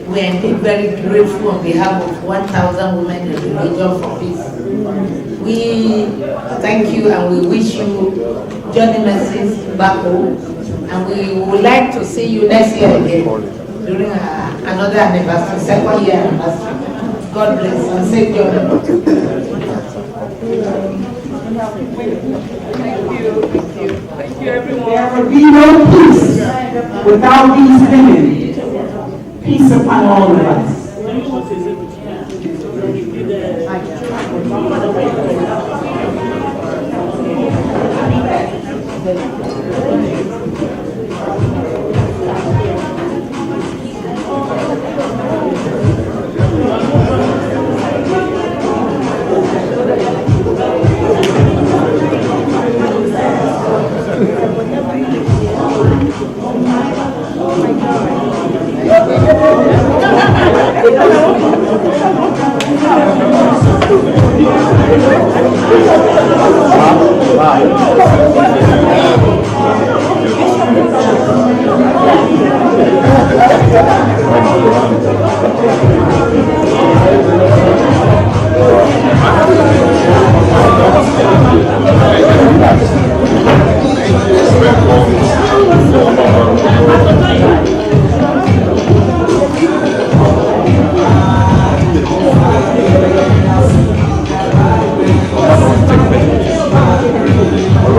Speaker 8: We are indeed very grateful on behalf of 1,000 women in the Religion for Peace. We thank you and we wish you journey mercies back home, and we would like to see you next year again during another anniversary, second year anniversary. God bless and safe journey.
Speaker 1: Thank you, everyone.
Speaker 13: There will be no peace without these women. Peace upon all of us.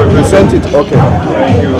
Speaker 10: Present it, okay. Thank you.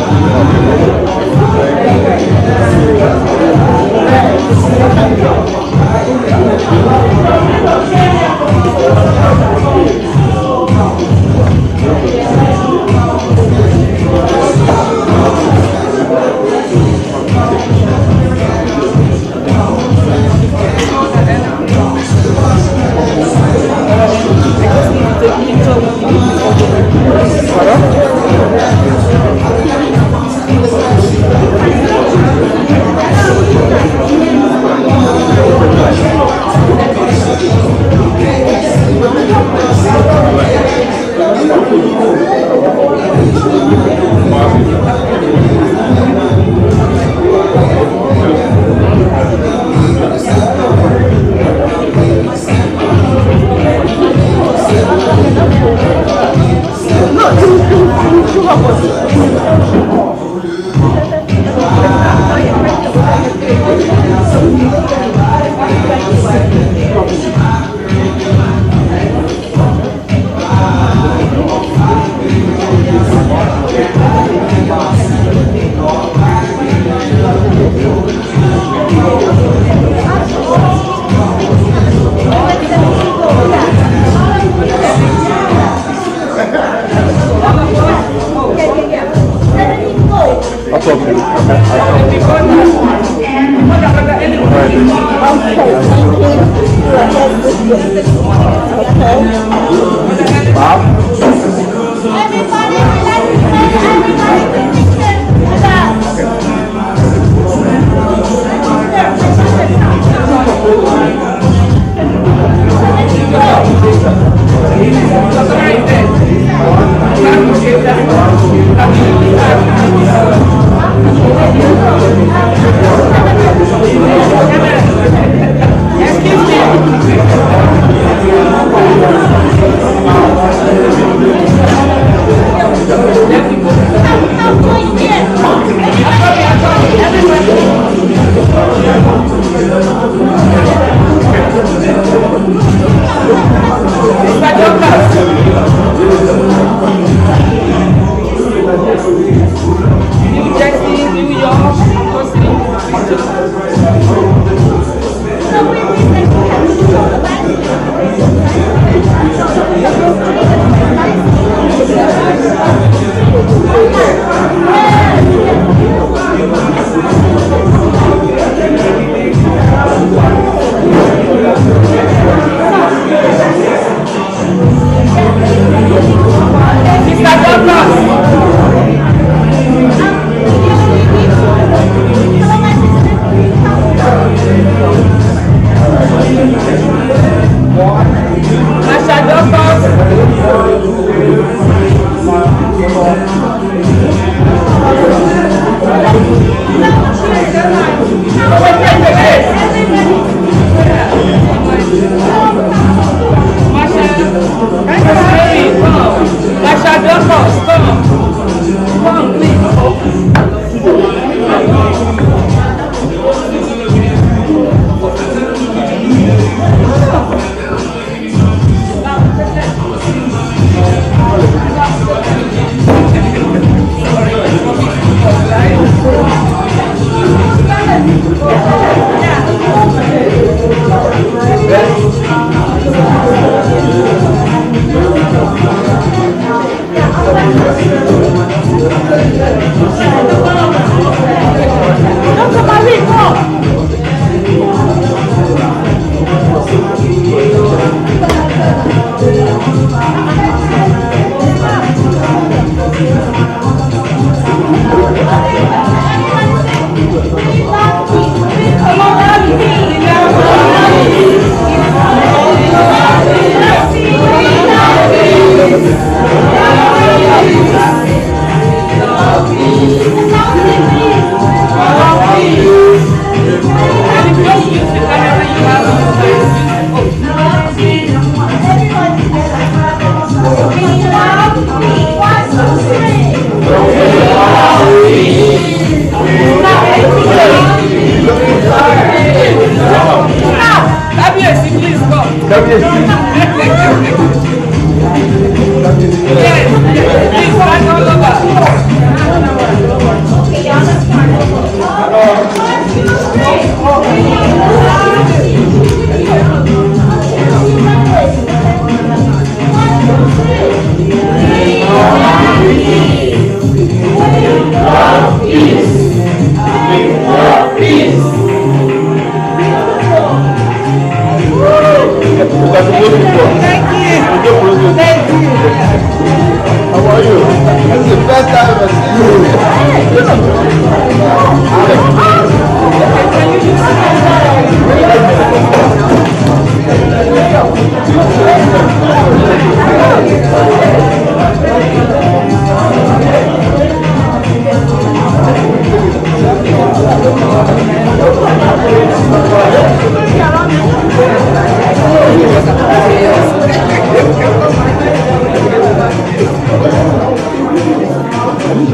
Speaker 2: Thank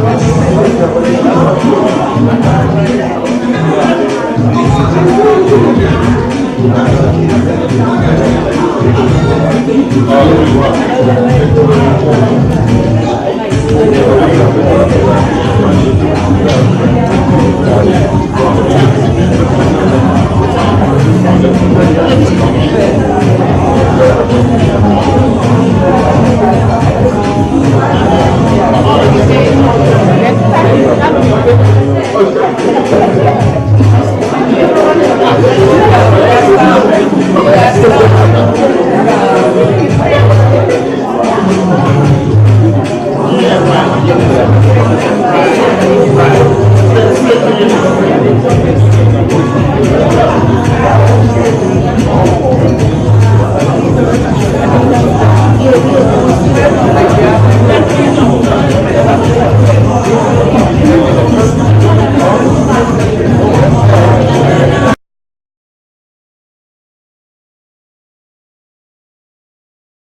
Speaker 2: you.